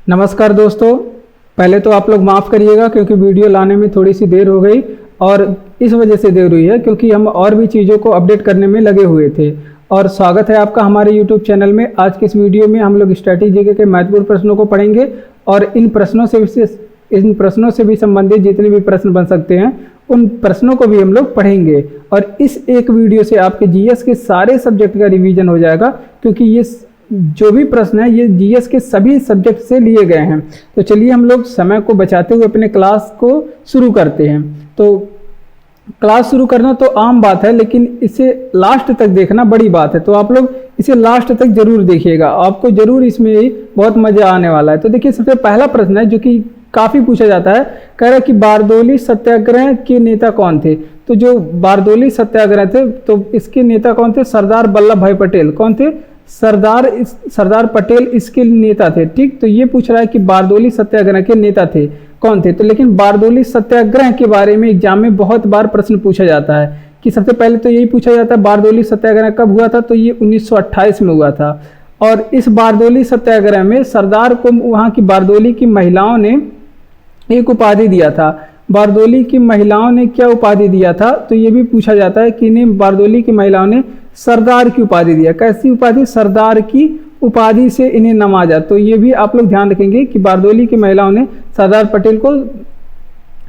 नमस्कार दोस्तों, पहले तो आप लोग माफ़ करिएगा क्योंकि वीडियो लाने में थोड़ी सी देर हो गई और इस वजह से देर हुई है क्योंकि हम और भी चीज़ों को अपडेट करने में लगे हुए थे। और स्वागत है आपका हमारे यूट्यूब चैनल में। आज के इस वीडियो में हम लोग स्ट्रैटेजी के महत्वपूर्ण प्रश्नों को पढ़ेंगे और इन प्रश्नों से भी संबंधित जितने भी प्रश्न बन सकते हैं उन प्रश्नों को भी हम लोग पढ़ेंगे। और इस एक वीडियो से आपके जीएस के सारे सब्जेक्ट का रिवीजन हो जाएगा क्योंकि ये जो भी प्रश्न है ये जीएस के सभी सब्जेक्ट से लिए गए हैं। तो चलिए हम लोग समय को बचाते हुए अपने क्लास को शुरू करते हैं। तो क्लास शुरू करना तो आम बात है, लेकिन इसे लास्ट तक देखना बड़ी बात है। तो आप लोग इसे लास्ट तक जरूर देखिएगा, आपको जरूर इसमें बहुत मजा आने वाला है। तो देखिए, सबसे पहला प्रश्न है जो कि काफ़ी पूछा जाता है, कह रहा है कि बारदौली सत्याग्रह के नेता कौन थे। तो जो बारदौली सत्याग्रह थे तो इसके नेता कौन थे? सरदार वल्लभ भाई पटेल। कौन थे? सरदार पटेल इसके नेता थे। ठीक, तो ये पूछ रहा है कि बारदौली सत्याग्रह के नेता थे कौन थे। तो लेकिन बारदौली सत्याग्रह के बारे में एग्जाम में बहुत बार प्रश्न पूछा जाता है कि सबसे पहले तो यही पूछा जाता है बारदौली सत्याग्रह कब हुआ था। तो ये 1928 में हुआ था। और इस बारदौली सत्याग्रह में सरदार को वहाँ की बारदौली की महिलाओं ने एक उपाधि दिया था। बारदौली की महिलाओं ने क्या उपाधि दिया था? तो ये भी पूछा जाता है कि इन्हें बारदौली की महिलाओं ने सरदार की उपाधि दिया। कैसी उपाधि? सरदार की उपाधि से इन्हें नवाजा। तो ये भी आप लोग ध्यान रखेंगे कि बारदौली की महिलाओं ने सरदार पटेल को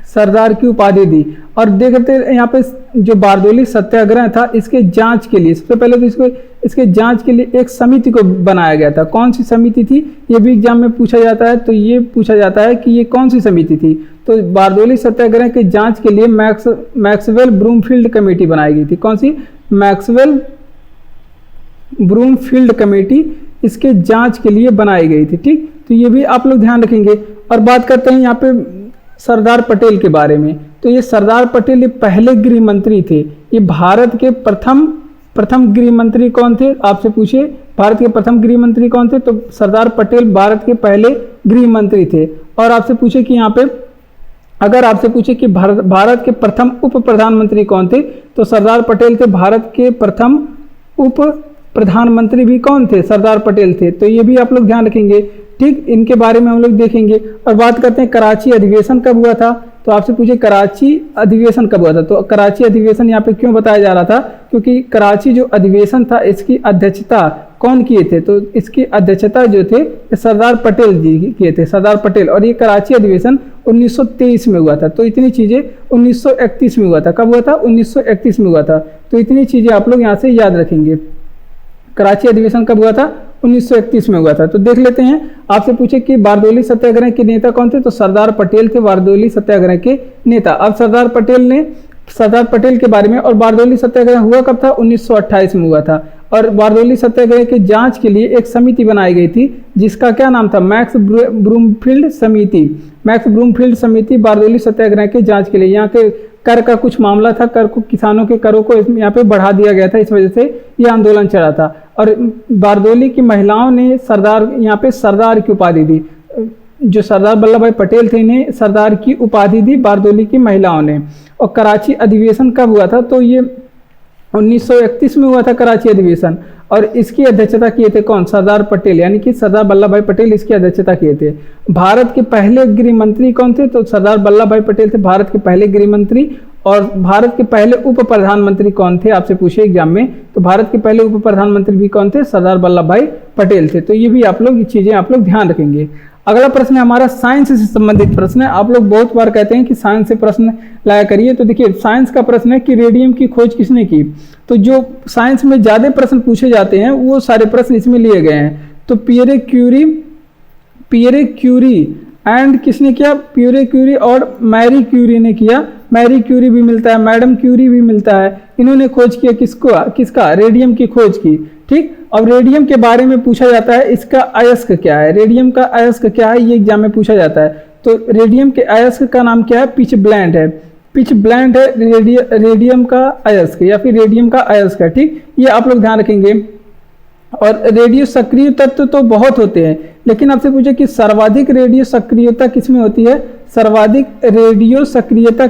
सरदार की उपाधि दी। और देखते यहाँ पे जो बारदौली सत्याग्रह था इसके जांच के लिए सबसे पहले तो इसके जांच के लिए एक समिति को बनाया गया था। कौन सी समिति थी? ये भी एग्जाम में पूछा जाता है। तो ये पूछा जाता है कि ये कौन सी समिति थी। तो बारदौली सत्याग्रह के जांच के लिए मैक्सवेल ब्रूमफील्ड कमेटी बनाई गई थी। कौन सी? मैक्सवेल ब्रूमफील्ड कमेटी इसके जांच के लिए बनाई गई थी। ठीक, तो ये भी आप लोग ध्यान रखेंगे। और बात करते हैं यहाँ पे सरदार पटेल के बारे में। तो ये सरदार पटेल ये पहले गृह मंत्री थे। ये भारत के प्रथम गृह मंत्री कौन थे? आपसे पूछे भारत के प्रथम गृह मंत्री कौन थे? तो सरदार पटेल भारत के पहले गृह मंत्री थे। और आपसे पूछे कि यहाँ पे अगर आपसे पूछे कि भारत के प्रथम उप प्रधानमंत्री कौन थे? तो सरदार पटेल थे। भारत के प्रथम उप प्रधानमंत्री भी कौन थे? सरदार पटेल थे। तो ये भी आप लोग ध्यान रखेंगे। ठीक, इनके बारे में हम लोग देखेंगे। और बात करते हैं कराची अधिवेशन कब हुआ था। तो आपसे पूछे कराची अधिवेशन कब हुआ था। तो कराची अधिवेशन यहाँ पे क्यों बताया जा रहा था? क्योंकि कराची जो अधिवेशन था इसकी अध्यक्षता कौन किए थे? तो इसकी अध्यक्षता जो थे सरदार पटेल जी किए थे, सरदार पटेल। और ये कराची अधिवेशन 1923 में हुआ था। तो इतनी चीज़ें 1931 में हुआ था। कब हुआ था? 1931 में हुआ था। तो इतनी चीज़ें आप लोग यहाँ से याद रखेंगे। कराची अधिवेशन कब हुआ था? 1931 में हुआ था। तो देख लेते हैं, आपसे पूछे कि बारदौली सत्याग्रह के नेता कौन थे। तो सरदार पटेल थे बारदौली सत्याग्रह के नेता। अब सरदार पटेल के बारे में। और बारदौली सत्याग्रह हुआ कब था? 1928 में हुआ था। और बारदौली सत्याग्रह के जांच के लिए एक समिति बनाई गई थी जिसका क्या नाम था? मैक्स ब्रूमफील्ड समिति। मैक्स ब्रूमफील्ड समिति बारदौली सत्याग्रह के जांच के लिए। यहाँ के कर का कुछ मामला था, कर को किसानों के करों को यहाँ पे बढ़ा दिया गया था, इस वजह से ये आंदोलन चला था। और बारदौली की महिलाओं ने यहाँ पे सरदार की उपाधि दी। जो सरदार वल्लभ भाई पटेल थे इन्हें सरदार की उपाधि दी बारदौली की महिलाओं ने। और कराची अधिवेशन कब हुआ था? तो ये 1931 में हुआ था कराची अधिवेशन। और इसकी अध्यक्षता किए थे कौन? सरदार पटेल, यानी कि सरदार वल्लभ भाई पटेल इसकी अध्यक्षता किए थे। भारत के पहले गृह मंत्री कौन थे? तो सरदार वल्लभ भाई पटेल थे भारत के पहले गृह मंत्री। और भारत के पहले उप प्रधानमंत्री कौन थे? आपसे पूछे एग्जाम में। तो भारत के पहले उप प्रधानमंत्री भी कौन थे? सरदार वल्लभ भाई पटेल थे। तो ये भी आप लोग ये चीज़ें आप लोग ध्यान रखेंगे। अगला प्रश्न है हमारा साइंस से संबंधित प्रश्न है। आप लोग बहुत बार कहते हैं कि साइंस से प्रश्न लाया करिए। तो देखिए, साइंस का प्रश्न है कि रेडियम की खोज किसने की। तो जो साइंस में ज़्यादा प्रश्न पूछे जाते हैं वो सारे प्रश्न इसमें लिए गए हैं। तो पियरे क्यूरी एंड किसने किया? पियरे क्यूरी और मैरी क्यूरी ने किया। मैरी क्यूरी भी मिलता है, मैडम क्यूरी भी मिलता है। इन्होंने खोज किया किसका? रेडियम की खोज की। ठीक, अब रेडियम के बारे में पूछा जाता है इसका अयस्क क्या है। रेडियम का अयस्क क्या है ये एग्जाम में पूछा जाता है। तो रेडियम के अयस्क का नाम क्या है? पिच ब्लेंड है। पिच ब्लेंड है रेडियम का अयस्क या फिर रेडियम का अयस्क है। ठीक, ये आप लोग ध्यान रखेंगे। और रेडियो सक्रिय तत्व तो बहुत होते हैं, लेकिन आपसे पूछे कि सर्वाधिक रेडियो सक्रियता किस में होती है? सर्वाधिक रेडियो सक्रियता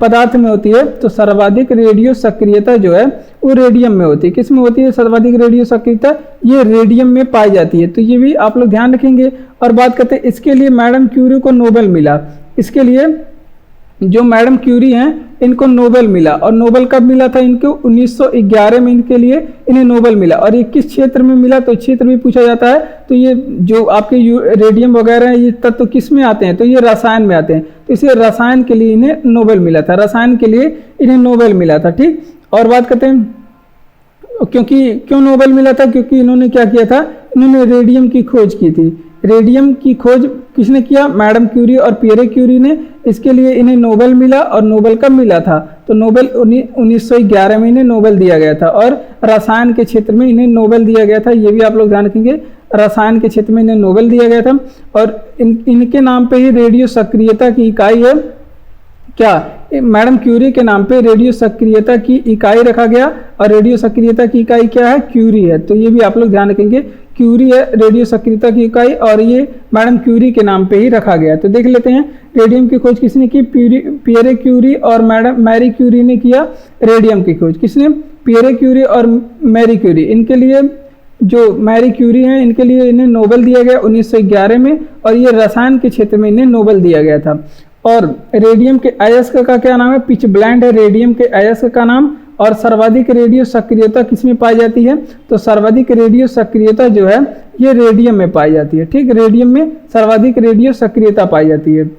पदार्थ में होती है तो सर्वाधिक रेडियो सक्रियता जो है वो रेडियम में होती है। किस में होती है सर्वाधिक रेडियो सक्रियता? ये रेडियम में पाई जाती है। तो ये भी आप लोग ध्यान रखेंगे। और बात करते हैं इसके लिए मैडम क्यूरी को नोबेल मिला। इसके लिए जो मैडम क्यूरी हैं इनको नोबेल मिला। और नोबेल कब मिला था इनको? 1911 में इनके लिए इन्हें नोबेल मिला। और ये किस क्षेत्र में मिला? तो क्षेत्र भी पूछा जाता है। तो ये जो आपके रेडियम वगैरह ये तत्व किस में आते हैं? तो ये रसायन में आते हैं। तो इसलिए रसायन के लिए इन्हें नोबेल मिला था, रसायन के लिए इन्हें नोबेल मिला था। ठीक। और बात करते हैं क्यों नोबेल मिला था? क्योंकि इन्होंने क्या किया था? इन्होंने रेडियम की खोज की थी। रेडियम की खोज किसने किया? मैडम क्यूरी और पियरे क्यूरी ने। इसके लिए इन्हें नोबेल मिला। और नोबेल कब मिला था? तो नोबेल 1911 में इन्हें नोबेल दिया गया था। और रसायन के क्षेत्र में इन्हें नोबेल दिया गया था। ये भी आप लोग ध्यान रखेंगे, रसायन के क्षेत्र में इन्हें नोबेल दिया गया था। और इनके नाम पे ही रेडियो सक्रियता की इकाई है क्या? मैडम क्यूरी के नाम पे रेडियो सक्रियता की इकाई रखा गया। और रेडियो सक्रियता की इकाई क्या है? क्यूरी है। तो ये भी आप लोग ध्यान रखेंगे, क्यूरी है रेडियो सक्रियता की इकाई। और ये मैडम क्यूरी के नाम पे ही रखा गया। तो देख लेते हैं रेडियम की खोज किसने की? पियरे क्यूरी और मैडम मैरी क्यूरी ने किया रेडियम की खोज। किसने? पियरे क्यूरी और मैरी क्यूरी। इनके लिए जो मैरी क्यूरी हैं इनके लिए इन्हें नोबेल दिया गया 1911 में। और ये रसायन के क्षेत्र में इन्हें नोबेल दिया गया था। और रेडियम के अयस्क का क्या नाम है? पिच ब्लेंड है रेडियम के अयस्क का नाम। और सर्वाधिक रेडियो सक्रियता किसमें पाई जाती है? तो सर्वाधिक रेडियो सक्रियता जो है ये रेडियम में पाई जाती है। ठीक, रेडियम में सर्वाधिक रेडियो सक्रियता पाई जाती है।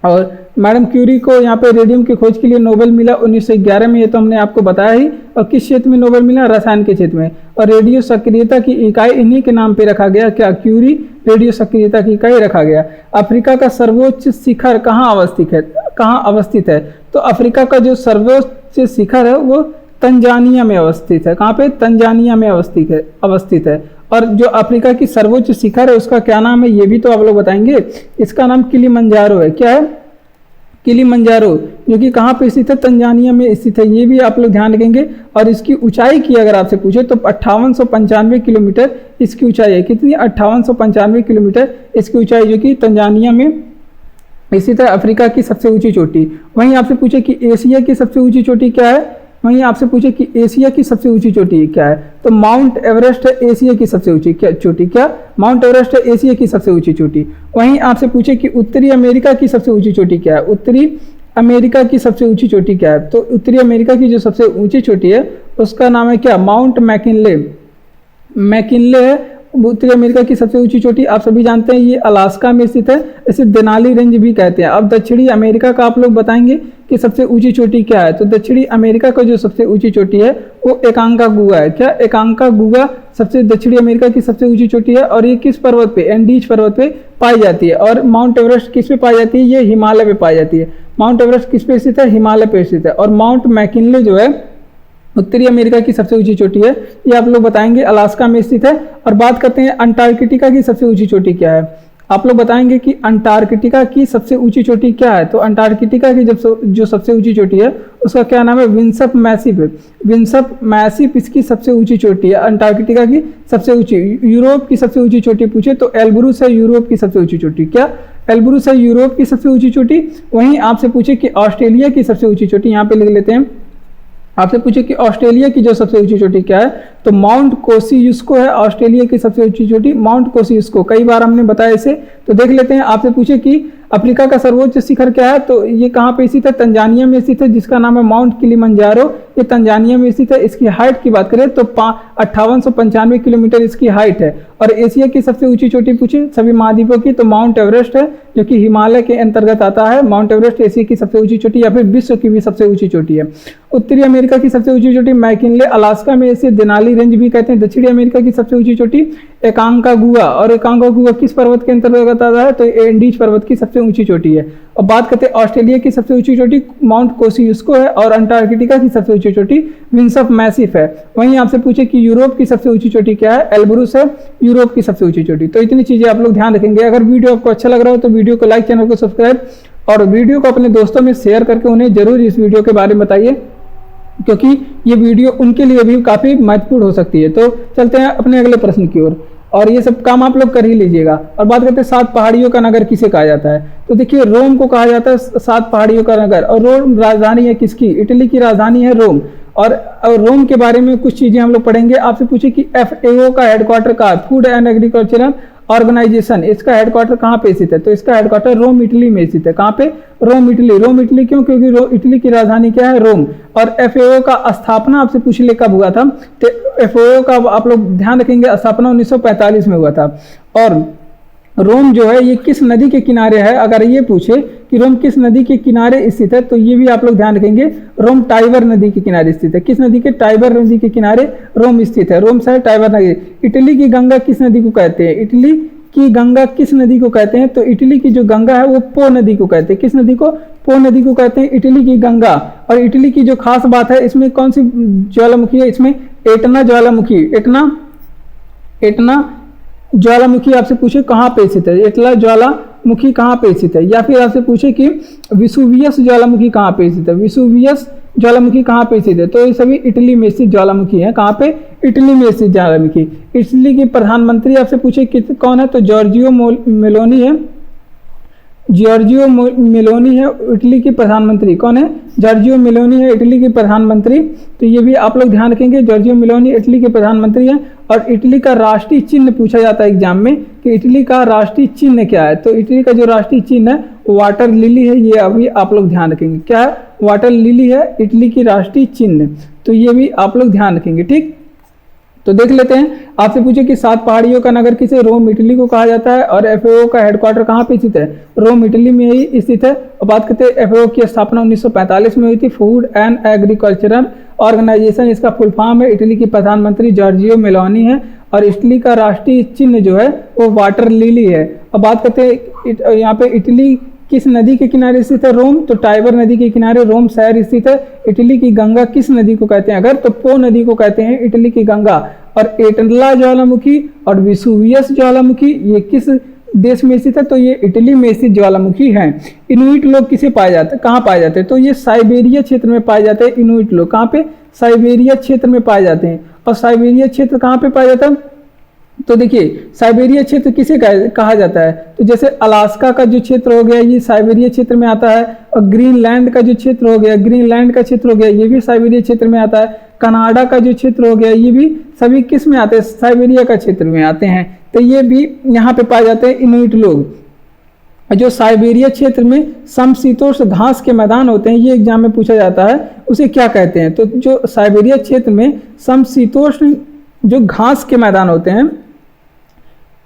और मैडम क्यूरी को यहाँ पे रेडियम की खोज के लिए नोबेल मिला 1911 में, ये तो हमने आपको बताया ही। और किस क्षेत्र में नोबेल मिला? रसायन के क्षेत्र में। और रेडियो सक्रियता की इकाई इन्हीं के नाम पे रखा गया, क्या? क्यूरी रेडियो सक्रियता की इकाई रखा गया। अफ्रीका का सर्वोच्च शिखर कहाँ अवस्थित है? तो अफ्रीका का जो सर्वोच्च शिखर है वो तंजानिया में अवस्थित है। कहाँ पे? तंजानिया में अवस्थित है। और जो अफ्रीका की सर्वोच्च शिखर है उसका क्या नाम है? ये भी तो आप लोग बताएंगे। इसका नाम किलिमंजारो है। क्या है? किलिमंजारो, जो कि कहाँ पे स्थित है? तंजानिया में स्थित है। ये भी आप लोग ध्यान रखेंगे। और इसकी ऊंचाई की अगर आपसे पूछे तो 5895 किलोमीटर इसकी ऊंचाई है। कितनी? 5895 किलोमीटर इसकी ऊंचाई, जो कि तंजानिया में स्थित है, अफ्रीका की सबसे ऊंची चोटी। वहीं आपसे पूछे कि एशिया की सबसे ऊंची चोटी क्या है? वहीं आपसे पूछे कि एशिया की सबसे ऊंची चोटी क्या है? तो माउंट एवरेस्ट है एशिया की सबसे ऊंची चोटी। क्या? माउंट एवरेस्ट है एशिया की सबसे ऊंची चोटी। वहीं आपसे पूछे कि उत्तरी अमेरिका की सबसे ऊंची चोटी क्या है? उत्तरी अमेरिका की सबसे ऊंची चोटी क्या है? तो उत्तरी अमेरिका की जो सबसे ऊंची चोटी है उसका नाम है क्या? माउंट मैकिनले है उत्तरी अमेरिका की सबसे ऊंची चोटी। आप सभी जानते हैं ये अलास्का में स्थित है। इसे देनाली रेंज भी कहते हैं। अब दक्षिणी अमेरिका का आप लोग बताएंगे कि सबसे ऊंची चोटी क्या है? तो दक्षिणी अमेरिका का जो सबसे ऊंची चोटी है वो एकांकागुआ है। क्या? एकांकागुआ सबसे दक्षिणी अमेरिका की सबसे ऊंची चोटी है। और ये किस पर्वत पे? एंडीज पर्वत पे पाई जाती है। और माउंट एवरेस्ट किस पे पाई जाती है? ये हिमालय पे पाई जाती है। माउंट एवरेस्ट किस पे स्थित है? हिमालय पे स्थित है। और माउंट मैकिनले जो है उत्तरी अमेरिका की सबसे ऊंची चोटी है। ये आप लोग बताएंगे अलास्का में स्थित है। और बात करते हैं अंटार्कटिका की सबसे ऊंची चोटी क्या है? आप लोग बताएंगे कि अंटार्कटिका की सबसे ऊंची चोटी क्या है? तो अंटार्कटिका की जो सबसे ऊंची चोटी है उसका क्या नाम है? विंसप मैसिव है। विंसप मैसिव इसकी सबसे ऊंची चोटी है, अंटार्कटिका की सबसे ऊंची। यूरोप की सबसे ऊंची चोटी पूछे तो एल्ब्रूस है यूरोप की सबसे ऊंची चोटी। क्या? एल्ब्रूस है यूरोप की सबसे ऊंची चोटी। वहीं आपसे पूछे कि ऑस्ट्रेलिया की सबसे ऊंची चोटी, यहाँ पे लिख लेते हैं। आपसे पूछे कि ऑस्ट्रेलिया की जो सबसे ऊंची चोटी क्या है? तो माउंट कोसियुस्को है ऑस्ट्रेलिया की सबसे ऊंची चोटी, माउंट कोसियुस्को। कई बार हमने बताया इसे, तो देख लेते हैं। आपसे पूछे कि अफ्रीका का सर्वोच्च शिखर क्या है? तो ये कहाँ पे स्थित है? तंजानिया में स्थित है, जिसका नाम है माउंट किलिमंजारो। ये तंजानिया में स्थित है। इसकी हाइट की बात करें तो 5895 किलोमीटर इसकी हाइट है। और एशिया की सबसे ऊंची चोटी पूछे सभी महाद्वीपों की तो माउंट एवरेस्ट है, जो कि हिमालय के अंतर्गत आता है। माउंट एवरेस्ट एशिया की सबसे ऊंची चोटी या फिर विश्व की भी सबसे ऊंची चोटी है। उत्तरी अमेरिका की सबसे ऊंची चोटी मैकिनले, अलास्का में इसे देनाली रेंज भी कहते हैं। दक्षिणी अमेरिका की सबसे ऊंची चोटी एकांकागुआ। और एकांकागुआ किस पर्वत के अंतर्गत आता है? तो एंडीज पर्वत की सबसे ऊंची चोटी है। और बात करते हैं ऑस्ट्रेलिया की सबसे ऊंची चोटी माउंट कोसियुस्को है। और अंटार्कटिका की सबसे ऊंची चोटी विंसप मैसिव है। वहीं आपसे पूछे कि यूरोप की सबसे ऊंची चोटी क्या है? एल्ब्रूस है यूरोप की सबसे ऊंची चोटी। तो इतनी चीजें आप लोग ध्यान रखेंगे। अगर वीडियो आपको अच्छा लग रहा हो तो वीडियो को लाइक, चैनल को सब्सक्राइब और वीडियो को अपने दोस्तों में शेयर करके उन्हें जरूर इस वीडियो के बारे में बताइए। क्योंकि ये वीडियो उनके लिए भी काफ़ी महत्वपूर्ण हो सकती है। तो चलते हैं अपने अगले प्रश्न की ओर, और ये सब काम आप लोग कर ही लीजिएगा। और बात करते हैं 7 पहाड़ियों का नगर किसे कहा जाता है। तो देखिए रोम को कहा जाता है 7 पहाड़ियों का नगर, और रोम राजधानी है किसकी, इटली की राजधानी है रोम। और रोम के बारे में कुछ चीज़ें हम लोग पढ़ेंगे। आपसे पूछे कि FAO का हेडक्वार्टर कहाँ, फूड एंड एग्रीकल्चरल ऑर्गेनाइजेशन, इसका हेडक्वार्टर कहाँ पे स्थित है। तो इसका हेडक्वार्टर रोम इटली में स्थित है। कहाँ पे, रोम इटली। रोम इटली क्यों, क्योंकि इटली की राजधानी क्या है, रोम। और FAO का स्थापना आपसे पूछ ले कब हुआ था, तो FAO का आप लोग ध्यान रखेंगे स्थापना 1945 में हुआ था। और रोम जो है ये किस नदी के किनारे है, अगर ये पूछे कि रोम किस नदी के किनारे स्थित है, तो ये भी आप लोग ध्यान रखेंगे, रोम टाइबर नदी के किनारे स्थित है। किस नदी के, टाइबर नदी के किनारे रोम स्थित है। रोम शहर टाइबर नदी। इटली की गंगा किस नदी को कहते हैं, इटली की गंगा किस नदी को कहते हैं, तो इटली की जो गंगा है वो पो नदी को कहते हैं। किस नदी को, पो नदी को कहते हैं इटली की गंगा। और इटली की जो खास बात है, इसमें कौन सी ज्वालामुखी है, इसमें एटना ज्वालामुखी, एटना ज्वालामुखी आपसे पूछे कहाँ पे स्थित है, एटला ज्वालामुखी कहाँ पे स्थित है। या फिर आपसे पूछे कि विसुवियस ज्वालामुखी कहाँ पे स्थित है, विसुवियस ज्वालामुखी कहाँ पे स्थित है, तो ये सभी इटली में स्थित ज्वालामुखी है। कहाँ पे, इटली में स्थित ज्वालामुखी। इटली के प्रधानमंत्री आपसे पूछे कौन है, तो जॉर्जियो मेलोनी है। जॉर्जियो मेलोनी है इटली के प्रधानमंत्री। कौन है, जॉर्जियो मेलोनी है इटली के प्रधानमंत्री। तो ये भी आप लोग ध्यान रखेंगे, जॉर्जियो मेलोनी इटली के प्रधानमंत्री हैं। और इटली का राष्ट्रीय चिन्ह पूछा जाता है एग्जाम में कि इटली का राष्ट्रीय चिन्ह क्या है, तो इटली का जो राष्ट्रीय चिन्ह है वाटर लिली है। ये अभी आप लोग ध्यान रखेंगे, क्या है, वाटर लिली है इटली की राष्ट्रीय चिन्ह। तो ये भी आप लोग ध्यान रखेंगे, ठीक। तो देख लेते हैं, आपसे पूछे कि 7 पहाड़ियों का नगर किसे, रोम इटली को कहा जाता है। और FAO का हेडक्वार्टर कहाँ पे स्थित है, रोम इटली में ही स्थित है। और बात करते हैं FAO की स्थापना 1945 में हुई थी, फूड एंड एग्रीकल्चरल ऑर्गेनाइजेशन इसका फुल फॉर्म है। इटली की प्रधानमंत्री जॉर्जियो मेलोनी है। और इटली का राष्ट्रीय चिन्ह जो है वो वाटर लिली है। अब बात करते हैं यहाँ पे इटली किस नदी के किनारे स्थित है, रोम, तो टाइबर नदी के किनारे रोम शहर स्थित है। इटली की गंगा किस नदी को कहते हैं अगर, तो पो नदी को कहते हैं इटली की गंगा। और एटला ज्वालामुखी और विसुवियस ज्वालामुखी ये किस देश में स्थित है, तो ये इटली में स्थित ज्वालामुखी है। इनुइट लोग किसे पाए जाते हैं, कहाँ पाए जाते हैं, तो ये साइबेरिया क्षेत्र में पाए जाते हैं। इनुइट लोग कहाँ पे, साइबेरिया क्षेत्र में पाए जाते हैं। और साइबेरिया क्षेत्र कहाँ पे पाया जाता है, तो देखिए साइबेरिया क्षेत्र किसे कहा जाता है, तो जैसे अलास्का का जो क्षेत्र हो गया ये साइबेरिया क्षेत्र में आता है। और ग्रीनलैंड का जो क्षेत्र हो गया, ग्रीनलैंड का क्षेत्र हो गया, ये भी साइबेरिया क्षेत्र में आता है। कनाडा का जो क्षेत्र हो गया ये भी सभी किस में आते हैं, साइबेरिया का क्षेत्र में आते हैं। तो ये भी यहाँ पे पाए जाते हैं इनुइट लोग। जो साइबेरिया क्षेत्र में समशीतोष्ण घास के मैदान होते हैं, ये एग्जाम में पूछा जाता है, उसे क्या कहते हैं, तो जो साइबेरिया क्षेत्र में समशीतोष्ण जो घास के मैदान होते हैं,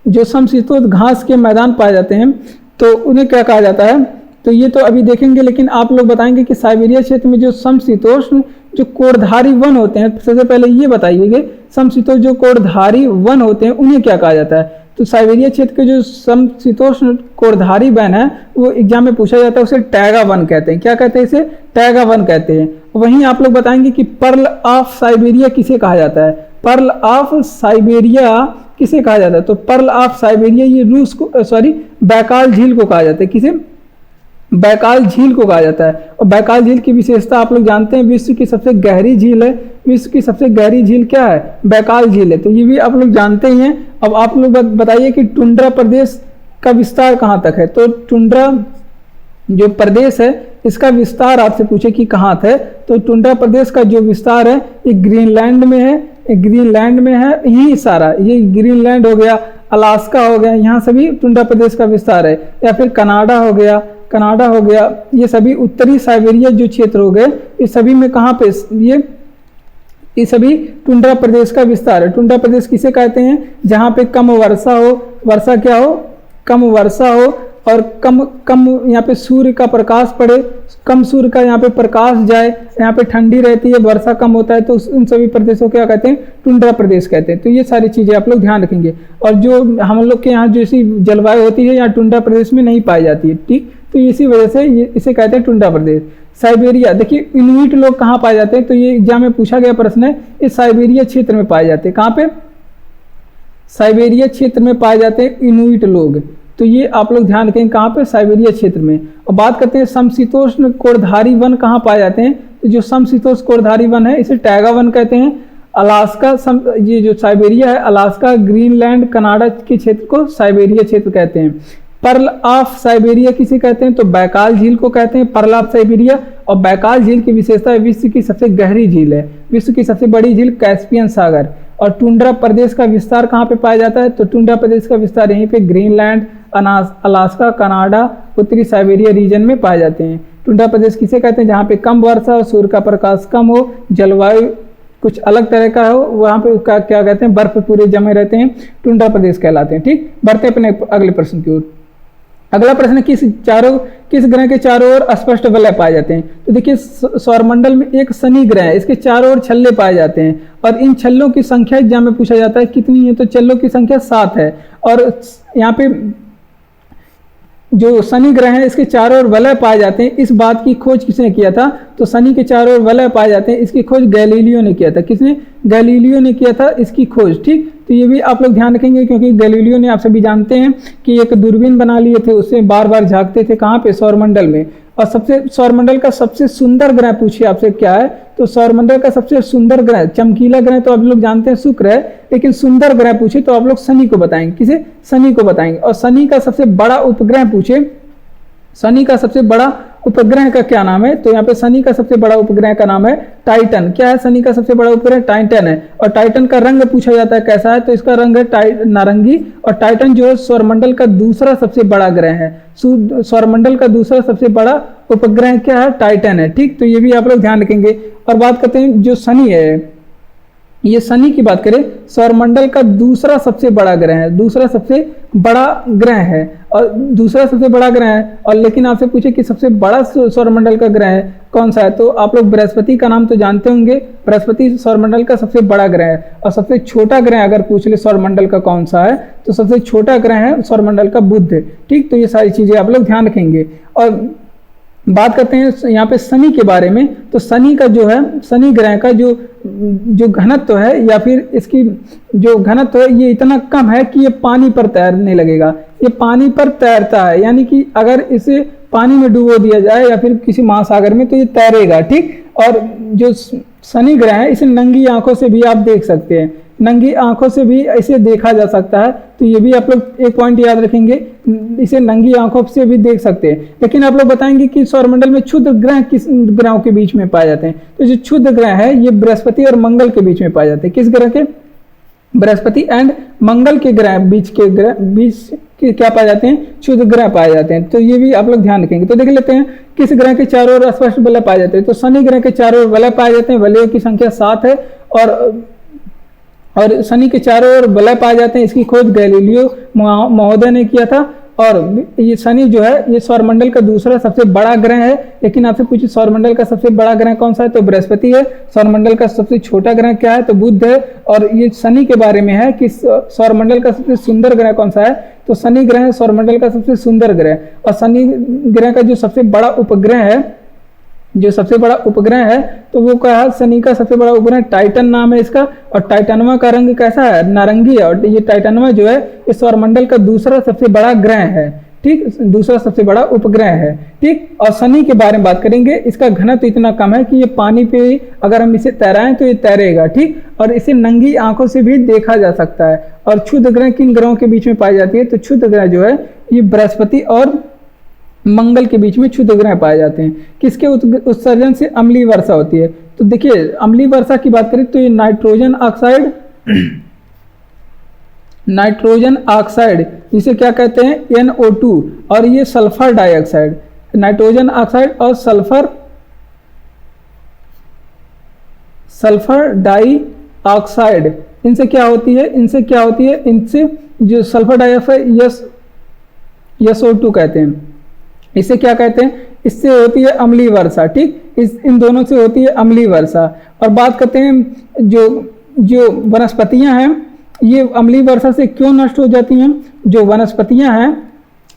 जो समशीतोष्ण घास के मैदान पाए जाते हैं, तो उन्हें क्या कहा जाता है, तो ये तो अभी देखेंगे। लेकिन आप लोग बताएंगे कि साइबेरिया क्षेत्र में जो समशीतोष्ण जो कोड़धारी वन होते हैं, सबसे पहले ये बताइएगा समशीतोष्ण जो कोड़धारी वन होते हैं उन्हें क्या कहा जाता है। तो साइबेरिया क्षेत्र के जो समशीतोष्ण कोड़धारी वन है वो एग्जाम में पूछा जाता है, उसे टैगा वन कहते हैं। क्या कहते हैं, इसे टैगा वन कहते हैं। वहीं आप लोग बताएंगे कि पर्ल ऑफ साइबेरिया किसे कहा जाता है, पर्ल ऑफ साइबेरिया किसे कहा जाता है, तो पर्ल ऑफ साइबेरिया ये रूस को बैकाल झील को कहा जाता है। किसे, बैकाल झील को कहा जाता है। और बैकाल झील की विशेषता आप लोग जानते हैं, विश्व की सबसे गहरी झील है। विश्व की सबसे गहरी झील क्या है, बैकाल झील है। तो ये भी आप लोग जानते ही हैं। अब आप लोग बताइए कि टुंड्रा प्रदेश का विस्तार कहाँ तक है, तो टुंड्रा जो प्रदेश है इसका विस्तार आपसे पूछे कि कहाँ था, तो टुंड्रा प्रदेश का जो विस्तार है ये ग्रीनलैंड में है, ग्रीनलैंड में है। यही सारा ये ग्रीनलैंड हो गया, अलास्का हो गया, यहाँ सभी टुंड्रा प्रदेश का विस्तार है। या फिर कनाडा हो गया, कनाडा हो गया, ये सभी उत्तरी साइबेरिया जो क्षेत्र हो गए, ये सभी में कहाँ पे ये सभी टुंड्रा प्रदेश का विस्तार है। टुंड्रा प्रदेश किसे कहते हैं, जहाँ पे कम वर्षा हो, वर्षा क्या हो, कम वर्षा हो, और कम यहाँ पे सूर्य का प्रकाश पड़े, कम सूर्य का यहाँ पे प्रकाश जाए, यहाँ पे ठंडी रहती है, वर्षा कम होता है, तो उन सभी प्रदेशों को क्या कहते हैं, टुंड्रा प्रदेश कहते हैं। तो ये सारी चीज़ें आप लोग ध्यान रखेंगे। और जो हम लोग के यहाँ जैसी जलवायु होती है यहाँ टुंड्रा प्रदेश में नहीं पाई जाती है, ठीक। तो इसी वजह से इसे कहते हैं टुंड्रा प्रदेश। साइबेरिया, देखिए इनुइट लोग कहाँ पाए जाते हैं, तो ये एग्जाम में पूछा गया प्रश्न है, इस साइबेरिया क्षेत्र में पाए जाते हैं। कहाँ पे, साइबेरिया क्षेत्र में पाए जाते हैं इनुइट लोग। तो ये आप लोग ध्यान रखें कहाँ पे, साइबेरिया क्षेत्र में। और बात करते हैं समशीतोष्ण कोड़धारी वन कहाँ पाए जाते हैं, तो जो समशीतोष्णकटिबंधीय वन है इसे टैगा वन कहते हैं। अलास्का ये जो साइबेरिया है, अलास्का, ग्रीनलैंड, कनाडा के क्षेत्र को साइबेरिया क्षेत्र कहते हैं। पर्ल ऑफ साइबेरिया किसे कहते हैं, तो बैकाल झील को कहते हैं पर्ल ऑफ साइबेरिया। और बैकाल झील की विशेषता है विश्व की सबसे गहरी झील है, विश्व की सबसे बड़ी झील कैस्पियन सागर। और टुंड्रा प्रदेश का विस्तार कहाँ पे पाया जाता है, तो टुंड्रा प्रदेश का विस्तार यहीं पे ग्रीनलैंड, अलास्का, कनाडा, उत्तरी साइबेरिया रीजन में पाए जाते हैं। टुंड्रा प्रदेश किसे कहते हैं, जहाँ पे कम वर्षा और सूर्य का प्रकाश कम हो, जलवायु कुछ अलग तरह का हो, वहाँ पे क्या कहते हैं, बर्फ पूरे जमे रहते हैं, टुंड्रा प्रदेश कहलाते हैं। ठीक, बढ़ते अपने अगले प्रश्न की ओर। अगला प्रश्न, किस ग्रह के चारों ओर स्पष्ट वलय पाए जाते हैं, तो देखिए सौरमंडल में एक शनि ग्रह है, इसके चारों ओर छल्ले पाए जाते हैं और इन छल्लों की संख्या एग्जाम में पूछा जाता है कितनी है, तो छल्लों की संख्या 7 है। और यहाँ पे जो शनि ग्रह है इसके चारों ओर वलय पाए जाते हैं, इस बात की खोज किसने किया था, तो शनि के चारों ओर वलय पाए जाते हैं, इसकी खोज गैलीलियो ने किया था। किसने, गैलीलियो ने किया था इसकी खोज। ठीक, तो ये भी आप लोग ध्यान रखेंगे क्योंकि गैलीलियो ने, आप सभी जानते हैं कि एक दूरबीन बना लिए थे, उससे बार बार झांकते थे कहाँ पे, सौरमंडल में। और सौरमंडल का सबसे सुंदर ग्रह पूछिए आपसे क्या है, तो सौरमंडल का सबसे सुंदर ग्रह, चमकीला ग्रह तो आप लोग जानते हैं शुक्र है, लेकिन सुंदर ग्रह पूछे तो आप लोग शनि को बताएंगे। किसे, शनि को बताएंगे। और शनि का सबसे बड़ा उपग्रह पूछे, शनि का सबसे बड़ा उपग्रह का क्या नाम है, तो यहाँ पे शनि का सबसे बड़ा उपग्रह का नाम है टाइटन। क्या है शनि का सबसे बड़ा उपग्रह, टाइटन है। और टाइटन का रंग पूछा जाता है कैसा है, तो इसका रंग है नारंगी। और टाइटन जो है सौरमंडल का दूसरा सबसे बड़ा ग्रह है, सौरमंडल का दूसरा सबसे बड़ा उपग्रह क्या है, टाइटन है। ठीक, तो ये भी आप लोग ध्यान रखेंगे। और बात करते हैं जो शनि है, ये शनि की बात करें, सौरमंडल का दूसरा सबसे बड़ा ग्रह है, दूसरा सबसे बड़ा ग्रह है और दूसरा सबसे बड़ा ग्रह है। और लेकिन आपसे पूछे कि सबसे बड़ा सौरमंडल का ग्रह है कौन सा है, तो आप लोग बृहस्पति का नाम तो जानते होंगे, बृहस्पति सौरमंडल का सबसे बड़ा ग्रह है। और सबसे छोटा ग्रह अगर पूछ ले सौरमंडल का कौन सा है, तो सबसे छोटा ग्रह है सौरमंडल का बुध। ठीक, तो ये सारी चीजें आप लोग ध्यान रखेंगे। और बात करते हैं यहाँ पे शनि के बारे में, तो शनि का जो है, शनि ग्रह का जो घनत्व है या फिर इसकी जो घनत्व है ये इतना कम है कि ये पानी पर तैरने लगेगा, ये पानी पर तैरता है, यानी कि अगर इसे पानी में डुबो दिया जाए या फिर किसी महासागर में तो ये तैरेगा। ठीक, और जो शनि ग्रह है इसे नंगी आंखों से भी आप देख सकते हैं, नंगी आंखों से भी इसे देखा जा सकता है। तो ये भी आप लोग एक पॉइंट याद रखेंगे, इसे नंगी आंखों से भी देख सकते हैं। लेकिन आप लोग बताएंगे कि सौरमंडल में क्षुद्र ग्रह किस ग्रहों के बीच में पाए जाते हैं, तो जो क्षुद्र ग्रह है ये बृहस्पति और मंगल के बीच में पाए जाते हैं। किस ग्रह के, बृहस्पति एंड मंगल के ग्रह बीच के क्या पाए जाते हैं, क्षुद्र ग्रह पाए जाते हैं। तो ये भी आप लोग ध्यान रखेंगे। तो देख लेते हैं किस ग्रह के चारों ओर स्पष्ट वलय पाए जाते हैं, तो शनि ग्रह के चारों ओर वलय पाए जाते हैं, वलयों की संख्या 7 है। और शनि के चारों ओर वलय पाए जाते हैं, इसकी खोज गैलीलियो महोदय ने किया था। और ये शनि जो है ये सौरमंडल का दूसरा सबसे बड़ा ग्रह है। लेकिन आपसे पूछिए सौरमंडल का सबसे बड़ा ग्रह कौन सा है, तो बृहस्पति है। सौरमंडल का सबसे छोटा ग्रह क्या है, तो बुध है। और ये शनि के बारे में है कि सौरमंडल का सबसे सुंदर ग्रह कौन सा है, तो शनि ग्रह है सौरमंडल का सबसे सुंदर ग्रह। और शनि ग्रह का जो सबसे बड़ा उपग्रह है, जो सबसे बड़ा उपग्रह है, तो वो क्या है, शनि का सबसे बड़ा उपग्रह टाइटन नाम है इसका। और टाइटनवा का रंग कैसा है, नारंगी है। और ये टाइटनवा जो है इस सौरमंडल का दूसरा सबसे बड़ा ग्रह है। ठीक, दूसरा सबसे बड़ा उपग्रह है। ठीक, और शनि के बारे में बात करेंगे, इसका घनत्व इतना कम है कि ये पानी पे अगर हम इसे तैराएं तो ये तैरेगा। ठीक, और इसे नंगी आंखों से भी देखा जा सकता है। और क्षुद्र ग्रह किन ग्रहों के बीच में पाई जाती है, तो क्षुद्र ग्रह जो है ये बृहस्पति और मंगल के बीच में क्षुद्र ग्रह पाए जाते हैं। किसके उत्सर्जन से अम्लीय वर्षा होती है, तो देखिए अम्लीय वर्षा की बात करें तो ये नाइट्रोजन ऑक्साइड जिसे क्या कहते हैं, NO2, और ये सल्फर डाइऑक्साइड, नाइट्रोजन ऑक्साइड और सल्फर डाइऑक्साइड, इनसे क्या होती है, इनसे जो सल्फर डाइऑक्साइड SO2 कहते हैं, इसे क्या कहते हैं, इससे होती है अम्लीय वर्षा। ठीक, इन दोनों से होती है अम्लीय वर्षा। और बात करते हैं जो वनस्पतियां हैं ये अम्लीय वर्षा से क्यों नष्ट हो जाती हैं। जो वनस्पतियां हैं,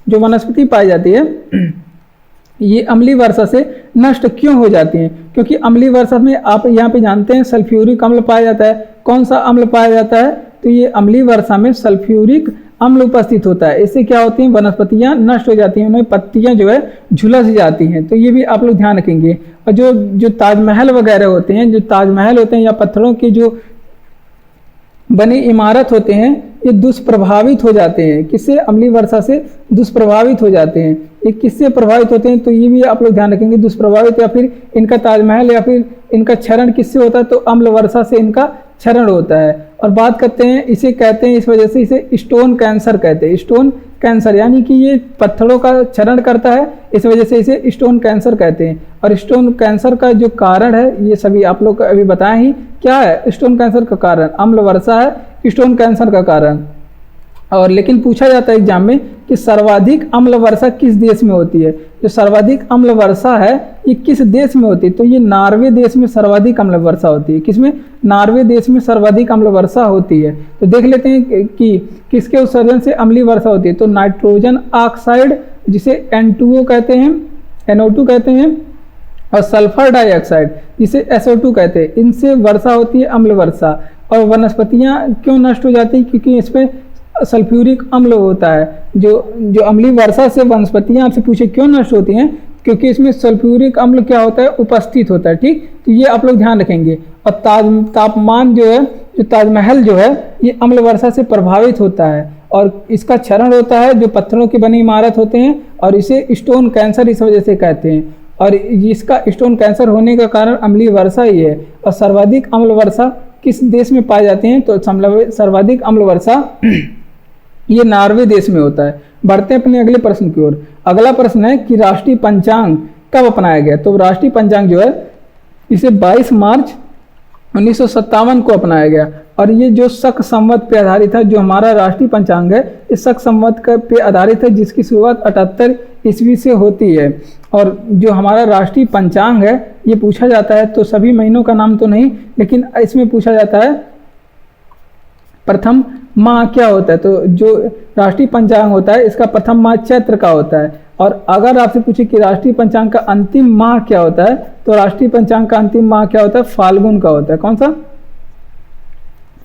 जो वनस्पति पाई जाती है ये अम्लीय वर्षा से नष्ट क्यों हो जाती हैं, क्योंकि अम्लीय वर्षा में आप यहाँ पे जानते हैं सल्फ्यूरिक अम्ल पाया जाता है। कौन सा अम्ल पाया जाता है, तो ये अम्लीय वर्षा में सल्फ्यूरिक अम्ल उपस्थित होता है। इससे क्या होती हैं, वनस्पतियां नष्ट हो जाती हैं, उनमें पत्तियां जो है झुलस जाती हैं। तो ये भी आप लोग ध्यान रखेंगे। और जो ताजमहल वगैरह होते हैं, जो ताजमहल होते हैं या पत्थरों की जो बनी इमारत होते हैं, ये दुष्प्रभावित हो जाते हैं। किससे? अम्लीय वर्षा से दुष्प्रभावित हो जाते हैं। ये किससे प्रभावित होते हैं? तो ये भी आप लोग ध्यान रखेंगे, दुष्प्रभावित या फिर इनका ताजमहल या फिर इनका क्षरण किससे होता है? तो अम्ल वर्षा से इनका क्षरण होता है। और बात करते हैं, इसे कहते हैं, इस वजह से इसे स्टोन कैंसर कहते हैं। स्टोन कैंसर यानी कि ये पत्थरों का क्षरण करता है, इस वजह से इसे स्टोन कैंसर कहते हैं। और स्टोन कैंसर का जो कारण है, ये सभी आप लोग को अभी बताएं ही। क्या है स्टोन कैंसर का कारण? अम्ल वर्षा है स्टोन कैंसर का कारण। और लेकिन पूछा जाता है एग्जाम में कि सर्वाधिक अम्ल वर्षा किस देश में होती है? जो सर्वाधिक अम्ल वर्षा है ये किस देश में होती है? तो ये नॉर्वे देश में सर्वाधिक अम्ल वर्षा होती है। किसमें? नॉर्वे देश में सर्वाधिक अम्ल वर्षा होती है। तो देख लेते हैं कि किसके उत्सर्जन से अम्लीय वर्षा होती है। तो नाइट्रोजन ऑक्साइड, जिसे N2O कहते हैं, NO2 कहते हैं, और सल्फर डाइऑक्साइड, जिसे SO2 कहते हैं, इनसे वर्षा होती है अम्ल वर्षा। और वनस्पतियां क्यों नष्ट हो जाती है? क्योंकि इसमें सल्फ्यूरिक अम्ल होता है। जो अम्लीय वर्षा से वनस्पतियां आपसे पूछे क्यों नष्ट होती हैं, क्योंकि इसमें सल्फ्यूरिक अम्ल क्या होता है? उपस्थित होता है। ठीक, तो ये आप लोग ध्यान रखेंगे। और तापमान जो है, जो ताजमहल जो है, ये अम्ल वर्षा से प्रभावित होता है और इसका क्षरण होता है, जो पत्थरों की बनी इमारत होते हैं, और इसे स्टोन कैंसर इस वजह से कहते हैं। और इसका स्टोन कैंसर होने का कारण अम्लीय वर्षा ही है। और सर्वाधिक अम्ल वर्षा किस देश में पाए जाते हैं? तो सर्वाधिक अम्ल वर्षा ये नॉर्वे देश में होता है। बढ़ते हैं अपने अगले प्रश्न की ओर। अगला प्रश्न है कि राष्ट्रीय पंचांग कब अपनाया गया? तो राष्ट्रीय पंचांग जो है, इसे 22 मार्च 1957 को अपनाया गया। और ये जो शक संवत पे आधारित है, जो हमारा राष्ट्रीय पंचांग है, इस शक संवत पे आधारित है, जिसकी शुरुआत 78 ईस्वी से होती है। और जो हमारा राष्ट्रीय पंचांग है, ये पूछा जाता है, तो सभी महीनों का नाम तो नहीं, लेकिन इसमें पूछा जाता है प्रथम माह क्या होता है। तो जो राष्ट्रीय पंचांग होता है, इसका प्रथम माह चैत्र का होता है। और अगर आपसे पूछे कि राष्ट्रीय पंचांग का अंतिम माह क्या होता है, तो राष्ट्रीय पंचांग का अंतिम माह क्या होता है? फाल्गुन का होता है। कौन सा?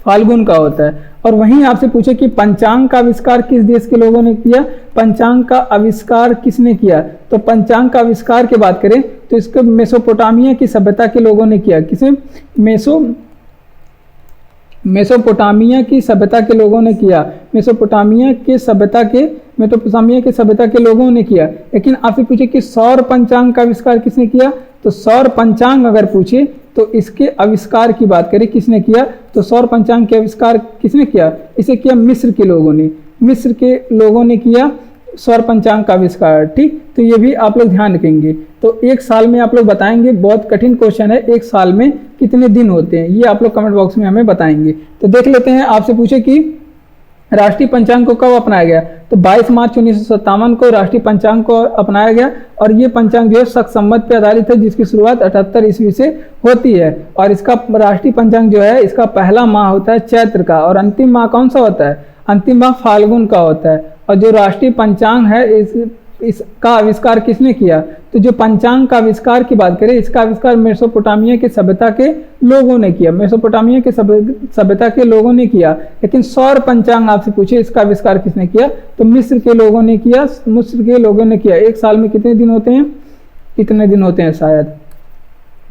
फाल्गुन का होता है। और वहीं आपसे पूछे कि पंचांग का आविष्कार किस देश के लोगों ने किया? पंचांग का आविष्कार किसने किया? तो पंचांग का आविष्कार की बात करें तो इसको मेसोपोटामिया की सभ्यता के लोगों ने किया। किसे? मेसोपोटामिया की सभ्यता के लोगों ने किया। मेसोपोटामिया के सभ्यता के लोगों ने किया। लेकिन आपसे पूछे कि सौर पंचांग का आविष्कार किसने किया? तो सौर पंचांग अगर पूछे तो इसके आविष्कार की बात करें किसने किया? तो सौर पंचांग के आविष्कार किसने किया? इसे किया मिस्र के लोगों ने। मिस्र के लोगों ने किया सौर पंचांग का आविष्कार। ठीक, तो ये भी आप लोग ध्यान रखेंगे। तो एक साल में आप लोग बताएंगे, बहुत कठिन क्वेश्चन है, एक साल में कितने दिन होते हैं, ये आप लोग कमेंट बॉक्स में हमें बताएंगे। तो देख लेते हैं, आपसे पूछे कि राष्ट्रीय पंचांग को कब अपनाया गया? तो 22 मार्च 1957 को राष्ट्रीय पंचांग को अपनाया गया। और ये पंचांग जो है शक संवत पर आधारित है, जिसकी शुरुआत 78 ईस्वी से होती है। और इसका राष्ट्रीय पंचांग जो है, इसका पहला माह होता है चैत्र का, और अंतिम माह कौन सा होता है? अंतिम माह फाल्गुन का होता है। और जो राष्ट्रीय पंचांग है, इसका आविष्कार किसने किया? तो जो पंचांग का आविष्कार की बात करें, इसका आविष्कार मेसोपोटामिया के सभ्यता के लोगों ने किया। मेसोपोटामिया के सभ्यता के लोगों ने किया। लेकिन सौर पंचांग आपसे पूछे, इसका आविष्कार किसने किया? तो मिस्र के लोगों ने किया। मिस्र के लोगों ने किया। एक साल में कितने दिन होते हैं? कितने दिन होते हैं शायद।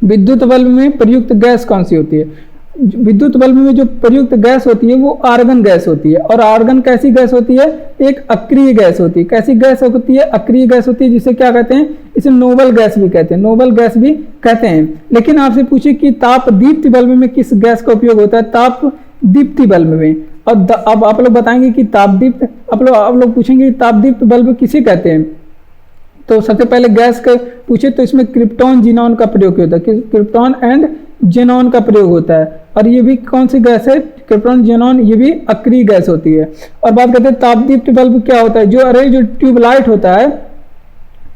विद्युत बल्ब में प्रयुक्त गैस कौन सी होती है? विद्युत बल्ब में जो प्रयुक्त गैस होती है वो आर्गन गैस होती है। और आर्गन कैसी गैस होती है? एक अक्रिय गैस होती है। कैसी गैस होती है? अक्रिय गैस होती है, जिसे क्या कहते हैं? इसे नोबल गैस भी कहते हैं। नोबल गैस भी कहते हैं। लेकिन आपसे पूछे कि ताप दीप्ति बल्ब में किस गैस का उपयोग होता है? ताप दीप्ति बल्ब में। और अब आप लोग बताएंगे कि तापदीप्त, आप लोग पूछेंगे तापदीप्त बल्ब किसे कहते हैं? तो सबसे पहले गैस का पूछे तो इसमें क्रिप्टॉन जिनॉन का प्रयोग होता है। क्रिप्टॉन एंड जेनॉन का प्रयोग होता है। और ये भी कौन सी गैस है? क्रिप्टॉन जेनॉन, ये भी अक्रिय गैस होती है। और बात करते हैं तापदीप्त बल्ब क्या होता है? जो ट्यूबलाइट होता है,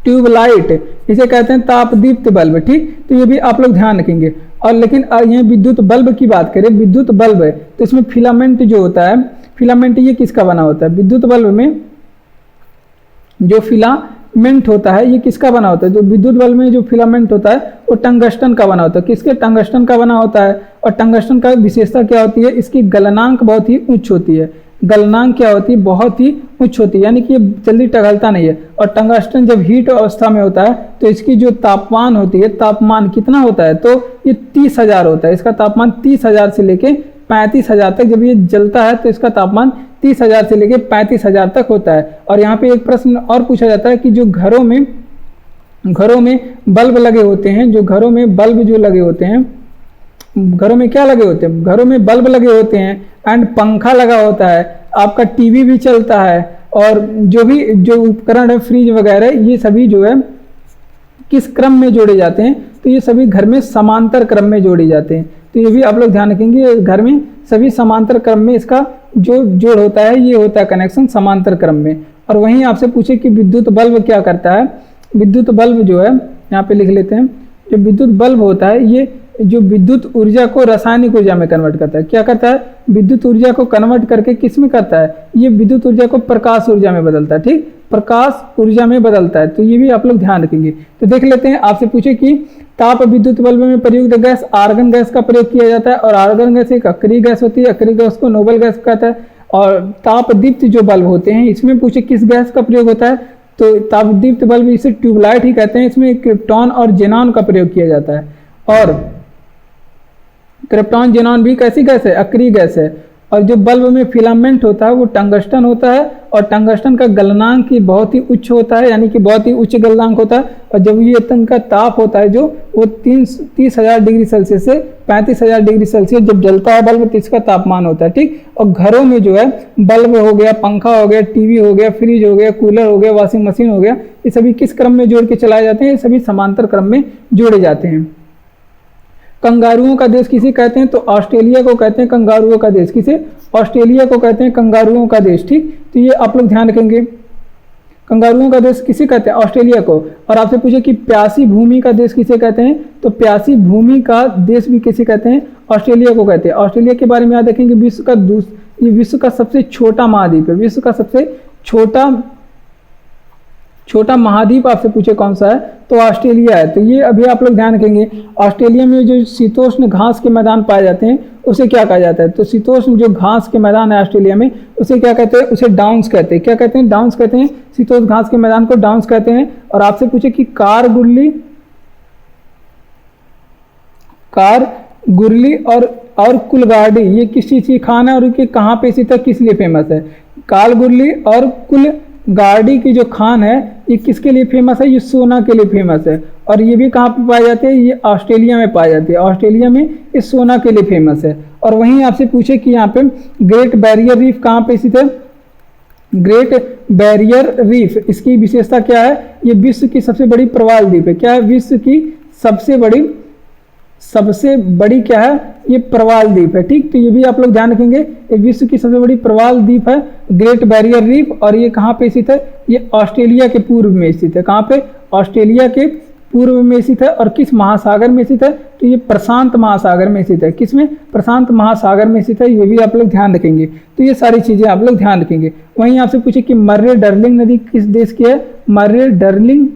ट्यूबलाइट, इसे कहते हैं तापदीप्त बल्ब। ठीक, तो ये भी आप लोग ध्यान रखेंगे। और लेकिन यहाँ विद्युत बल्ब की बात करें, विद्युत बल्ब है तो इसमें फिलामेंट जो होता है, फिलामेंट ये किसका बना होता है? विद्युत बल्ब में जो फिलामेंट होता है, ये किसका बना होता है? जो विद्युत बल्ब में जो फिलामेंट होता है वो टंगस्टन का बना होता है। किसके? टंगस्टन का बना होता है। और टंगस्टन का विशेषता क्या होती है? इसकी गलनांक बहुत ही उच्च होती है। गलनांक क्या होती है, बहुत ही उच्च होती है, यानी कि ये जल्दी पिघलता नहीं है। और टंगस्टन जब हीट अवस्था में होता है तो इसकी जो तापमान होती है, तापमान कितना होता है, तो ये 30,000 होता है। इसका तापमान 30,000 से लेके 35,000 तक, जब ये जलता है तो इसका तापमान 30,000 से लेके 35,000 तक होता है। और यहाँ पे एक प्रश्न और पूछा जाता है कि जो घरों में बल्ब लगे होते हैं, जो घरों में बल्ब जो लगे होते हैं, घरों में क्या लगे होते हैं, घरों में बल्ब लगे होते हैं एंड पंखा लगा होता है, आपका टीवी भी चलता है, और जो उपकरण है फ्रिज वगैरह, ये सभी जो है किस क्रम में जोड़े जाते हैं, तो ये सभी घर में समांतर क्रम में जोड़े जाते हैं। तो ये भी आप लोग ध्यान रखेंगे, घर में सभी समांतर क्रम में इसका जो जोड़ होता है, ये होता है कनेक्शन समांतर क्रम में। और वहीं आपसे पूछे कि विद्युत बल्ब क्या करता है, विद्युत बल्ब जो है, यहाँ पे लिख लेते हैं, जो विद्युत बल्ब होता है ये जो विद्युत ऊर्जा को रासायनिक ऊर्जा में कन्वर्ट करता है। क्या करता है, विद्युत ऊर्जा को कन्वर्ट करके किस में करता है, ये विद्युत ऊर्जा को प्रकाश ऊर्जा में बदलता है। ठीक, प्रकाश ऊर्जा में बदलता है। तो ये भी आप लोग ध्यान रखेंगे। तो देख लेते हैं, आपसे पूछे कि ताप विद्युत बल्ब में प्रयुक्त गैस आर्गन गैस का प्रयोग किया जाता है, और आर्गन गैस एक अक्रिय गैस होती है, अक्रिय गैस को नोबल गैस कहता है। और ताप दीप्त जो बल्ब होते हैं, इसमें पूछे किस गैस का प्रयोग होता है, तो ताप दीप्त बल्ब इसे ट्यूबलाइट ही कहते हैं, इसमें क्रिप्टॉन और जेनॉन का प्रयोग किया जाता है। और क्रिप्टॉन जेनॉन भी कैसी गैस है, अक्रिय गैस है। और जो बल्ब में फिलामेंट होता है वो टंगस्टन होता है, और टंगस्टन का गलनांक ही बहुत ही उच्च होता है, यानी कि बहुत ही उच्च गलनांक होता है। और जब ये तन का ताप होता है जो वो 30,000 डिग्री सेल्सियस से 35,000 डिग्री सेल्सियस जब जलता है बल्ब, तो इसका तापमान होता है। ठीक, और घरों में जो है बल्ब हो गया, पंखा हो गया, टीवी हो गया, फ्रिज हो गया, कूलर हो गया, वॉशिंग मशीन हो गया, ये सभी किस क्रम में जोड़ के चलाए जाते हैं, ये सभी समांतर क्रम में जोड़े जाते हैं। कंगारुओं का देश किसे कहते हैं, तो ऑस्ट्रेलिया को कहते हैं कंगारुओं का देश। किसे, ऑस्ट्रेलिया को कहते हैं कंगारुओं का देश। ठीक, तो ये आप लोग ध्यान रखेंगे, कंगारुओं का देश किसे कहते हैं, ऑस्ट्रेलिया को। और आपसे पूछे कि प्यासी भूमि का देश किसे कहते हैं, तो प्यासी भूमि का देश भी किसे कहते हैं, ऑस्ट्रेलिया को कहते हैं। ऑस्ट्रेलिया के बारे में याद रखेंगे, ये विश्व का सबसे छोटा महाद्वीप है, विश्व का सबसे छोटा महाद्वीप आपसे पूछे कौन सा है, तो ऑस्ट्रेलिया है। तो ये अभी आप लोग ध्यान रखेंगे। ऑस्ट्रेलिया में जो शीतोष्ण घास के मैदान पाए जाते हैं उसे क्या कहा जाता है, तो शीतोष्ण जो घास के मैदान है ऑस्ट्रेलिया में, उसे क्या कहते हैं, उसे डाउन्स कहते हैं। क्या कहते हैं, डाउन्स कहते हैं, शीतोष्ण घास के मैदान को डाउन्स कहते हैं। और आपसे पूछे कि कार गुरली और कुलगाड़ी ये किस चीज़ की खान है, और ये कहाँ पे स्थित है, किस लिए फेमस है। कालगुरली और कुलगाड़ी की जो खान है ये किसके लिए फेमस है, ये सोना के लिए फेमस है। और ये भी कहाँ पे पाई जाती है, ये ऑस्ट्रेलिया में पाई जाती है। ऑस्ट्रेलिया में ये सोना के लिए फेमस है। और वहीं आपसे पूछे कि यहाँ पे ग्रेट बैरियर रीफ कहाँ पे स्थित है, ग्रेट बैरियर रीफ, इसकी विशेषता क्या है, ये विश्व की सबसे बड़ी प्रवाल द्वीप है। क्या है, विश्व की सबसे बड़ी क्या है, ये प्रवाल द्वीप है। ठीक, तो ये भी आप लोग ध्यान रखेंगे, ये विश्व की सबसे बड़ी प्रवाल द्वीप है ग्रेट बैरियर रीफ। और ये कहाँ पे स्थित है, ये ऑस्ट्रेलिया के पूर्व में स्थित है। कहाँ पे, ऑस्ट्रेलिया के पूर्व में स्थित है। और किस महासागर में स्थित है, तो ये प्रशांत महासागर में स्थित है। किसमें, प्रशांत महासागर में स्थित है। ये भी आप लोग ध्यान रखेंगे। तो ये सारी चीजें आप लोग ध्यान रखेंगे। वहीं आपसे पूछे कि मर्रे डर्लिंग नदी किस देश की है, मर्रे डर्लिंग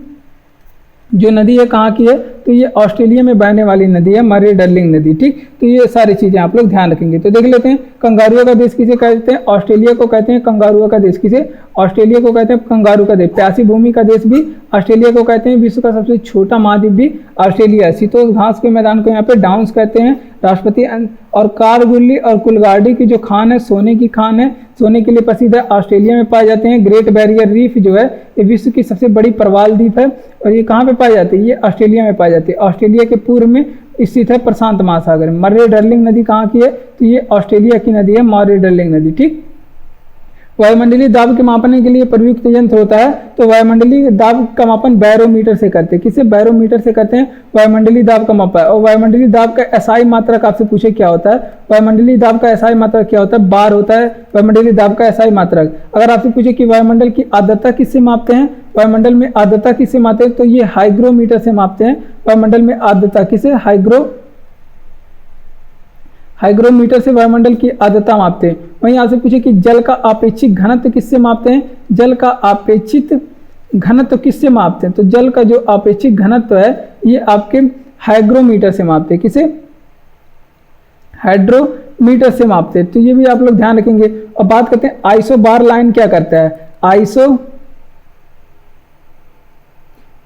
जो नदी है कहाँ की है, तो ये ऑस्ट्रेलिया में बहने वाली नदी है मर्रे डर्लिंग नदी। ठीक, तो ये सारी चीजें आप लोग ध्यान रखेंगे। तो देख लेते हैं, कंगारुओं का देश किसे कहते हैं, ऑस्ट्रेलिया को कहते हैं कंगारुओं का देश। किसे, ऑस्ट्रेलिया को कहते हैं कंगारू का देश। प्यासी भूमि का देश भी ऑस्ट्रेलिया को कहते हैं। विश्व का सबसे छोटा महाद्वीप भी ऑस्ट्रेलिया है। शीतोष्ण घास के मैदान को यहाँ पे डाउन्स कहते हैं, राष्ट्रपति। और कारगुरली और कुलगाड़ी की जो खान है, सोने की खान है, सोने के लिए प्रसिद्ध है, ऑस्ट्रेलिया में पाए जाते हैं। ग्रेट बैरियर रीफ जो है ये विश्व की सबसे बड़ी प्रवाल द्वीप है। और ये कहाँ पे पाई जाती है, ये ऑस्ट्रेलिया में पाई जाती है। ऑस्ट्रेलिया के पूर्व में स्थित है प्रशांत महासागर में। मर्रे डर्लिंग नदी कहाँ की है, तो ये ऑस्ट्रेलिया की नदी है मर्रे डर्लिंग नदी। ठीक, वायुमंडलीय दाब के मापने के लिए प्रयुक्त यंत्र होता है, तो वायुमंडलीय दाब का मापन बैरोमीटर से करते हैं। किसे, बैरोमीटर से करते हैं वायुमंडलीय दाब का मापन। और वायुमंडलीय दाब का एसआई मात्रक आपसे पूछे क्या होता है, वायुमंडलीय दाब का एसआई मात्रक क्या होता है, बार होता है वायुमंडलीय दाब का एसआई मात्रक। अगर आपसे पूछे कि वायुमंडल की आर्द्रता किससे मापते हैं, वायुमंडल में आर्द्रता किससे मापते हैं, तो ये हाइग्रोमीटर से मापते हैं। वायुमंडल में आर्द्रता किसे, हाइग्रोमीटर से वायुमंडल की आर्द्रता मापते हैं। वहीं आपसे पूछे कि जल का आपेक्षिक घनत्व किससे मापते हैं, जल का आपेक्षिक घनत्व किससे मापते हैं, तो जल का जो आपेक्षिक घनत्व है ये आपके हाइग्रोमीटर से मापते हैं। किसे, मीटर से मापते हैं, तो ये भी आप लोग ध्यान रखेंगे। और बात करते हैं आइसो बार लाइन क्या करता है। आइसो,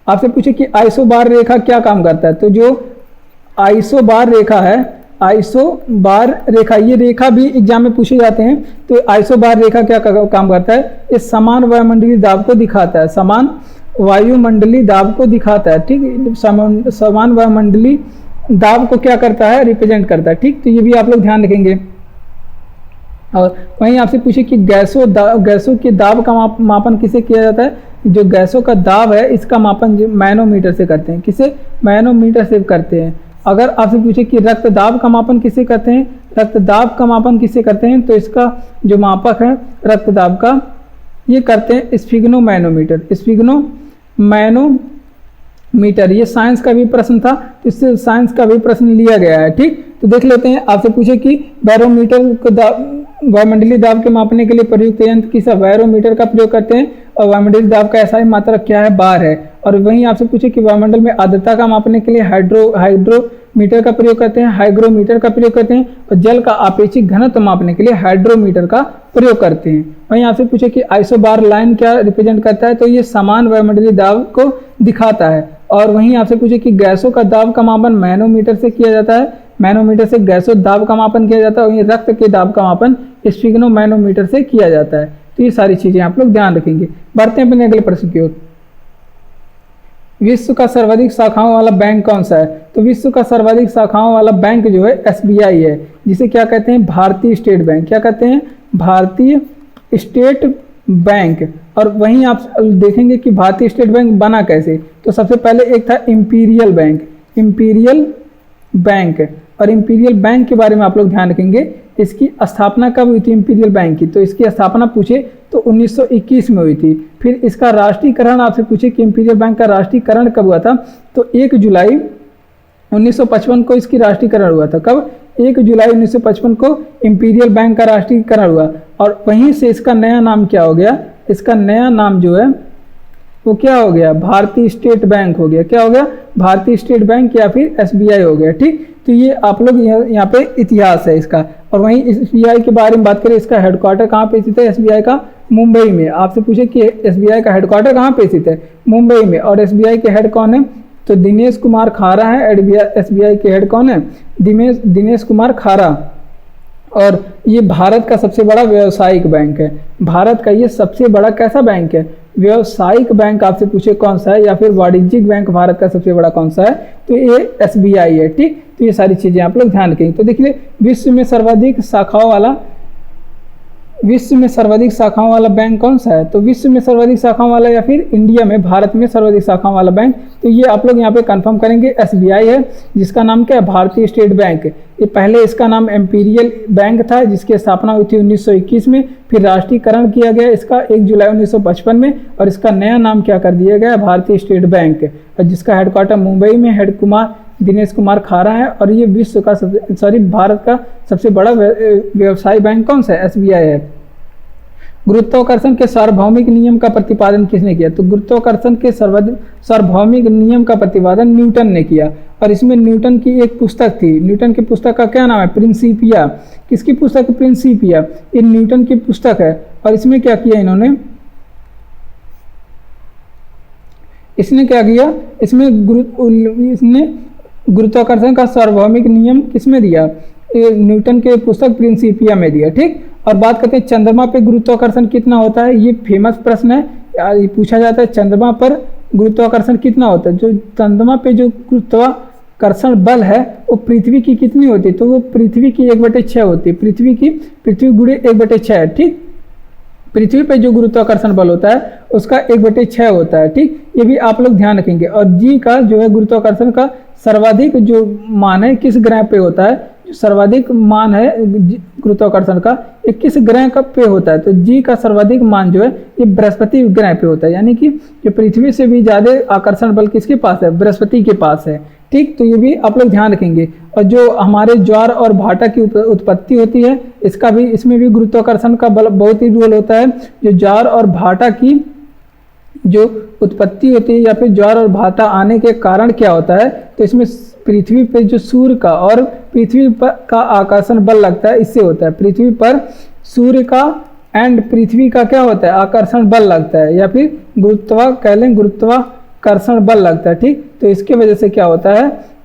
आपसे पूछे कि आइसो बार रेखा क्या काम करता है, तो जो आइसो बार रेखा है, आइसो बार रेखा, ये रेखा भी एग्जाम में पूछे जाते हैं। तो आइसो बार रेखा क्या काम करता है, ये समान वायुमंडलीय दाब को दिखाता है, समान वायुमंडलीय दाब को दिखाता है, ठीक। समान वायुमंडलीय दाब को क्या करता है, रिप्रेजेंट करता है, ठीक। तो ये भी आप लोग ध्यान रखेंगे। और वहीं आपसे पूछे कि गैसों के दाब का मापन किसे किया जाता है। जो गैसों का दाब है इसका मापन मैनोमीटर से करते हैं, किसे, मैनोमीटर से करते हैं। अगर आपसे पूछे कि रक्त दाब का मापन किसे करते हैं, रक्त दाब का मापन किसे करते हैं, तो इसका जो मापक है रक्त दाब का, ये करते हैं स्फिग्नो मैनोमीटर, स्फिग्नो मैनोमीटर। ये साइंस का भी प्रश्न था, तो इससे साइंस का भी प्रश्न लिया गया है, ठीक। तो देख लेते हैं, आपसे पूछे कि बैरोमीटर को वायुमंडलीय दाब के मापने के लिए प्रयुक्त यंत्र किस, बैरोमीटर का प्रयोग करते हैं। और वायुमंडलीय दाब का ऐसा ही मात्रक क्या है, बार है। और वहीं आपसे पूछे कि वायुमंडल में आर्द्रता का मापने के लिए हाइड्रोमीटर का प्रयोग करते हैं, हाइग्रोमीटर का प्रयोग करते हैं। और जल का आपेक्षिक घनत्व मापने के लिए हाइड्रोमीटर का प्रयोग करते हैं। वहीं आपसे पूछे कि आइसोबार लाइन क्या रिप्रेजेंट करता है, तो ये समान वायुमंडलीय दाब को दिखाता है। और वहीं आपसे पूछे कि गैसों का दाब का मापन मैनोमीटर से किया जाता है, मैनोमीटर से गैसों दाब का मापन किया जाता है। और वहीं रक्त के दाब का मापन स्फिग्नो मैनोमीटर से किया जाता है। तो ये सारी चीजें आप लोग ध्यान रखेंगे। बढ़ते हैं अपने अगले प्रश्न की ओर। विश्व का सर्वाधिक शाखाओं वाला बैंक कौन सा है, तो विश्व का सर्वाधिक शाखाओं वाला बैंक जो है एसबीआई है, जिसे क्या कहते हैं, भारतीय स्टेट बैंक। क्या कहते हैं, भारतीय स्टेट बैंक। और वहीं आप देखेंगे कि भारतीय स्टेट बैंक बना कैसे, तो सबसे पहले एक था इंपीरियल बैंक, इंपीरियल बैंक। और इंपीरियल बैंक के बारे में आप लोग ध्यान रखेंगे, इसकी स्थापना कब हुई थी इंपीरियल बैंक की, तो इसकी स्थापना पूछे तो 1921 में हुई थी। फिर इसका राष्ट्रीयकरण आपसे पूछे कि इंपीरियल बैंक का राष्ट्रीयकरण कब हुआ था, तो 1 जुलाई 1955 को इसकी राष्ट्रीयकरण हुआ था। कब, 1 जुलाई 1955 को इंपीरियल बैंक का राष्ट्रीयकरण हुआ। और वहीं से इसका नया नाम क्या हो गया, इसका नया नाम जो है वो क्या हो गया, भारतीय स्टेट बैंक हो गया। क्या हो गया, भारतीय स्टेट बैंक या फिर एसबीआई हो गया, ठीक। तो ये आप लोग यहाँ पे इतिहास है इसका। और वहीं एसबीआई के बारे में बात करें, इसका हेडक्वार्टर कहाँ पे स्थित है, एसबीआई का मुंबई में। आपसे पूछे कि एसबीआई का हेडक्वार्टर कहाँ पे स्थित है, मुंबई में। और एसबीआई के हेड कौन है, तो दिनेश कुमार खारा है। एसबीआई के हेड कौन है, दिनेश कुमार खारा। और ये भारत का सबसे बड़ा व्यावसायिक बैंक है, भारत का ये सबसे बड़ा कैसा बैंक है, व्यावसायिक बैंक। आपसे पूछे कौन सा है, या फिर वाणिज्यिक बैंक भारत का सबसे बड़ा कौन सा है, तो ये एसबीआई है, ठीक। तो ये सारी चीजें आप लोग ध्यान रखेंगे। तो देखिए, विश्व में सर्वाधिक शाखाओं वाला बैंक कौन सा है, तो विश्व में सर्वाधिक शाखाओं वाला या फिर इंडिया में, भारत में सर्वाधिक शाखाओं वाला बैंक, तो ये आप लोग यहाँ पे कंफर्म करेंगे एसबीआई है, जिसका नाम क्या है, भारतीय स्टेट बैंक। ये पहले इसका नाम इंपीरियल बैंक था, जिसकी स्थापना हुई थी 1921 में। फिर राष्ट्रीयकरण किया गया इसका 1 जुलाई 1955 में। और इसका नया नाम क्या कर दिया गया, भारतीय स्टेट बैंक, और जिसका हेडक्वार्टर मुंबई में, हेड कुमार दिनेश कुमार खारा है। और ये विश्व का भारत का सबसे बड़ा व्यवसाय बैंक कौन सा है, एसबीआई है। गुरुत्वाकर्षण के सार्वभौमिक नियम का प्रतिपादन किसने किया, तो गुरुत्वाकर्षण के सार्वभौमिक नियम का प्रतिपादन न्यूटन ने किया। और इसमें न्यूटन की एक पुस्तक थी, न्यूटन की पुस्तक का क्या नाम है, प्रिंसिपिया। किसकी पुस्तक, प्रिंसिपिया, ये न्यूटन की पुस्तक है। और इसमें क्या किया इन्होंने, इसने क्या किया, इसने गुरुत्वाकर्षण का सार्वभौमिक नियम किसमें दिया, न्यूटन के पुस्तक प्रिंसिपिया में दिया, ठीक। और बात करते हैं चंद्रमा पे गुरुत्वाकर्षण कितना होता है, ये फेमस प्रश्न है, ये पूछा जाता है चंद्रमा पर गुरुत्वाकर्षण कितना होता है। जो चंद्रमा पे जो गुरुत्वाकर्षण बल है वो पृथ्वी की कितनी होती है, तो वो पृथ्वी की 1/6 होती है, पृथ्वी गुणे 1/6, ठीक। पृथ्वी पे जो गुरुत्वाकर्षण बल होता है उसका 1/6 होता है, ठीक। ये भी आप लोग ध्यान रखेंगे। और जी का जो है गुरुत्वाकर्षण का सर्वाधिक जो मान है किस ग्रह पे होता है, जो सर्वाधिक मान है गुरुत्वाकर्षण का ये किस ग्रह का पे होता है, तो जी का सर्वाधिक मान जो है ये बृहस्पति ग्रह पे होता है। यानी कि जो पृथ्वी से भी ज्यादा आकर्षण बल किसके पास है, बृहस्पति के पास है, ठीक। तो ये भी आप लोग ध्यान रखेंगे। और जो हमारे ज्वार और भाटा की उत्पत्ति होती है, इसमें भी गुरुत्वाकर्षण का बल बहुत ही रोल होता है। जो ज्वार और भाटा की जो उत्पत्ति होती है या फिर ज्वार और भाटा आने के कारण क्या होता है, तो इसमें पृथ्वी पे जो सूर्य का और पृथ्वी पर का आकर्षण बल लगता है, इससे होता है। पृथ्वी पर सूर्य का एंड पृथ्वी का क्या होता है, आकर्षण बल लगता है, या फिर गुरुत्वाकर्षण बल लगता है, ठीक। तो इसके वजह से क्या होता है,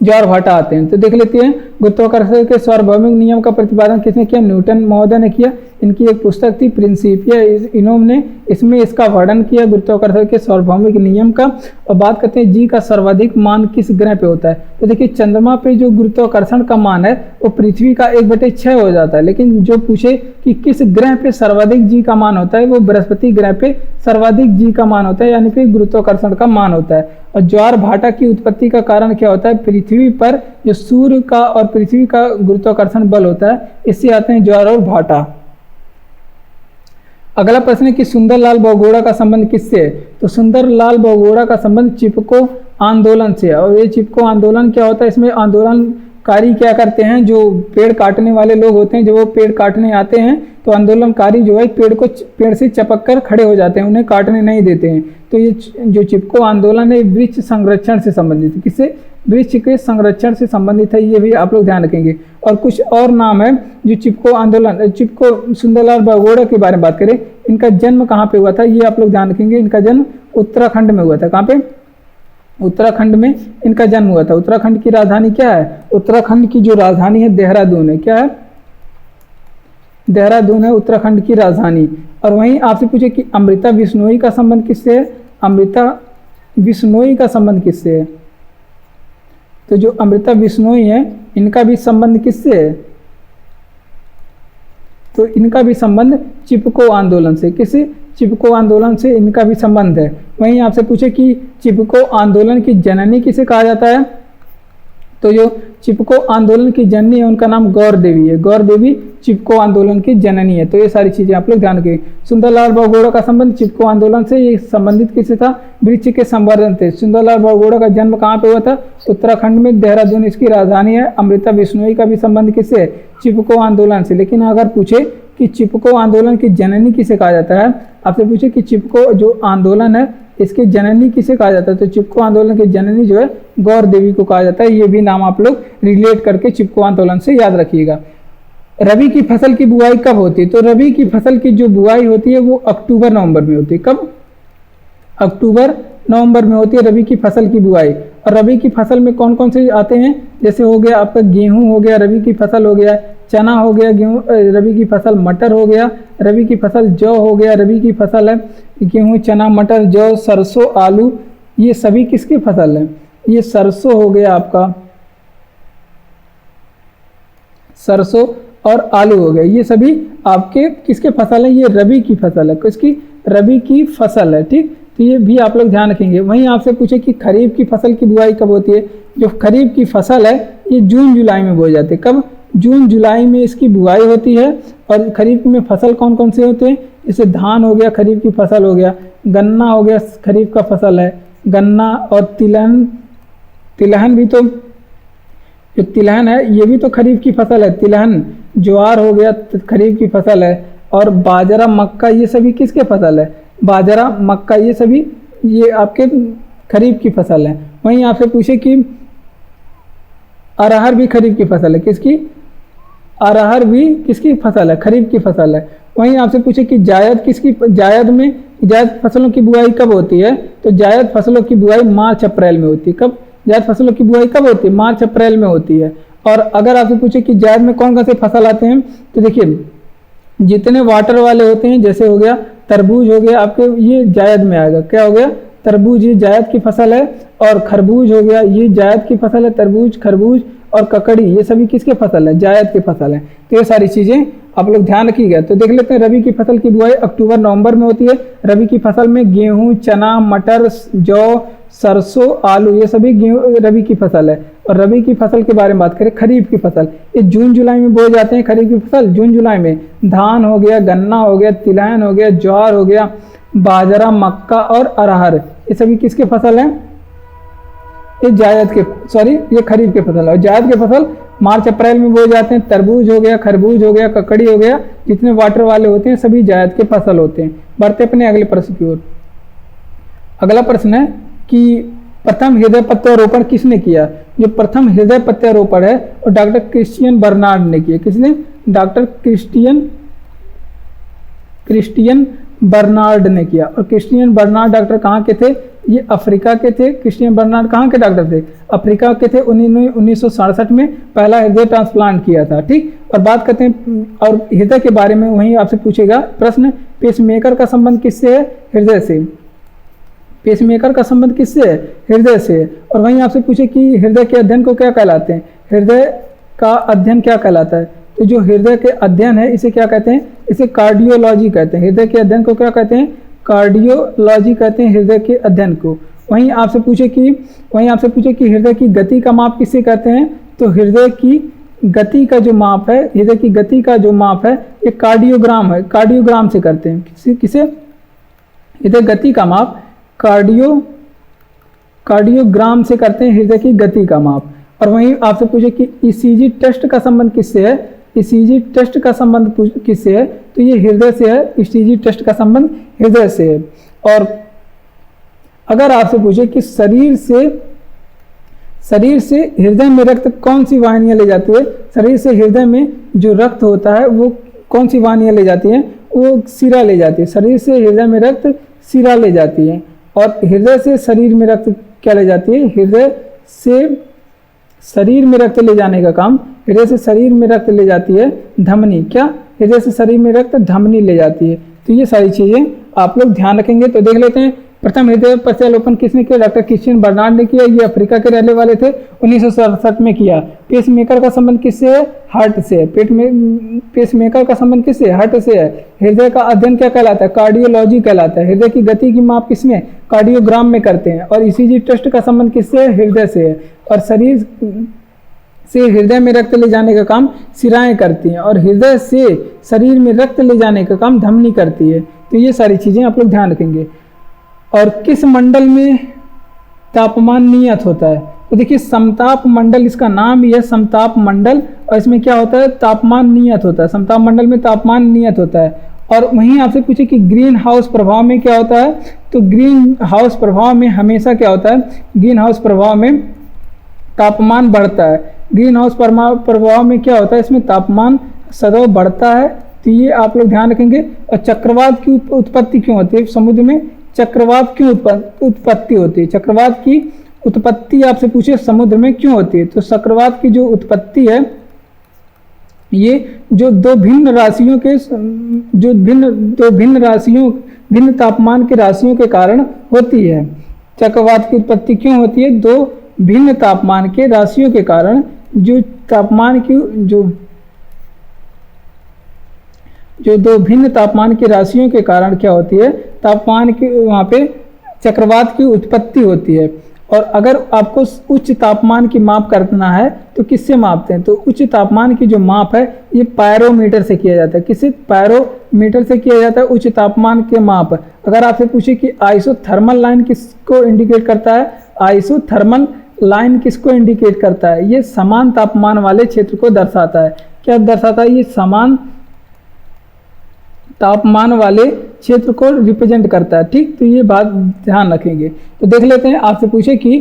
ज्वार भाटा आते हैं। तो देख लेते हैं गुरुत्वाकर्षण के सार्वभौमिक नियम का प्रतिपादन किसने किया, न्यूटन महोदय ने किया। इनकी एक पुस्तक थी प्रिंसिपिया इनोम ने, इसमें इसका वर्णन किया गुरुत्वाकर्षण के सार्वभौमिक नियम का। और बात करते हैं जी का सर्वाधिक मान किस ग्रह पे होता है। तो देखिए चंद्रमा पे जो गुरुत्वाकर्षण का मान है वो पृथ्वी का 1/6 हो जाता है, लेकिन जो पूछे कि किस ग्रह पे सर्वाधिक जी का मान होता है, वो बृहस्पति ग्रह पे सर्वाधिक जी का मान होता है, यानी कि गुरुत्वाकर्षण का मान होता है। और ज्वार भाटा की उत्पत्ति का कारण क्या होता है, पृथ्वी पर जो सूर्य का और पृथ्वी का गुरुत्वाकर्षण बल होता है, इससे आते हैं ज्वार और भाटा। अगला प्रश्न है कि सुंदरलाल बहुगुणा का संबंध किससे है। तो सुंदरलाल बहुगुणा का संबंध चिपको आंदोलन से है। और ये चिपको आंदोलन क्या होता है, इसमें आंदोलनकारी क्या करते हैं, जो पेड़ काटने वाले लोग होते हैं, जब वो पेड़ काटने आते हैं तो आंदोलनकारी जो है पेड़ से चपक कर खड़े हो जाते हैं, उन्हें काटने नहीं देते हैं। तो ये जो चिपको आंदोलन है वृक्ष संरक्षण से संबंधित है। किससे, वृक्ष के संरक्षण से संबंधित है, ये भी आप लोग ध्यान रखेंगे। और कुछ और नाम है जो चिपको आंदोलन, चिपको सुंदरलाल बहुगुणा के बारे में बात करें, इनका जन्म कहाँ पे हुआ था, ये आप लोग ध्यान रखेंगे। इनका जन्म उत्तराखंड में हुआ था। कहाँ पे, उत्तराखंड में इनका जन्म हुआ था। उत्तराखंड की राजधानी क्या है, उत्तराखंड की जो राजधानी है देहरादून है। क्या है, देहरादून है उत्तराखंड की राजधानी। और वहीं आपसे पूछे कि अमृता बिश्नोई का संबंध किससे है, अमृता बिश्नोई का संबंध किससे है। तो जो अमृता बिश्नोई है इनका भी संबंध किससे है, तो इनका भी संबंध चिपको आंदोलन से। किससे, चिपको आंदोलन से इनका भी संबंध है। वहीं आपसे पूछे कि चिपको आंदोलन की जननी किसे कहा जाता है। तो जो चिपको आंदोलन की जननी है उनका नाम गौर देवी है। गौर देवी चिपको आंदोलन की जननी है। तो ये सारी चीजें आप लोग ध्यान रखें। सुंदरलाल बहुगुणा का संबंध चिपको आंदोलन से, ये संबंधित किससे था, वृक्ष के संवर्धन थे। सुंदरलाल बहुगुणा का जन्म कहाँ पे हुआ था, उत्तराखंड में, देहरादून इसकी राजधानी है। अमृता बिश्नोई का भी संबंध किससे है, चिपको आंदोलन से। लेकिन अगर पूछे कि चिपको आंदोलन की जननी किसे कहा जाता है, आपसे पूछे कि चिपको जो आंदोलन है इसके जननी किसे कहा जाता है, तो चिपको आंदोलन की जननी जो है गौर देवी को कहा जाता है। ये भी नाम आप लोग रिलेट करके चिपको आंदोलन से याद रखिएगा। रबी की फसल की बुआई कब होती है, तो रबी की फसल की जो बुआई होती है वो अक्टूबर नवंबर में होती है। कब, अक्टूबर नवंबर में होती है रबी की फसल की बुआई। और रबी की फसल में कौन कौन से आते हैं, जैसे हो गया आपका गेहूं हो गया, रबी की फसल हो गया, चना हो गया, गेहूं रबी की फसल, मटर हो गया रबी की फसल, जौ हो गया रबी की फसल है, गेहूं चना मटर जौ सरसों आलू, ये सभी किसकी फसल है, ये सरसों हो गया आपका, सरसों और आलू हो गया, ये सभी आपके किसके फसल है, ये रबी की फसल है। किसकी, रबी की फसल है, ठीक। तो ये भी आप लोग ध्यान रखेंगे। वहीं आपसे पूछे कि खरीफ की फसल की बुआई कब होती है, जो खरीफ की फसल है ये जून जुलाई में बोई जाती है। कब, जून जुलाई में इसकी बुआई होती है। और खरीफ में फसल कौन कौन से होते हैं, जैसे धान हो गया खरीफ की फसल हो गया, गन्ना हो गया खरीफ का फसल है, गन्ना, और तिलहन भी तो, जो तिलहन है ये भी तो खरीफ की फसल है, तिलहन, ज्वार हो गया खरीफ की फसल है, और बाजरा मक्का ये सभी किसके फसल है, बाजरा मक्का ये सभी ये आपके खरीफ की फसल है। वहीं आपसे पूछे कि अरहर भी खरीफ की फसल है, किसकी, अरहर भी किसकी फसल है, खरीफ की फसल है। वहीं आपसे पूछे कि जायद किसकी, जायद फसलों की बुआई कब होती है, तो जायद फसलों की बुआई मार्च अप्रैल में होती है। कब, जायद फसलों की बुआई कब होती है, मार्च अप्रैल में होती है। और अगर आपसे पूछे कि जायद में कौन कौन से फसल आते हैं, तो देखिए जितने वाटर वाले होते हैं, जैसे हो गया तरबूज हो गया आपके, ये जायद में आएगा। क्या हो गया, तरबूज ये जायद की फसल है, और खरबूज हो गया ये जायद की फसल है, तरबूज खरबूज, और ककड़ी ये सभी किसके फसल है, जायद की फसल है। तो ये सारी चीजें आप लोग ध्यान रखिएगा। तो देख लेते हैं रबी की फसल की बुआई अक्टूबर नवंबर में होती है। रबी की फसल में गेहूं चना मटर जौ सरसों आलू ये सभी गेहूं रबी की फसल है। और रबी की फसल के बारे में बात करें, खरीफ की फसल, ये जून जुलाई में बोए जाते हैं। खरीफ की फसल जून जुलाई में, धान हो गया, गन्ना हो गया, तिलहन हो गया, ज्वार हो गया, बाजरा मक्का और अरहर ये सभी किसके फसल हैं, ये जायद के, ये खरीफ के फसल है। और जायद के फसल मार्च अप्रैल में बोए जाते हैं। तरबूज हो गया, खरबूज हो गया, ककड़ी हो गया, जितने वाटर वाले होते हैं सभी जायद के फसल होते हैं। बढ़ते अपने अगले प्रश्न की ओर। अगला प्रश्न है कि प्रथम हृदय प्रत्यारोपण किसने किया? जो प्रथम हृदय प्रत्यारोपण है और डॉक्टर क्रिश्चियन बर्नार्ड ने किया। किसने? डॉक्टर क्रिश्चियन बर्नार्ड ने किया। और क्रिश्चियन बर्नार्ड डॉक्टर कहाँ के थे? ये अफ्रीका के थे। क्रिश्चियन बर्नार्ड कहाँ के डॉक्टर थे? अफ्रीका के थे। उन्होंने 1967 में पहला हृदय ट्रांसप्लांट किया था। ठीक, और बात करते हैं और हृदय के बारे में वहीं आपसे पूछेगा प्रश्न, पेसमेकर का संबंध किससे है? हृदय से। पेसमेकर का संबंध किससे है? हृदय से। और वहीं आपसे पूछे कि हृदय के अध्ययन को क्या कहलाते हैं? हृदय का अध्ययन क्या कहलाता है? तो जो हृदय के अध्ययन है इसे क्या कहते हैं? इसे कार्डियोलॉजी कहते हैं। हृदय के अध्ययन को क्या कहते हैं? कार्डियोलॉजी कहते हैं हृदय के अध्ययन को। वहीं आपसे पूछे कि हृदय की गति का माप किसे कहते हैं? तो हृदय की गति का जो माप है, हृदय की गति का जो माप है ये कार्डियोग्राम है, कार्डियोग्राम से करते हैं। किसे? हृदय गति का माप कार्डियोग्राम से करते हैं हृदय की गति का माप। और वहीं आपसे पूछे कि ईसीजी टेस्ट का संबंध किससे है? ईसीजी टेस्ट का संबंध किससे है? तो ये हृदय से है। ईसीजी टेस्ट का संबंध हृदय से है। और अगर आपसे पूछे कि शरीर से हृदय में रक्त कौन सी वाहिनियां ले जाती है? शरीर से हृदय में जो रक्त होता है वो कौन सी वाहिनियां ले जाती हैं? वो सिरा ले जाती है। शरीर से हृदय में रक्त सिरा ले जाती है। और हृदय से शरीर में रक्त क्या ले जाती है? हृदय से शरीर में रक्त ले जाने का काम, हृदय से शरीर में रक्त ले जाती है धमनी। क्या? हृदय से शरीर में रक्त धमनी ले जाती है। तो ये सारी चीजें आप लोग ध्यान रखेंगे। तो देख लेते हैं प्रथम हृदय प्रत्यारोपण किसने किया? डॉक्टर क्रिश्चियन बर्नार्ड ने किया। ये अफ्रीका के रहने वाले थे, 1967 में किया। पेसमेकर का संबंध किससे है? हार्ट से। पेसमेकर का संबंध किससे? हार्ट से है। हृदय का अध्ययन क्या कहलाता है? कार्डियोलॉजी कहलाता है। हृदय की गति की माप किसमें? कार्डियोग्राम में करते हैं। और ईसीजी टेस्ट का संबंध किससे है? हृदय से है। और शरीर से हृदय में रक्त ले जाने का काम सिराएं करती हैं और हृदय से शरीर में रक्त ले जाने का काम धमनी करती है। तो ये सारी चीजें आप लोग ध्यान रखेंगे। और किस मंडल में तापमान नियत होता है? तो देखिए समताप मंडल, इसका नाम ही है समताप मंडल। और इसमें क्या होता है? तापमान नियत होता है। समताप मंडल में तापमान नियत होता है। और वहीं आपसे पूछे कि ग्रीन हाउस प्रभाव में क्या होता है? तो ग्रीन हाउस प्रभाव में हमेशा क्या होता है? ग्रीन हाउस प्रभाव में तापमान बढ़ता है। ग्रीन हाउस प्रभाव में क्या होता है? इसमें तापमान सदैव बढ़ता है। तो ये आप लोग ध्यान रखेंगे। और चक्रवात की उत्पत्ति क्यों होती है? समुद्र में चक्रवात क्यों उत्पत्ति होती है? चक्रवात की उत्पत्ति आपसे पूछे समुद्र में क्यों होती है? तो चक्रवात की जो उत्पत्ति है ये जो दो भिन्न तापमान के राशियों के कारण होती है। चक्रवात की उत्पत्ति क्यों होती है? दो भिन्न तापमान के राशियों के कारण। जो दो भिन्न तापमान की राशियों के कारण क्या होती है? तापमान की वहाँ पे चक्रवात की उत्पत्ति होती है। और अगर आपको उच्च तापमान की माप करना है तो किससे मापते हैं? तो उच्च तापमान की जो माप है ये पायरोमीटर से किया जाता है। किससे? पायरोमीटर से किया जाता है उच्च तापमान के माप। अगर आपसे पूछे कि आइसोथर्मल लाइन किसको इंडिकेट करता है? आइसोथर्मल लाइन किसको इंडिकेट करता है? ये समान तापमान वाले क्षेत्र को दर्शाता है। क्या दर्शाता है? ये समान तापमान वाले क्षेत्र को रिप्रेजेंट करता है। ठीक, तो ये बात ध्यान रखेंगे। तो देख लेते हैं आपसे पूछे कि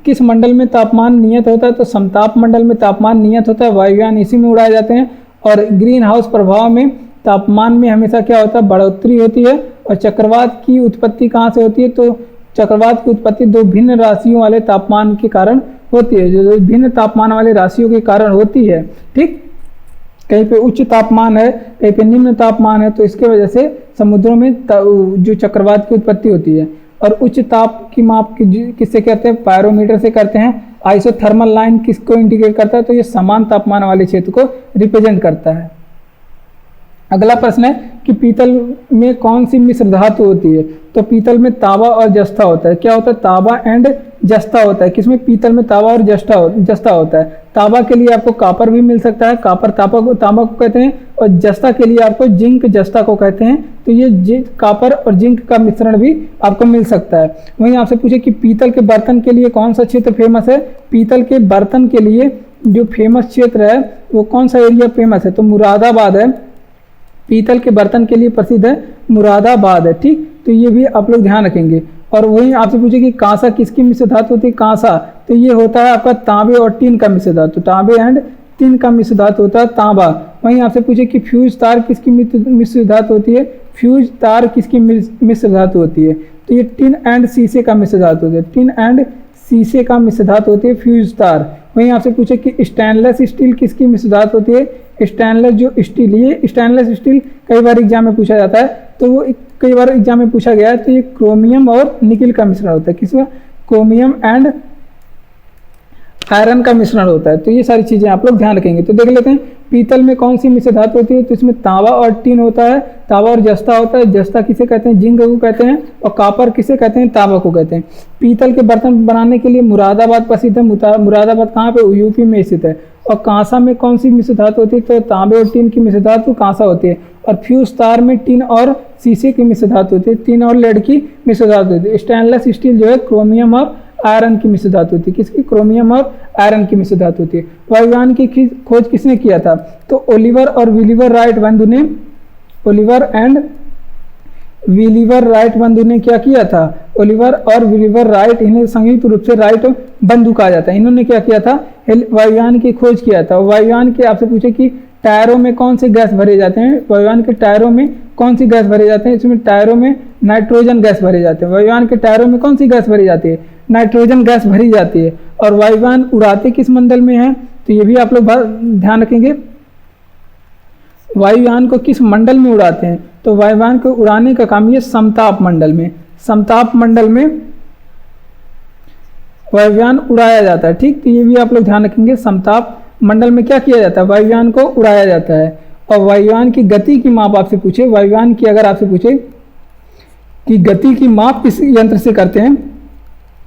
किस मंडल में तापमान नियत होता है? तो समताप मंडल में तापमान नियत होता है। वायुयान इसी में उड़ाए जाते हैं। और ग्रीन हाउस प्रभाव में तापमान में हमेशा क्या होता है? बढ़ोतरी होती है। और चक्रवात की उत्पत्ति कहाँ से होती है? तो चक्रवात की उत्पत्ति दो भिन्न राशियों वाले तापमान के कारण होती है। जो भिन्न तापमान वाले राशियों के कारण होती है। ठीक, कहीं पे उच्च तापमान है, कहीं पे निम्न तापमान है, तो इसके वजह से समुद्रों में जो चक्रवात की उत्पत्ति होती है। और उच्च ताप की माप किससे करते हैं? पायरोमीटर से करते हैं। आइसोथर्मल लाइन किसको इंडिकेट करता है? तो ये समान तापमान वाले क्षेत्र को रिप्रेजेंट करता है। अगला प्रश्न है कि पीतल में कौन सी मिश्र धातु होती है? तो पीतल में तांबा और जस्ता होता है। क्या होता है? तांबा एंड जस्ता होता है। किसमें? पीतल में तांबा और जस्ता होता है। तांबा के लिए आपको कापर भी मिल सकता है, कापर तांबा को कहते हैं। और जस्ता के लिए आपको जिंक जस्ता को कहते हैं। तो ये कापर और जिंक का मिश्रण भी आपको मिल सकता है। वहीं आपसे पूछे कि पीतल के बर्तन के लिए कौन सा क्षेत्र फेमस है? पीतल के बर्तन के लिए जो फेमस क्षेत्र है वो कौन सा एरिया फेमस है? तो मुरादाबाद है। पीतल के बर्तन के लिए प्रसिद्ध है मुरादाबाद है। ठीक, तो ये भी आप लोग ध्यान रखेंगे। और वहीं आपसे पूछे कि कांसा किसकी मिश्र धातु होती है, कांसा तो ये होता है आपका तांबे और टीन का मिश्र धातु, तांबे एंड टीन का मिश्र धातु होता है तांबा। वहीं आपसे पूछे कि फ्यूज तार किसकी मिश्र धातु होती है, फ्यूज तार किसकी मिश्र धातु होती है, तो ये टिन एंड शीशे का मिश्र धातु होती है, टिन एंड शीशे का मिश्र धातु होती है फ्यूज तार। वहीं आपसे पूछे कि स्टेनलेस स्टील किसकी मिश्र धातु होती है, स्टेनलेस जो स्टील, ये स्टेनलेस स्टील कई बार एग्जाम में पूछा जाता है, तो वो कई बार एग्जाम में पूछा गया है, तो ये क्रोमियम और निकिल का मिश्रण होता है, किसका, क्रोमियम एंड आयरन का मिश्रण होता है। तो ये सारी चीजें आप लोग ध्यान रखेंगे। तो देख लेते हैं पीतल में कौन सी मिश्र धातु होती है, तो इसमें तांबा और टीन होता है, तांबा और जस्ता होता है, जस्ता किसे कहते हैं, जिंक को कहते हैं, और कापर किसे कहते हैं, तांबा को कहते हैं। पीतल के बर्तन बनाने के लिए मुरादाबाद प्रसिद्ध है, मुरादाबाद कहाँ पे, यूपी में स्थित है। और कांसा में कौन सी मिश्र धातु होती है, तो तांबे और टीन की मिश्र धातु कांसा होती है। और फ्यूज तार में टिन और शीशे की मिश्र धातु होती है, टिन और लेड की मिश्र धातु होती है। स्टेनलेस स्टील जो है क्रोमियम और आयरन की मिश्र धातु होती है, किसकी, क्रोमियम और आयरन की मिश्र धातु होती है। वायुयान की खोज किसने किया था, तो ओलिवर और विलिवर राइट बंधु ने, ओलिवर एंड विलिवर राइट बंधु ने क्या किया था, ओलिवर और विलिवर राइट, इन्हें संयुक्त रूप से राइट बंधु कहा जाता है। इन्होंने क्या किया था, वायुयान की खोज किया था। वायुयान के आपसे पूछे कि टायरों में कौन से गैस भरे जाते हैं, वायुयान के टायरों में कौन सी गैस भरे जाते हैं, इसमें टायरों में नाइट्रोजन गैस भरे जाते हैं। वायुयान के टायरों में कौन सी गैस भरी जाती है, नाइट्रोजन गैस भरी जाती है। और वायुयान उड़ाते किस मंडल में है, तो ये भी आप लोग ध्यान रखेंगे, वायुयान को किस मंडल में उड़ाते हैं, तो वायुयान को उड़ाने का काम ये समताप मंडल में, समताप मंडल में वायुयान उड़ाया जाता है। ठीक, तो ये भी आप लोग ध्यान रखेंगे, समताप मंडल में क्या किया जाता है, वायुयान को उड़ाया जाता है। और वायुयान की गति की माप आपसे पूछे, वायुयान की अगर आपसे पूछे कि गति की माप किस यंत्र से करते हैं,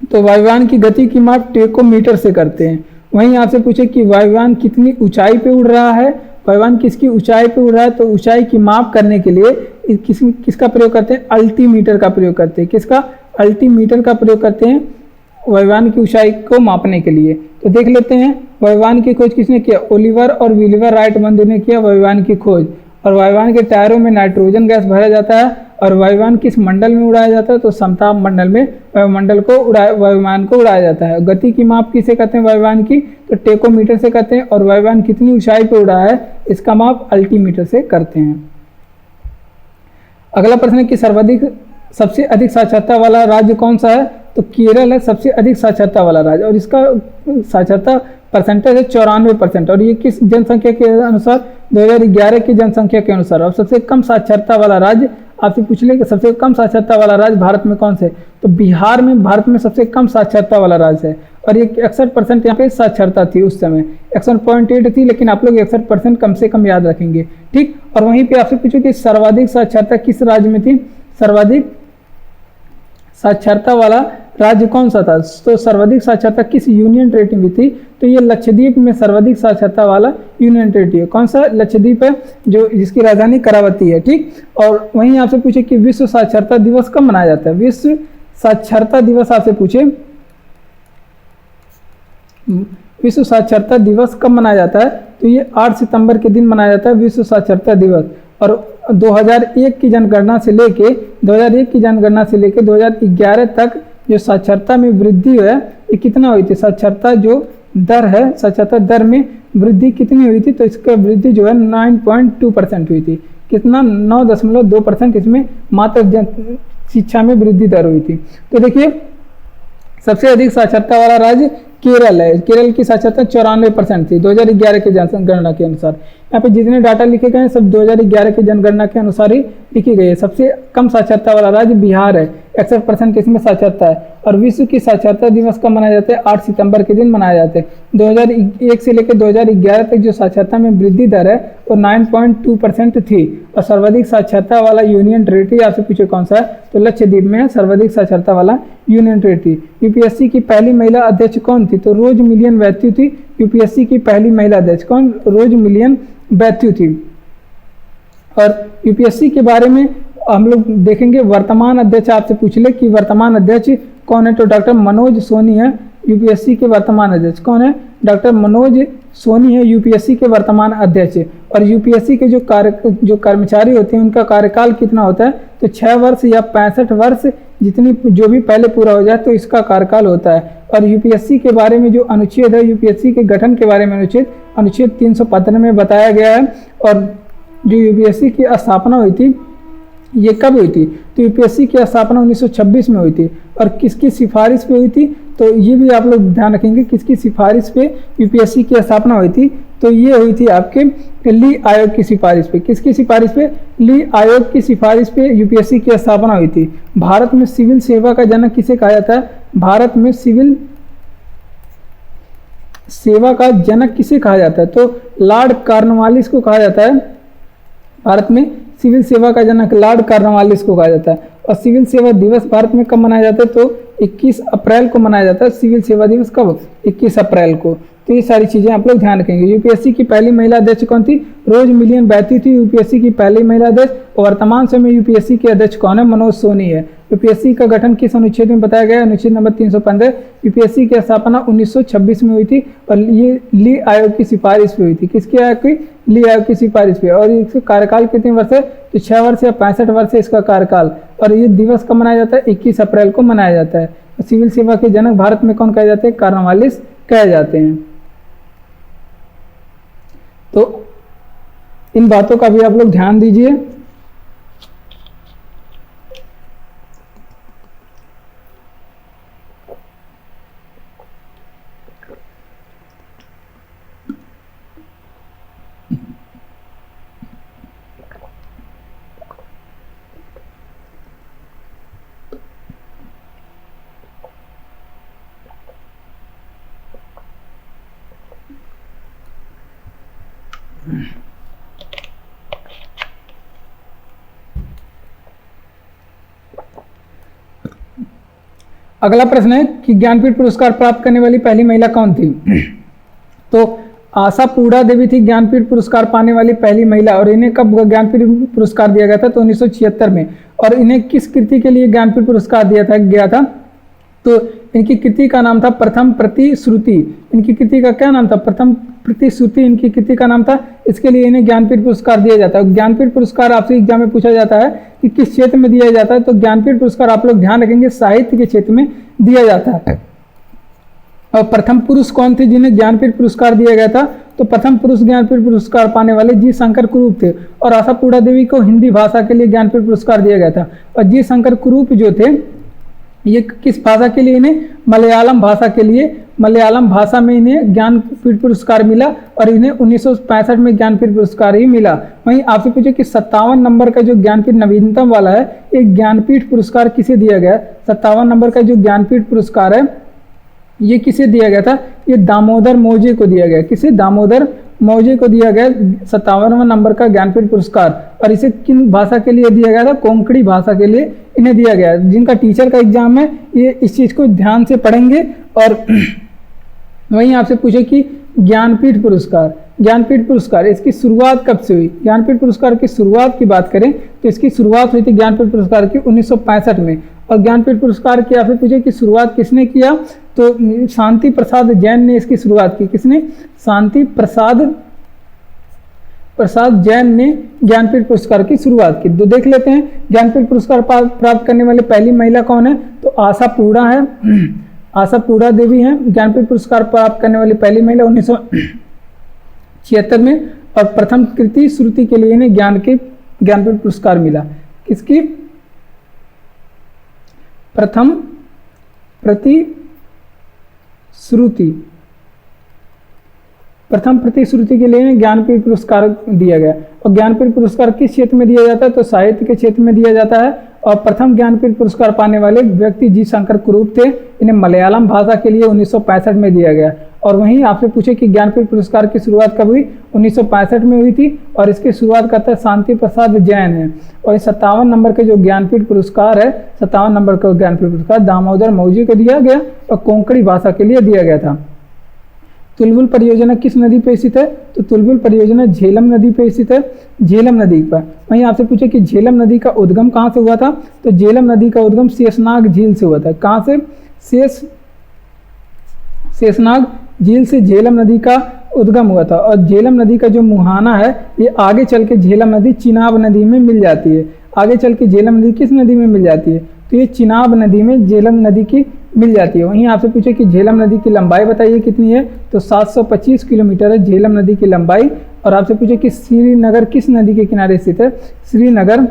तो वायुयान की गति की माप टेकोमीटर से करते हैं। वहीं आपसे पूछे कि वायुयान कितनी ऊंचाई पे उड़ रहा है, वायुयान किसकी ऊंचाई पे उड़ रहा है, तो ऊंचाई की माप करने के लिए किसका प्रयोग करते हैं, अल्टीमीटर का प्रयोग करते हैं। किसका, अल्टीमीटर का प्रयोग करते हैं वायुयान की ऊंचाई को मापने के लिए। तो देख लेते हैं वायुयान की खोज किसने किया, ओलिवर और विलिवर राइट बंधु ने किया वायुयान की खोज। और वायुयान के टायरों में नाइट्रोजन गैस भरा जाता है। और वायुयान किस मंडल में उड़ाया जाता है, तो समताप मंडल में वायुमंडल को वायुयान को उड़ाया जाता है। गति की माप किसे कहते हैं वायुयान की, तो टेकोमीटर से करते हैं। और वायुयान कितनी ऊंचाई पर उड़ा है, इसका माप अल्टीमीटर से करते हैं। अगला प्रश्न है कि सबसे अधिक साक्षरता वाला राज्य कौन सा है, तो केरल है सबसे अधिक साक्षरता वाला राज्य, और इसका साक्षरता परसेंटेज है 94%। और ये किस जनसंख्या के अनुसार, 2011 की जनसंख्या के अनुसार। और सबसे कम साक्षरता वाला राज्य आपसे पूछ ले कि सबसे कम साक्षरता वाला राज्य भारत में कौन से, तो बिहार में भारत में सबसे कम साक्षरता वाला राज्य है। और ये 61% यहाँ पे साक्षरता थी उस समय, 61.8 थी, लेकिन आप लोग 61% कम से कम याद रखेंगे। ठीक, और वहीं पे आपसे पूछो कि सर्वाधिक साक्षरता किस राज्य में थी, सर्वाधिक साक्षरता वाला राज्य कौन सा था, तो सर्वाधिक साक्षरता किस यूनियन टेरिटरी में थी, तो ये लक्षद्वीप में सर्वाधिक साक्षरता वाला यूनियन टेरिटरी है। कौन सा, लक्षद्वीप है, जो जिसकी राजधानी करावती है। ठीक, और वहीं आपसे पूछे कि विश्व साक्षरता दिवस कब मनाया जाता है, विश्व साक्षरता दिवस आपसे पूछे विश्व साक्षरता दिवस कब मनाया जाता है, तो ये 8 सितंबर के दिन मनाया जाता है विश्व साक्षरता दिवस। और 2001 की जनगणना से लेके 2011 तक जो साक्षरता में वृद्धि है ये कितना हुई थी, साक्षरता जो दर है, साक्षरता दर में वृद्धि कितनी हुई थी, तो इसका वृद्धि जो है 9.2% हुई थी। कितना, 9.2% इसमें मात्र शिक्षा में वृद्धि दर हुई थी। तो देखिए सबसे अधिक साक्षरता वाला राज्य केरल है, केरल की साक्षरता 94% थी 2011 की जनगणना के अनुसार। यहाँ पे जितने डाटा लिखे गए हैं सब 2011 की जनगणना के अनुसार ही लिखी गई है। सबसे कम साक्षरता वाला राज्य बिहार है, 61% इसमें साक्षरता है। और विश्व की साक्षरता दिवस कब मनाया जाता है, 8 सितंबर के दिन मनाया जाता है। 2001 से लेकर 2011 तक जो साक्षरता में वृद्धि दर है वो 9.2% थी। और सर्वाधिक साक्षरता वाला यूनियन टेरिटरी आपसे पूछे कौन सा है, तो लक्षद्वीप में है सर्वाधिक साक्षरता वाला यूनियन टेरिटरी। यूपीएससी की पहली महिला अध्यक्ष कौन थी, तो रोज मिलियन बैथ्यू थी। यूपीएससी की पहली महिला अध्यक्ष कौन, रोज मिलियन बैथ्यू थी। और यूपीएससी के बारे में हम लोग देखेंगे, वर्तमान अध्यक्ष आपसे पूछ ले कि वर्तमान अध्यक्ष कौन है, तो डॉक्टर मनोज सोनी है यूपीएससी के वर्तमान अध्यक्ष। कौन है, डॉक्टर मनोज सोनी है यूपीएससी के वर्तमान अध्यक्ष। और यूपीएससी के जो कर्मचारी होते हैं उनका कार्यकाल कितना होता है, तो 6 वर्ष या 65 वर्ष जितनी जो भी पहले पूरा हो जाए तो इसका कार्यकाल होता है। और यूपीएससी के बारे में जो अनुच्छेद है, यूपीएससी के गठन के बारे में अनुच्छेद 315 में बताया गया है। और जो यूपीएससी की स्थापना हुई थी ये कब हुई थी, तो यूपीएससी की स्थापना 1926 में हुई थी। और किसकी सिफारिश पे हुई थी, तो ये भी आप लोग ध्यान रखेंगे किसकी सिफारिश पे यूपीएससी की स्थापना हुई थी, तो ये हुई थी आपके ली आयोग की सिफारिश पे। किसकी सिफारिश पे, ली आयोग की सिफारिश पे यूपीएससी की स्थापना हुई थी। भारत में सिविल सेवा का जनक किसे कहा जाता है, भारत में सिविल सेवा का जनक किसे कहा जाता है, तो लॉर्ड कॉर्नवालिस को कहा जाता है। भारत में सिविल सेवा का जनक लॉर्ड कॉर्नवालिस को कहा जाता है। और सिविल सेवा दिवस भारत में कब मनाया जाता है, तो 21 अप्रैल को मनाया जाता है। सिविल सेवा दिवस कब, 21 अप्रैल को। तो ये सारी चीजें आप लोग ध्यान रखेंगे। यूपीएससी की पहली महिला अध्यक्ष कौन थी, रोज मिलियन बैती थी यूपीएससी की पहली महिला अध्यक्ष। और वर्तमान समय यूपीएससी के अध्यक्ष कौन है, मनोज सोनी है। यूपीएससी का गठन किस अनुच्छेद में बताया गया है, अनुच्छेद नंबर 315। यूपीएससी की स्थापना 1926 में हुई थी और ये ली आयोग की सिफारिश पे हुई थी। किसकी आयोग की, ली आयोग की सिफारिश पे। और इसका कार्यकाल कितने वर्ष है, तो 6 वर्ष या 65 वर्ष है इसका कार्यकाल। और ये दिवस कब मनाया जाता है, 21 अप्रैल को मनाया जाता है। सिविल सेवा के जनक भारत में कौन कहे जाते हैं, कॉर्नवालिस कहे जाते हैं। तो इन बातों का भी आप लोग ध्यान दीजिए। अगला प्रश्न है कि ज्ञानपीठ पुरस्कार प्राप्त करने वाली पहली महिला कौन थी, तो आशापूर्णा देवी थी ज्ञानपीठ पुरस्कार पाने वाली पहली महिला। और इन्हें कब ज्ञानपीठ पुरस्कार दिया गया था, तो 1976 में। और इन्हें किस कृति के लिए ज्ञानपीठ पुरस्कार दिया गया था, तो इनकी कृति का नाम था प्रथम प्रतिश्रुति। इनकी कृति का क्या नाम था, प्रथम प्रतिश्रुति इनकी कृति का नाम था। इसके लिए इन्हें ज्ञानपीठ पुरस्कार दिया जाता है। ज्ञानपीठ पुरस्कार आपसे एग्जाम में पूछा जाता है कि किस क्षेत्र में दिया जाता है, तो ज्ञानपीठ पुरस्कार आप लोग ध्यान रखेंगे साहित्य के क्षेत्र में दिया जाता है। और प्रथम पुरुष कौन थे जिन्हें ज्ञानपीठ पुरस्कार दिया गया था, तो प्रथम पुरुष ज्ञानपीठ पुरस्कार पाने वाले जी शंकर कुरूप थे। और आशापूर्णा देवी को हिंदी भाषा के लिए ज्ञानपीठ पुरस्कार दिया गया था। और जी शंकर कुरूप जो थे ये किस भाषा के लिए, इन्हें मलयालम भाषा के लिए, मलयालम भाषा में इन्हें ज्ञानपीठ पुरस्कार मिला। और इन्हें 1965 में ज्ञानपीठ पुरस्कार ही मिला। वहीं आपसे पूछे कि 57 नंबर का जो ज्ञानपीठ नवीनतम वाला है, एक ज्ञानपीठ पुरस्कार किसे दिया गया, 57 नंबर का जो ज्ञानपीठ पुरस्कार है ये किसे दिया गया था, ये दामोदर मौजे को दिया गया। किसे, दामोदर मौजे को दिया गया 57वां नंबर का ज्ञानपीठ पुरस्कार। और इसे किन भाषा के लिए दिया गया था, कोंकणी भाषा के लिए इन्हें दिया गया। जिनका टीचर का एग्जाम है ये इस चीज को ध्यान से पढ़ेंगे। और वहीं आपसे पूछे कि ज्ञानपीठ पुरस्कार, ज्ञानपीठ पुरस्कार इसकी शुरुआत कब से हुई। ज्ञानपीठ पुरस्कार की शुरुआत की बात करें तो इसकी शुरुआत हुई थी ज्ञानपीठ पुरस्कार की 1965 में। और ज्ञानपीठ पुरस्कार की आपसे पूछे कि शुरुआत किसने किया, तो शांति प्रसाद जैन ने इसकी शुरुआत की। किसने, शांति प्रसाद जैन ने ज्ञानपीठ पुरस्कार की शुरुआत की। तो देख लेते हैं ज्ञानपीठ पुरस्कार प्राप्त करने वाली पहली महिला कौन है, तो आशापूर्णा है, आशापूर्णा देवी हैं ज्ञानपीठ पुरस्कार प्राप्त करने वाली पहली महिला 1976 में। और प्रथम कृति श्रुति के लिए इन्हें ज्ञानपीठ पुरस्कार मिला। किसकी, प्रथम प्रतिश्रुति, प्रथम प्रतिश्रुति के लिए ज्ञानपीठ पुरस्कार दिया गया। और ज्ञानपीठ पुरस्कार किस क्षेत्र में दिया जाता है, तो साहित्य के क्षेत्र में दिया जाता है। और प्रथम ज्ञानपीठ पुरस्कार पाने वाले व्यक्ति जी शंकर कुरूप थे। इन्हें मलयालम भाषा के लिए 1965 में दिया गया। और वहीं आपसे पूछे कि ज्ञानपीठ पुरस्कार की शुरुआत कब हुई, 1965 में हुई थी। और इसकी शुरुआत करता है शांति प्रसाद जैन है। और 57 नंबर के जो ज्ञानपीठ पुरस्कार है, 57 नंबर का ज्ञानपीठ पुरस्कार दामोदर मौजी को दिया गया और कोंकणी भाषा के लिए दिया गया था। तुलबुल परियोजना किस नदी पे स्थित है, तो तुलबुल परियोजना झेलम नदी पे स्थित है, झेलम नदी पर। वहीं आपसे पूछे कि झेलम नदी का उद्गम कहाँ से हुआ था, तो झेलम नदी का उद्गम शेषनाग झील से हुआ था। कहाँ से, शेषनाग झील से झेलम नदी का उद्गम हुआ था। और झेलम नदी का जो मुहाना है ये आगे चल के झेलम नदी चिनाब नदी में मिल जाती है। आगे चल के झेलम नदी किस नदी में मिल जाती है, तो ये चिनाब नदी में झेलम नदी की मिल जाती है। वहीं आपसे पूछे कि झेलम नदी की लंबाई बताइए कितनी है, तो 725 किलोमीटर है झेलम नदी की लंबाई। और आपसे पूछे कि श्रीनगर किस नदी के किनारे स्थित है, श्रीनगर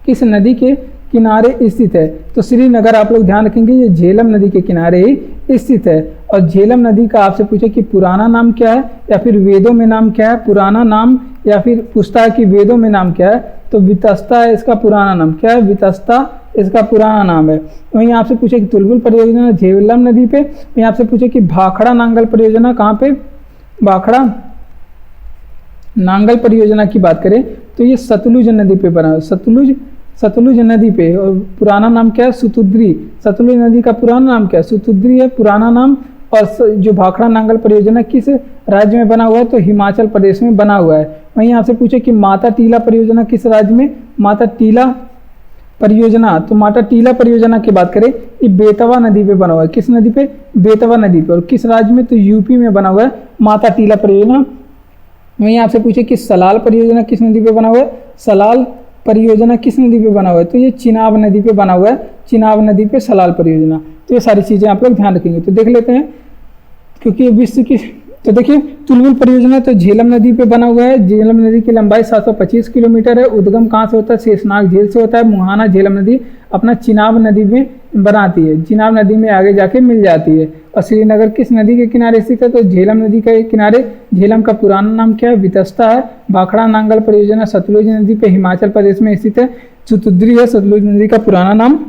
किस नदी के किनारे स्थित है, तो श्रीनगर आप लोग ध्यान रखेंगे ये झेलम नदी के किनारे ही स्थित है। और झेलम नदी का आपसे पूछे कि पुराना नाम क्या है या फिर वेदों में नाम क्या है, पुराना नाम या फिर पूछता है कि वेदों में नाम क्या है, तो वितस्ता है इसका पुराना नाम। क्या है, वितस्ता इसका पुराना नाम है। वहीं आपसे पूछे कि तुलबुल परियोजना झेलम नदी पे, वहीं आपसे पूछे कि भाखड़ा नांगल परियोजना कहाँ पे, भाखड़ा नांगल परियोजना की बात करें तो ये सतलुज नदी पे बना है, सतलुज नदी पे। और पुराना नाम क्या है, सुतुद्री। सतलुज नदी का पुराना नाम क्या है, सुतुद्री है पुराना नाम। और जो भाखड़ा नांगल परियोजना किस राज्य में बना हुआ है, तो हिमाचल प्रदेश में बना हुआ है। वहीं आपसे पूछे कि माता टीला परियोजना किस राज्य में, माता टीला परियोजना, तो माता टीला परियोजना की बात करें ये बेतवा नदी पे बना हुआ है। किस नदी पे, बेतवा नदी पे। और किस राज्य में, तो यूपी में बना हुआ है माता टीला परियोजना। वहीं आपसे पूछे कि सलाल परियोजना किस नदी पे बना हुआ है, सलाल परियोजना किस नदी पे बना हुआ है, तो ये चिनाब नदी पे बना हुआ है, चिनाब नदी पे सलाल परियोजना। तो ये सारी चीज़ें आप लोग ध्यान रखेंगे। तो देख लेते हैं, क्योंकि विश्व की, तो देखिए तुलबुल परियोजना तो झेलम नदी पे बना हुआ है। झेलम नदी की लंबाई 725 किलोमीटर है। उद्गम कहाँ से होता है, शेषनाग झील से होता है। मुहाना झेलम नदी अपना चिनाब नदी में बनाती है, चिनाब नदी में आगे जाके मिल जाती है। और श्रीनगर किस नदी के किनारे स्थित है, तो झेलम नदी के किनारे। झेलम का पुराना नाम क्या है, वितस्ता है। भाखड़ा नांगल परियोजना सतलुज नदी पे हिमाचल प्रदेश में स्थित है। सुतुद्री है सतलुज नदी का पुराना नाम।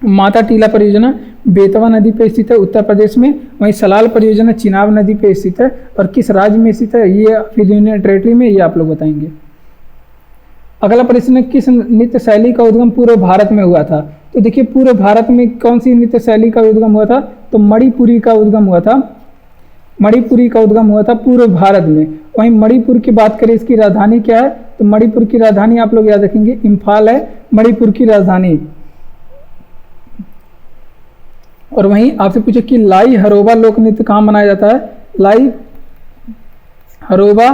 माता टीला परियोजना बेतवा नदी पे स्थित है उत्तर प्रदेश में। वहीं सलाल परियोजना चिनाब नदी पे स्थित है। और किस राज्य में स्थित है, ये फिर यूनियन टेरिटरी में, ये आप लोग बताएंगे। अगला प्रश्न है, किस नृत्य शैली का उद्गम पूरे भारत में हुआ था, तो देखिए पूरे भारत में कौन सी नृत्य शैली का उद्गम हुआ था, तो मणिपुरी का उद्गम हुआ था। मणिपुरी का उद्गम हुआ था पूरे भारत में। वहीं मणिपुर की बात करें, इसकी राजधानी क्या है, तो मणिपुर की राजधानी आप लोग याद रखेंगे इम्फाल है मणिपुर की राजधानी। और वहीं आपसे पूछे कि लाई हरोबा लोक नृत्य कहाँ मनाया जाता है, लाई हरोबा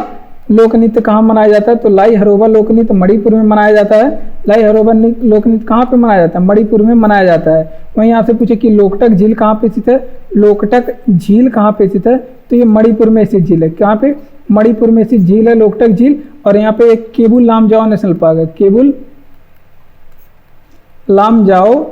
लोक नृत्य कहाँ मनाया जाता है, तो लाई हरोबा लोक नृत्य मणिपुर में मनाया जाता है। लाई हरोबा लोक नृत्य कहाँ पे मनाया जाता है, मणिपुर में मनाया जाता है। वहीं आपसे पूछे कि लोकटक झील कहाँ पे स्थित है, लोकटक झील कहाँ पे स्थित है, तो ये मणिपुर में स्थित झील है। कहाँ पे, मणिपुर में स्थित झील है लोकटक झील। और यहाँ पे एक केबुल लामजाओ नेशनल पार्क है, केबुल लामजाओ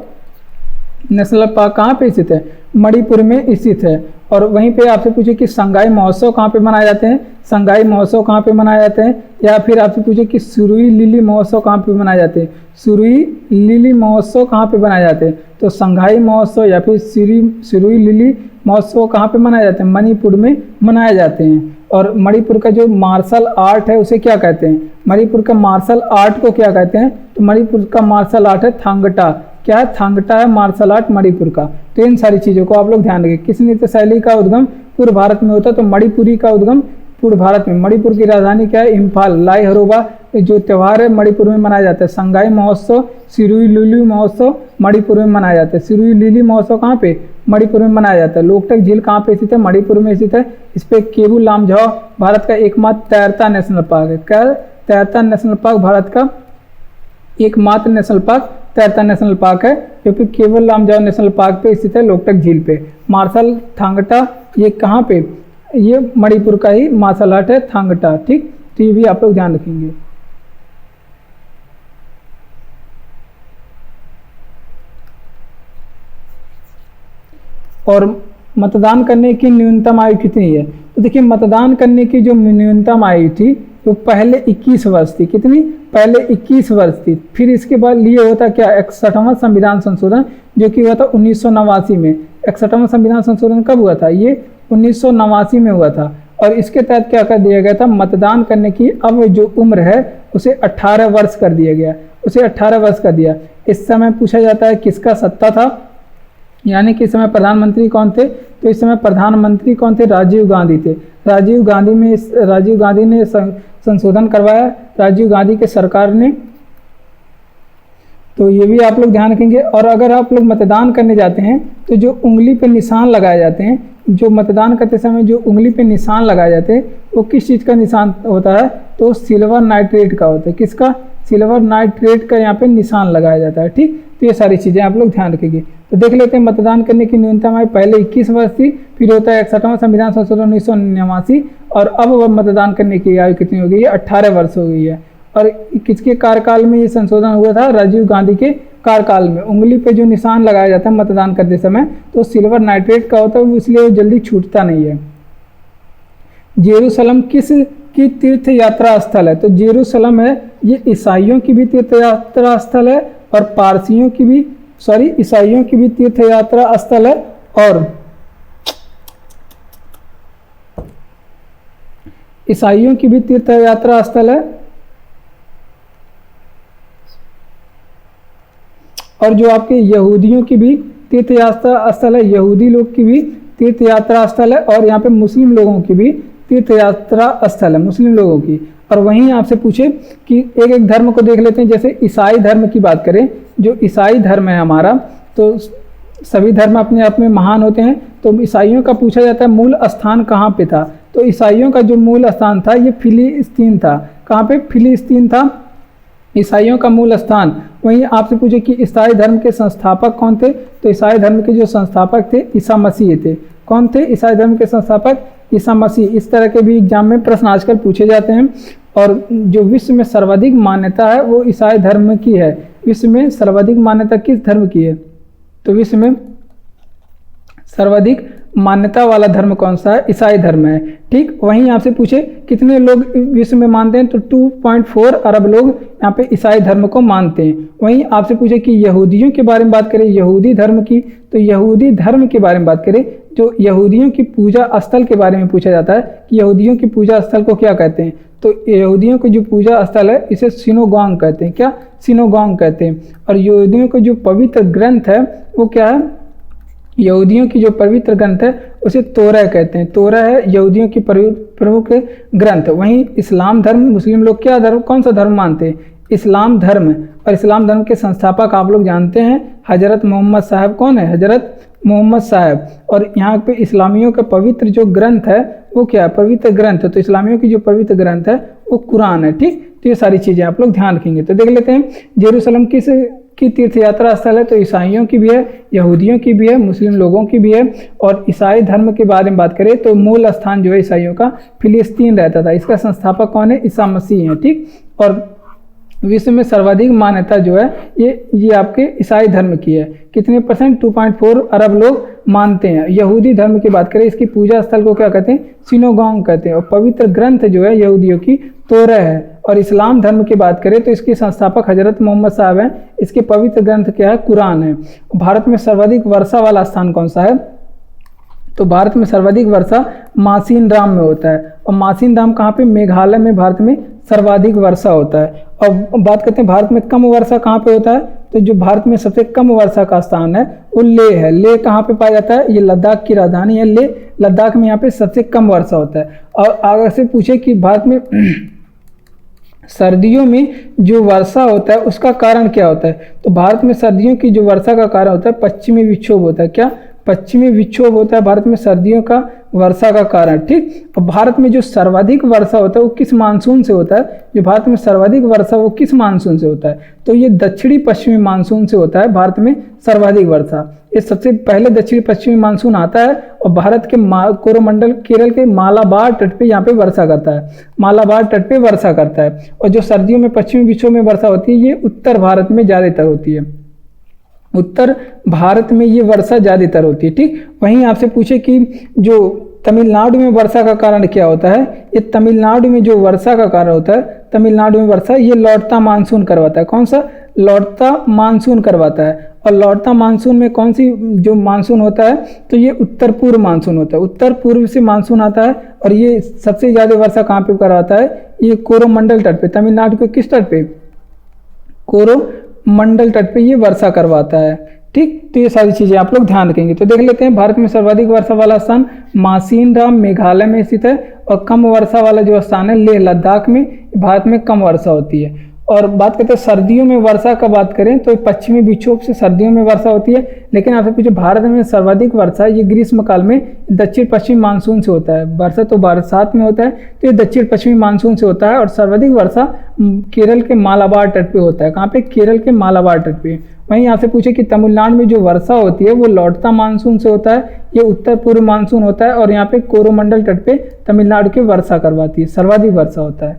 नेशनल पार्क कहाँ पे स्थित है, मणिपुर में स्थित है। और वहीं पे आपसे पूछे कि संगाई महोत्सव कहाँ पे मनाए जाते हैं, संगाई महोत्सव कहाँ पे मनाए जाते हैं। या फिर आपसे पूछे कि सुरुई लिली महोत्सव कहाँ पे मनाए जाते हैं, सुरुई लिली महोत्सव कहाँ पे मनाए जाते हैं, तो संघाई महोत्सव या फिर सुरुई लिली महोत्सव कहाँ पे मनाए जाते हैं, मणिपुर में मनाए जाते हैं। और मणिपुर का जो मार्शल आर्ट है उसे क्या कहते हैं, मणिपुर का मार्शल आर्ट को क्या कहते हैं, तो मणिपुर का मार्शल आर्ट है थांगटा। क्या है, थांगटा है मार्शल आर्ट मणिपुर का। तो इन सारी चीज़ों को आप लोग ध्यान रखें। किस नृत्य शैली का उद्गम पूर्व भारत में होता है, तो मणिपुरी का उद्गम पूर्व भारत में। मणिपुर की राजधानी क्या है, इम्फाल। लाई हरोबा जो त्यौहार है मणिपुर में मनाया जाता है। संगाई महोत्सव, सिरुई लिली महोत्सव मणिपुर में मनाया जाता है। सिरुई लिली महोत्सव कहाँ पे, मणिपुर में मनाया जाता है। लोकटक झील कहाँ पे स्थित है, मणिपुर में स्थित है। इस पे केबुल लामजाओ भारत का एकमात्र तैरता नेशनल पार्क है। क्या, तैरता नेशनल पार्क भारत का एकमात्र नेशनल पार्क तैरता नेशनल पार्क है, जो कि केबुल लामजाओ नेशनल पार्क पे स्थित है लोकटक झील पे। मार्शल थांगटा ये कहाँ पे, ये मणिपुर का ही मार्शल आर्ट है थांगटा। ठीक, तो ये भी आप लोग ध्यान रखेंगे। और मतदान करने की न्यूनतम आयु कितनी है, तो देखिए मतदान करने की जो न्यूनतम आयु थी वो पहले 21 वर्ष थी। कितनी, पहले 21 वर्ष थी। फिर इसके बाद लिए होता क्या, 61वां संविधान संशोधन जो कि हुआ था 1989 में। 61वां संविधान संशोधन कब हुआ था, ये 1989 में हुआ था। और इसके तहत क्या कर दिया गया था, मतदान करने की अब जो उम्र है उसे 18 वर्ष कर दिया गया, उसे 18 वर्ष कर दिया। इस समय पूछा जाता है किसका सत्ता था, यानी कि इस समय प्रधानमंत्री कौन थे, तो इस समय प्रधानमंत्री कौन थे, राजीव गांधी थे। राजीव गांधी ने संशोधन करवाया, राजीव गांधी के सरकार ने। तो ये भी आप लोग ध्यान रखेंगे। और अगर आप लोग मतदान करने जाते हैं तो जो उंगली पे निशान लगाए जाते हैं, जो मतदान करते समय जो उंगली पे निशान लगाए जाते हैं वो किस चीज़ का निशान होता है, तो सिल्वर नाइट्रेट का होता है। किसका, सिल्वर नाइट्रेट का यहाँ पे निशान लगाया जाता है। ठीक, तो ये सारी चीज़ें आप लोग ध्यान रखेंगे। तो देख लेते हैं मतदान करने की न्यूनतम आयु पहले 21 वर्ष थी, फिर होता है 61वां संविधान संशोधन 1989 और अब मतदान करने की आयु कितनी हो गई है, 18 वर्ष हो गई है। और किसके कार्यकाल में ये संशोधन हुआ था, राजीव गांधी के कार्यकाल में। उंगली पे जो निशान लगाया जाता है मतदान करते समय तो सिल्वर नाइट्रेट का होता है, इसलिए वो जल्दी छूटता नहीं है। जेरूसलम किस की तीर्थ यात्रा स्थल है, तो जेरूसलम है ये ईसाइयों की भी तीर्थ यात्रा स्थल है और पारसियों की भी ईसाइयों की भी तीर्थ यात्रा स्थल है और ईसाइयों की भी तीर्थ यात्रा स्थल है और जो आपके यहूदियों की भी तीर्थ यात्रा स्थल है, यहूदी लोग की भी तीर्थ यात्रा स्थल है और यहाँ पे मुस्लिम लोगों की भी तीर्थ यात्रा स्थल है, मुस्लिम लोगों की। और वहीं आपसे पूछे कि एक एक धर्म को देख लेते हैं। जैसे ईसाई धर्म की बात करें, जो ईसाई धर्म है हमारा, तो सभी धर्म अपने आप में महान होते हैं। तो ईसाइयों का पूछा जाता है मूल स्थान कहाँ पे था, तो ईसाइयों का जो मूल स्थान था ये फिलिस्तीन था। कहाँ पे, फिलिस्तीन था ईसाइयों का मूल स्थान। वहीं आपसे पूछे कि ईसाई धर्म के संस्थापक कौन थे, तो ईसाई धर्म के जो संस्थापक थे ईसा मसीह थे। कौन थे ईसाई धर्म के संस्थापक, ईसा मसीह। इस तरह के भी एग्जाम में प्रश्न आजकल पूछे जाते हैं। और जो विश्व में सर्वाधिक मान्यता है वो ईसाई धर्म की है। विश्व में सर्वाधिक मान्यता किस धर्म की है, तो विश्व में सर्वाधिक मान्यता वाला धर्म कौन सा है, ईसाई धर्म है। ठीक, वहीं आपसे पूछे कितने लोग विश्व में मानते हैं, तो 2.4 अरब लोग यहाँ पे ईसाई धर्म को मानते हैं। वहीं आपसे पूछे कि यहूदियों के बारे में बात करें, यहूदी धर्म की, तो यहूदी धर्म के बारे में बात करें, जो यहूदियों की पूजा स्थल के बारे में पूछा जाता है कि यहूदियों की पूजा स्थल को क्या कहते हैं, तो यहूदियों की जो पूजा स्थल है इसे सिनोगॉग कहते हैं। क्या, सिनोगॉग कहते हैं। और यहूदियों का जो पवित्र ग्रंथ है वो क्या है, यहूदियों की जो पवित्र ग्रंथ है उसे तोरा कहते हैं। तोरा है यहूदियों की प्रमुख ग्रंथ। वहीं इस्लाम धर्म, मुस्लिम लोग क्या धर्म, कौन सा धर्म मानते हैं, इस्लाम धर्म। और इस्लाम धर्म के संस्थापक आप लोग जानते हैं हजरत मोहम्मद साहब। कौन है, हजरत मोहम्मद साहब। और यहाँ पे इस्लामियों का पवित्र जो ग्रंथ है वो क्या है, पवित्र ग्रंथ। तो इस्लामियों की जो पवित्र ग्रंथ है वो कुरान है। ठीक, तो ये सारी चीज़ें आप लोग ध्यान रखेंगे। तो देख लेते हैं जेरूसलम किस की तीर्थ यात्रा स्थल है, तो ईसाइयों की भी है, यहूदियों की भी है, मुस्लिम लोगों की भी है। और ईसाई धर्म के बारे में बात करें तो मूल स्थान जो है ईसाइयों का फिलिस्तीन रहता था। इसका संस्थापक कौन है, ईसा मसीह है। ठीक, और विश्व में सर्वाधिक मान्यता जो है ये आपके ईसाई धर्म की है। कितने परसेंट, 2.4 अरब लोग मानते हैं। यहूदी धर्म की बात करें, इसकी पूजा स्थल को क्या कहते हैं, सिनोगॉग कहते हैं। और पवित्र ग्रंथ जो है यहूदियों की तोरा है। और इस्लाम धर्म की बात करें तो इसके संस्थापक हजरत मोहम्मद साहब हैं। इसके पवित्र ग्रंथ क्या है, कुरान है। भारत में सर्वाधिक वर्षा वाला स्थान कौन सा है, तो भारत में सर्वाधिक वर्षा मासिन राम में होता है। और मासिन राम कहाँ पे, मेघालय में भारत में सर्वाधिक वर्षा होता है। और बात करते हैं भारत में कम वर्षा कहाँ पे होता है, तो जो भारत में सबसे कम वर्षा का स्थान है वो लेह है। लेह कहाँ पे पाया जाता है, ये लद्दाख की राजधानी है लेह। लद्दाख में यहाँ पे सबसे कम वर्षा होता है। और अगर से पूछे कि भारत में सर्दियों में जो वर्षा होता है उसका कारण क्या होता है, तो भारत में सर्दियों की जो वर्षा का कारण होता है पश्चिमी विक्षोभ होता है। क्या, पश्चिमी विक्षोभ होता है भारत में सर्दियों का वर्षा का कारण। ठीक, और भारत में जो सर्वाधिक वर्षा होता है वो किस मानसून से होता है, जो भारत में सर्वाधिक वर्षा वो किस मानसून से होता है, तो ये दक्षिणी पश्चिमी मानसून से होता है भारत में सर्वाधिक वर्षा। ये सबसे पहले दक्षिणी पश्चिमी मानसून आता है और भारत के कोरोमंडल केरल के मालाबार तट पे यहाँ पे वर्षा करता है, मालाबार तट पे वर्षा करता है। और जो सर्दियों में पश्चिमी विक्षोभ में वर्षा होती है ये उत्तर भारत में ज़्यादातर होती है, उत्तर भारत में ये वर्षा ज़्यादातर होती है। ठीक, वहीं आपसे पूछे कि जो तमिलनाडु में वर्षा का कारण क्या होता है, ये तमिलनाडु में जो वर्षा का कारण होता है, तमिलनाडु में वर्षा ये लौटता मानसून करवाता है। कौन सा, लौटता मानसून करवाता है। और लौटता मानसून में कौन सी जो मानसून होता है, तो ये उत्तर पूर्व मानसून होता है। उत्तर पूर्व से मानसून आता है और ये सबसे ज़्यादा वर्षा कहाँ पे करवाता है, ये कोरोमंडल तट पे, तमिलनाडु के किस तट पे, कोरोमंडल तट पे ये वर्षा करवाता है। ठीक, तो ये सारी चीज़ें आप लोग ध्यान रखेंगे। तो देख लेते हैं भारत में सर्वाधिक वर्षा वाला स्थान मासिन राम मेघालय में स्थित है। और कम वर्षा वाला जो स्थान है लेह लद्दाख में, भारत में कम वर्षा होती है। और बात करते हैं सर्दियों में वर्षा का बात करें तो पश्चिमी विक्षोभ से सर्दियों में वर्षा होती है, लेकिन आपसे पूछे भारत में सर्वाधिक वर्षा ये ग्रीष्म काल में दक्षिण पश्चिमी मानसून से होता है। वर्षा तो बरसात में होता है, तो ये दक्षिण पश्चिमी मानसून से होता है। और सर्वाधिक वर्षा केरल के मालाबार तट पे होता है। कहाँ पे? केरल के मालाबार तट पे। वहीं आपसे पूछे कि तमिलनाडु में जो वर्षा होती है वो लौटता मानसून से होता है, ये उत्तर पूर्व मानसून होता है। और यहाँ पे कोरोमंडल तट पे तमिलनाडु की वर्षा करवाती है, सर्वाधिक वर्षा होता है।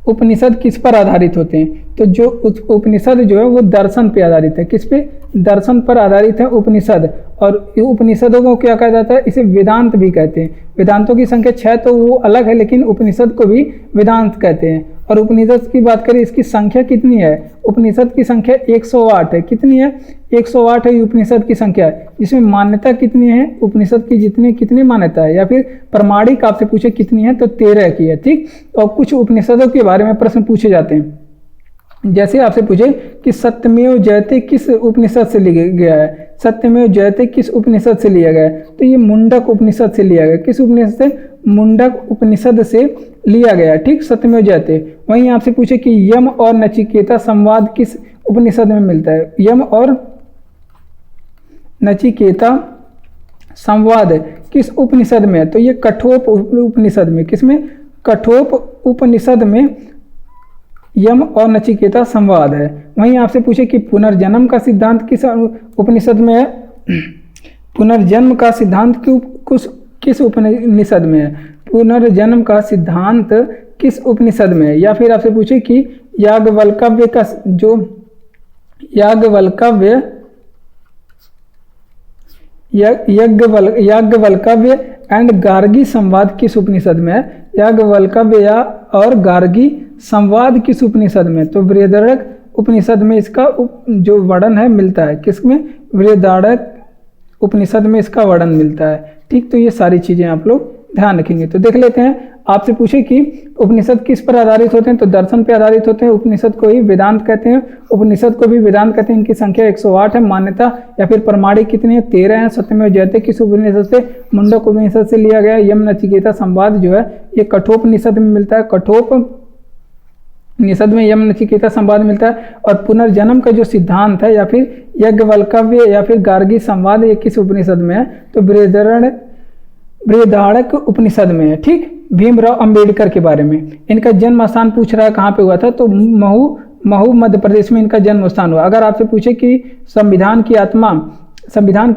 उपनिषद किस पर आधारित होते हैं? तो जो उपनिषद जो है वो दर्शन पे आधारित है। किस पे? दर्शन पर आधारित है उपनिषद। और उपनिषदों को क्या कहा जाता है? इसे वेदांत भी कहते हैं। वेदांतों की संख्या 6 तो वो अलग है, लेकिन उपनिषद को भी वेदांत कहते हैं। और उपनिषद की बात करें, इसकी संख्या कितनी है? उपनिषद की संख्या 108 है। कितनी है? 108 है उपनिषद की संख्या। इसमें मान्यता कितनी है? उपनिषद की कितनी मान्यता है, या फिर प्रमाणिक आपसे पूछे कितनी है तो 13 की है। ठीक। और कुछ उपनिषदों के बारे में प्रश्न पूछे जाते हैं, जैसे आपसे पूछे कि सत्यमेव जयते किस उपनिषद से लिया गया है? सत्यमेव जयते किस उपनिषद से लिया गया है? तो ये मुंडक उपनिषद से लिया गया। किस उपनिषद से? मुंडक उपनिषद से लिया गया। ठीक, सत्यमेव जयते। वहीं आपसे पूछे कि यम और नचिकेता संवाद किस उपनिषद में मिलता है? यम और नचिकेता संवाद किस उपनिषद में है? तो ये कठोप उपनिषद में। किसमें? कठोप उपनिषद में यम और नचिकेता संवाद है। वहीं आपसे पूछे कि पुनर्जन्म का सिद्धांत किस उपनिषद में है? पुनर्जन्म का सिद्धांत किस उपनिषद में है? पुनर्जन्म का सिद्धांत किस उपनिषद में है? या फिर आपसे पूछे कि याज्ञवल्क्य का जो याज्ञवल्क्य एंड गार्गी संवाद किस उपनिषद में है? याज्ञवल्क्य और गार्गी संवाद किस उपनिषद में? तो बृहदारण्यक उपनिषद में इसका जो वर्णन है मिलता है। किसमें? बृहदारण्यक उपनिषद में इसका वर्णन मिलता है। ठीक, तो ये सारी चीजें आप लोग ध्यान रखेंगे। तो देख लेते हैं, आपसे पूछे कि उपनिषद किस पर आधारित होते हैं? तो दर्शन पर आधारित होते हैं। उपनिषद को ही वेदांत कहते हैं। उपनिषद को भी वेदांत कहते हैं। इनकी संख्या 108 है। मान्यता या फिर प्रमाणिक कितनी है? 13 है। सत्यमेव जयते किस उपनिषद से? मुंडक उपनिषद से लिया गया। यम नचिकेता संवाद जो है ये कठोपनिषद में मिलता है। कठोपनिषद में यम नचिकेता संवाद मिलता है। और पुनर्जन्म का जो सिद्धांत है या फिर याज्ञवल्क्य या फिर गार्गी संवाद ये किस उपनिषद में है? तो बृहदारण्यक उपनिषद में है। ठीक। भीमराव अंबेडकर के बारे में, इनका जन्म स्थान पूछ रहा है कहाँ पे हुआ था? तो महू मध्य प्रदेश में इनका जन्म स्थान हुआ। अगर आपसे पूछे कि संविधान की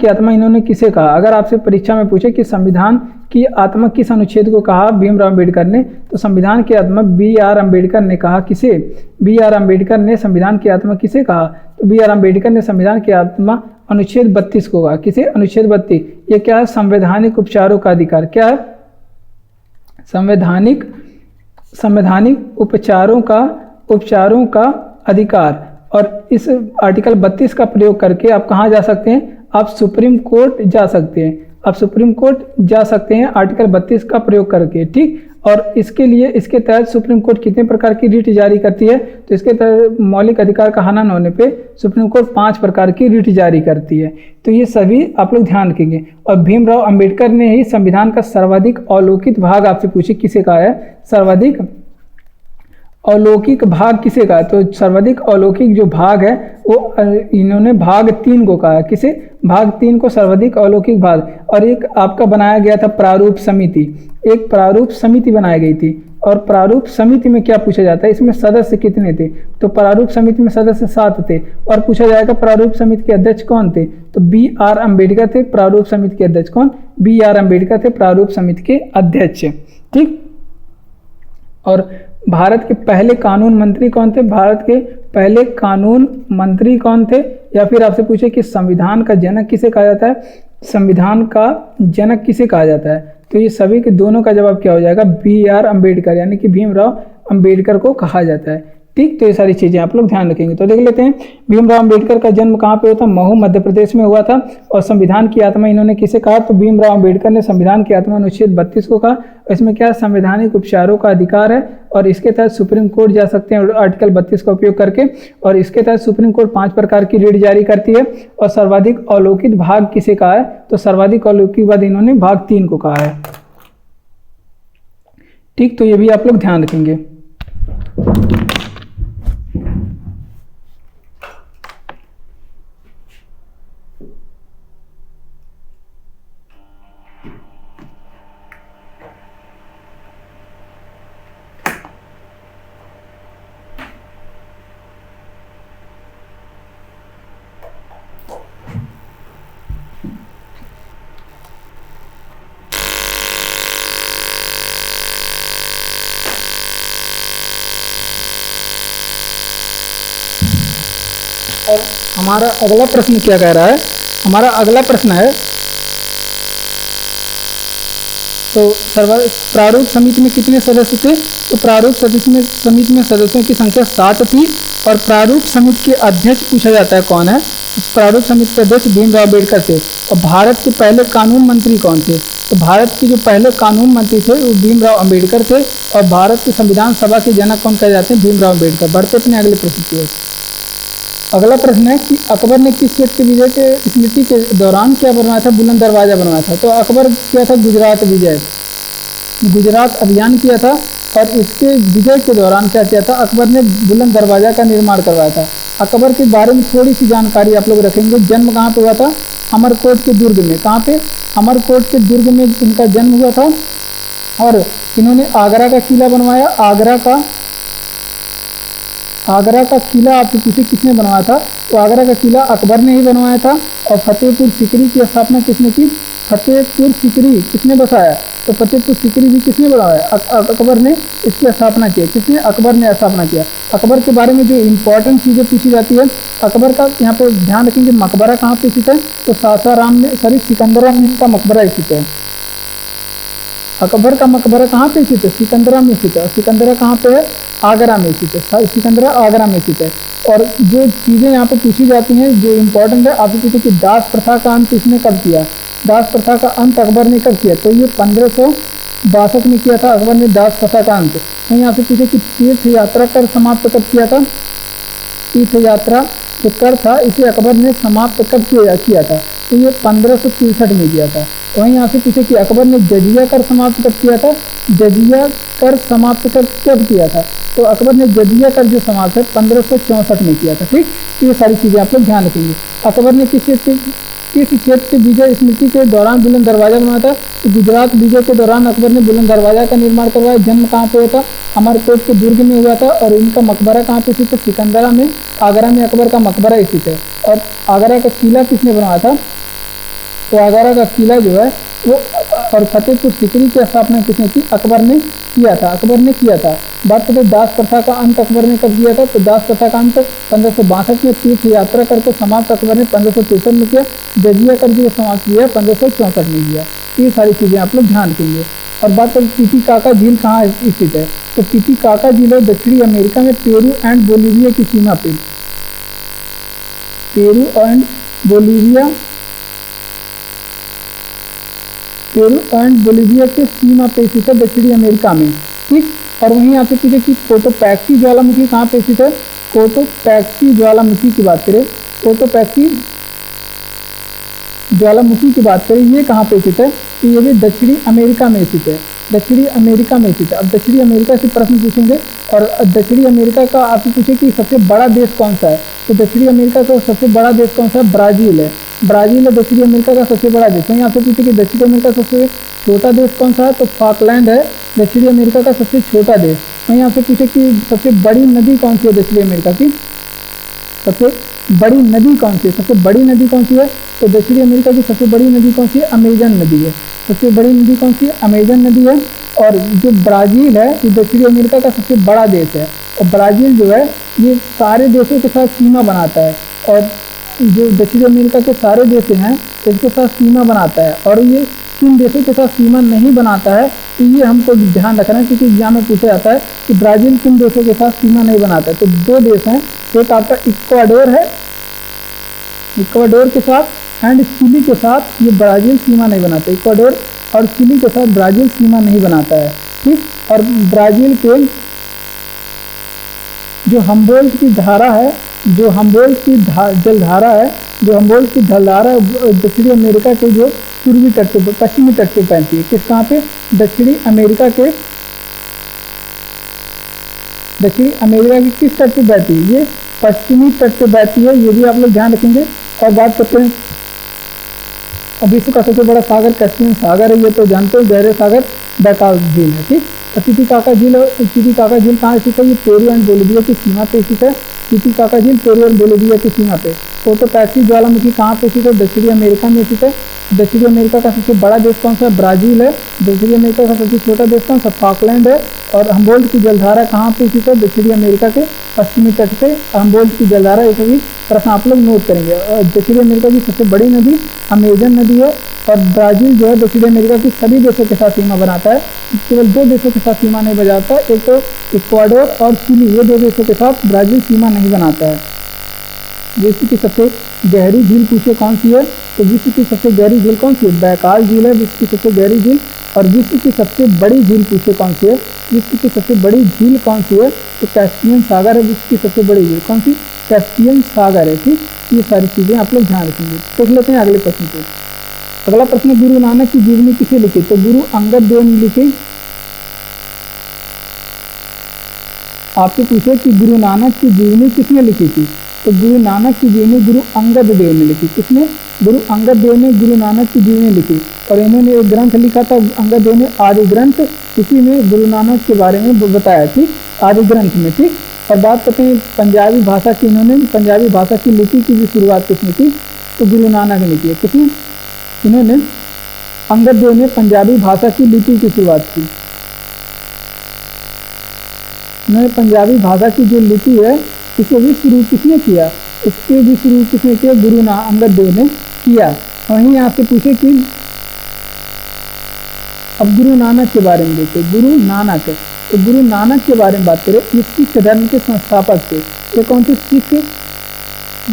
आत्मा इन्होंने किसे कहा? अगर आपसे परीक्षा में पूछे कि संविधान की आत्मा किस अनुच्छेद को कहा भीमराव अंबेडकर ने? तो संविधान की आत्मा बी.आर. अम्बेडकर ने कहा। किसे? बी.आर. अम्बेडकर ने संविधान की आत्मा किसे कहा? तो बी.आर. अम्बेडकर ने संविधान की आत्मा अनुच्छेद 32 को कहा। किसे? अनुच्छेद 32। ये क्या है? संवैधानिक उपचारों का अधिकार। क्या है? संवैधानिक उपचारों का अधिकार। और इस आर्टिकल 32 का प्रयोग करके आप कहाँ जा सकते हैं? आप सुप्रीम कोर्ट जा सकते हैं। आप सुप्रीम कोर्ट जा सकते हैं आर्टिकल 32 का प्रयोग करके। ठीक। और इसके तहत सुप्रीम कोर्ट कितने प्रकार की रिट जारी करती है? तो इसके तहत मौलिक अधिकार का हनन होने पे सुप्रीम कोर्ट 5 प्रकार की रिट जारी करती है। तो ये सभी आप लोग ध्यान रखेंगे। और भीमराव अंबेडकर ने ही संविधान का सर्वाधिक अवलोकित भाग आपसे पूछे किसे कहा है? सर्वाधिक अलौकिक भाग किसे कहा? तो सर्वाधिक अलौकिक जो भाग है वो इन्होंने भाग 3 को कहा। किसे? भाग 3 को सर्वाधिक अलौकिक भाग। और एक आपका बनाया गया था प्रारूप समिति, एक प्रारूप समिति बनाई गई थी। और प्रारूप समिति में क्या पूछा जाता है? इसमें सदस्य कितने थे? तो प्रारूप समिति में सदस्य 7 थे। और पूछा जाएगा प्रारूप समिति के अध्यक्ष कौन थे? तो बी.आर. अम्बेडकर थे प्रारूप समिति के अध्यक्ष। कौन? बी.आर. अम्बेडकर थे प्रारूप समिति के अध्यक्ष। ठीक। और भारत के पहले कानून मंत्री कौन थे? भारत के पहले कानून मंत्री कौन थे? या फिर आपसे पूछे कि संविधान का जनक किसे कहा जाता है? संविधान का जनक किसे कहा जाता है? तो ये सभी के दोनों का जवाब क्या हो जाएगा? बी.आर. अम्बेडकर, यानी कि भीमराव अंबेडकर को कहा जाता है। ठीक। तो ये सारी चीजें आप लोग ध्यान रखेंगे। तो देख लेते हैं, भीमराव अंबेडकर का जन्म कहाँ पे हुआ था? महू मध्य प्रदेश में हुआ था। और संविधान की आत्मा इन्होंने किसे कहा? तो भीमराव अंबेडकर ने संविधान की आत्मा अनुच्छेद 32 को कहा। इसमें क्या? संवैधानिक उपचारों का अधिकार है। और इसके तहत सुप्रीम कोर्ट जा सकते हैं आर्टिकल 32 का उपयोग करके। और इसके तहत सुप्रीम कोर्ट 5 प्रकार की रिट जारी करती है। और सर्वाधिक अलौकिक भाग किसे कहा है? तो सर्वाधिक अलौकिक भाग इन्होंने भाग 3 को कहा है। ठीक। तो ये भी आप लोग ध्यान रखेंगे। और हमारा अगला प्रश्न क्या कह रहा है, हमारा अगला प्रश्न है तो प्रारूप समिति में कितने सदस्य थे? तो प्रारूप समिति में सदस्यों की संख्या 7 थी। और प्रारूप समिति के अध्यक्ष पूछा जाता है कौन है? तो प्रारूप समिति के अध्यक्ष भीमराव अम्बेडकर थे। और भारत के पहले कानून मंत्री कौन थे? तो भारत के जो पहले कानून मंत्री थे वो भीमराव अम्बेडकर थे। और भारत के संविधान सभा के जनक कौन कहे जाते हैं? भीमराव अम्बेडकर। बढ़ते अपने अगले प्रश्न की ओर। अगला प्रश्न है कि अकबर ने किस क्षेत्र के विजय के स्मृति के दौरान क्या बनवाया था? बुलंद दरवाजा बनवाया था। तो अकबर किया था गुजरात विजय, गुजरात अभियान किया था। और इसके विजय के दौरान क्या किया था? अकबर ने बुलंद दरवाजा का निर्माण करवाया था। अकबर के बारे में थोड़ी सी जानकारी आप लोग रखेंगे। जन्म कहाँ पे हुआ था? अमरकोट के दुर्ग में। कहाँ पे? अमरकोट के दुर्ग में इनका जन्म हुआ था। और इन्होंने आगरा का किला बनवाया। आगरा का किला आपसे पूछे किसने बनवाया था? तो आगरा का किला अकबर ने ही बनवाया था। और फतेहपुर सीकरी की स्थापना किसने की? फतेहपुर सीकरी किसने बसाया? तो फतेहपुर सीकरी भी किसने बनाया? अकबर ने इसकी स्थापना की। किसने? अकबर ने स्थापना किया। अकबर के बारे में जो इम्पोर्टेंट चीज़ें पूछी जाती है, अकबर का यहाँ पे ध्यान रखेंगे। मकबरा कहाँ पे स्थित है? तो सासाराम में, सिकंदरा में इनका मकबरा स्थित है। अकबर का मकबरा कहाँ पे स्थित है? सिकंदरा में स्थित है। सिकंदरा कहाँ पे है? आगरा में स्थित है। सिकंदरा आगरा में स्थित है। और जो चीज़ें यहाँ पे पूछी जाती हैं जो इम्पोर्टेंट है, आपसे पूछे कि दास प्रथा का अंत इसने कब किया? दास प्रथा का अंत अकबर ने कब किया? तो ये 1562 में किया था अकबर ने दास प्रथा का अंत। तो यहाँ से पूछे कि तीर्थ यात्रा कर समाप्त कब किया था? तीर्थ यात्रा जो कर था इसे अकबर ने समाप्त कब किया था? तो ये 1563 में किया था। तो वहीं यहाँ से पूछे कि अकबर ने जजिया कर समाप्त कब किया था? जजिया कर समाप्त कब किया था? तो अकबर ने जजिया कर जो समाप्त है 1564 में किया था। ठीक, ये सारी चीज़ें आप लोग ध्यान रखेंगे। अकबर ने किस क्षेत्र के विजय स्मृति के दौरान बुलंद दरवाजा बनवाया था? तो गुजरात विजय के दौरान अकबर ने बुलंद दरवाजा का निर्माण करवाया। जन्म कहाँ पे हुआ था? अमरकोट के दुर्ग में हुआ था। और इनका मकबरा कहाँ पे स्थित है? सिकंदरा में, आगरा में अकबर का मकबरा स्थित है। और आगरा का किला किसने बनवाया था? तो आगरा का किला जो है वो और फतेहपुर सीकरी की स्थापना किसने की? अकबर ने किया था। अकबर ने किया था। बात करें दास प्रथा का अंत अकबर ने कब किया था? तो दास प्रथा का अंत 1562 में, तीर्थ यात्रा कर को समाप्त अकबर ने 1563 में किया। जजिया कर जो समाप्त किया 1564 में किया। ये सारी चीज़ें आप लोग ध्यान रखेंगे। और बात करें टीटीकाका झील कहाँ स्थित है? तो टीटीकाका झील है दक्षिणी अमेरिका में, पेरू एंड बोलीविया की सीमा पे। पेरू एंड बोलीविया के सीमा पे स्थित है दक्षिणी अमेरिका में। ठीक, और वहीं यहाँ पे पूछे कि कोटोपैक्सी ज्वालामुखी कहाँ पे स्थित है? कोटोपैक्सी ज्वालामुखी की बात करें, कोटोपैक्सी ज्वालामुखी की बात करें, ये कहाँ पे स्थित है? तो ये भी दक्षिणी अमेरिका में स्थित है। दक्षिणी अमेरिका में स्थित है। अब दक्षिणी अमेरिका से प्रश्न पूछेंगे। और दक्षिणी अमेरिका का आपसे पूछे कि सबसे बड़ा देश कौन सा है? तो दक्षिणी अमेरिका का सबसे बड़ा देश कौन सा है? ब्राज़ील है। ब्राज़ील है दक्षिणी अमेरिका का सबसे बड़ा देश। वहीं आपसे पूछे कि दक्षिणी अमेरिका का सबसे छोटा देश कौन सा है? तो फॉकलैंड है दक्षिणी अमेरिका का सबसे छोटा देश। वहीं आपसे पूछे कि सबसे बड़ी नदी कौन सी है दक्षिणी अमेरिका की? सबसे बड़ी नदी कौन सी है? सबसे बड़ी नदी कौन सी है? तो दक्षिणी अमेरिका की सबसे बड़ी नदी कौन सी है? अमेजन नदी है। सबसे बड़ी नदी कौन सी है? अमेजन नदी है। और जो ब्राज़ील है ये दक्षिणी अमेरिका का सबसे बड़ा देश है। और ब्राज़ील जो है ये सारे देशों के साथ सीमा बनाता है। और जो दक्षिण अमेरिका के सारे देश हैं इसके साथ सीमा बनाता है। और ये किन देशों के साथ सीमा नहीं बनाता है? तो ये हमको ध्यान रखना है, क्योंकि एग्जाम में पूछा जाता है कि ब्राज़ील किन देशों के साथ सीमा नहीं बनाता है। तो दो देश हैं, एक आपका इक्वाडोर है, इक्वाडोर के साथ एंड चिली के साथ ये ब्राज़ील सीमा नहीं बनाता। इक्वाडोर और चिली के साथ ब्राज़ील सीमा नहीं बनाता है। ठीक, और ब्राज़ील के जो हम्बोल्ट की धारा है, जो हम्बोल्ट की जलधारा है, जो हम्बोल्ट की जलधारा दक्षिणी अमेरिका के जो पूर्वी तट पे, पश्चिमी तट पे बहती है। किस कहाँ पे? दक्षिणी अमेरिका के किस तट पे बहती है? ये पश्चिमी तट पे बहती है। ये भी आप लोग ध्यान रखेंगे। और बात करते हैं विश्व का सबसे बड़ा सागर कैस्पियन सागर है, ये तो जानते हो, गहरे सागर बैकाल झील है। ठीक, टीटीकाका झील कहाँ स्थित है? ये पेरू एंड बोलीविया की सीमा पे स्थित है। टीटीकाका झील पेरू एंड बोलीविया की सीमा पे। कोटोपैक्सी ज्वालामुखी कहाँ पे स्थित है? दक्षिणी अमेरिका में स्थित है। दक्षिणी अमेरिका का सबसे बड़ा देश कौन सा है? ब्राज़ील है। दक्षिणी अमेरिका का सबसे छोटा देश कौन सा? फॉकलैंड है। और हम्बोल्ट की जलधारा कहाँ पे स्थित है? दक्षिणी अमेरिका के पश्चिमी तट पे हम्बोल्ट की जलधारा। ये सभी प्रश्न आप लोग नोट करेंगे। और दक्षिणी अमेरिका की सबसे बड़ी नदी अमेजन नदी है। और ब्राजील जो है दक्षिणी अमेरिका की सभी देशों के साथ सीमा बनाता है, केवल 2 देशों के साथ सीमा नहीं बनाता है, एक तो इक्वाडोर और चिली, ये 2 देशों के साथ ब्राजील सीमा नहीं बनाता है। विश्व की सबसे गहरी झील पूछे कौन सी है? तो विश्व की सबसे गहरी झील कौन सी है? बैकाल झील है विश्व की सबसे गहरी झील। और विश्व की सबसे बड़ी झील पूछे कौन सी है? विश्व की सबसे बड़ी झील कौन सी है? तो कैस्पियन सागर है विश्व की सबसे बड़ी झील। कौन सी? कैस्पियन सागर है। ठीक, ये सारी चीजें आप लोग ध्यान रखेंगे। देख लेते हैं अगले प्रश्न को। अगला प्रश्न, गुरु नानक की जीवनी किसे लिखी? तो गुरु अंगद देव ने लिखी। आपसे पूछे कि गुरु नानक की जीवनी किसने लिखी थी? तो गुरु नानक की जीवनी गुरु अंगद देव ने लिखी। किसने? गुरु अंगद देव ने गुरु नानक की जीवनी लिखी। और इन्होंने एक ग्रंथ लिखा था अंगद देव ने, आदि ग्रंथ। इसी में गुरु नानक के बारे में बताया, ठीक, आदि ग्रंथ में। ठीक, और बात करते हैं पंजाबी भाषा की। इन्होंने पंजाबी भाषा की लिपि की भी शुरुआत किसने की? तो गुरु नानक ने की है। किसने? इन्होंने, अंगद देव ने पंजाबी भाषा की लिपि की शुरुआत की। इन्होंने पंजाबी भाषा की जो लिपि है इसे भी शुरू किसने किया? इसके भी शुरू किसने किया? गुरु अंगद देव ने किया। वहीं आपसे पूछे कि अब गुरु नानक के बारे में देखते। गुरु नानक, तो गुरु नानक के बारे में बात करें, ये सिख धर्म के संस्थापक थे। ये कौन थे? सिख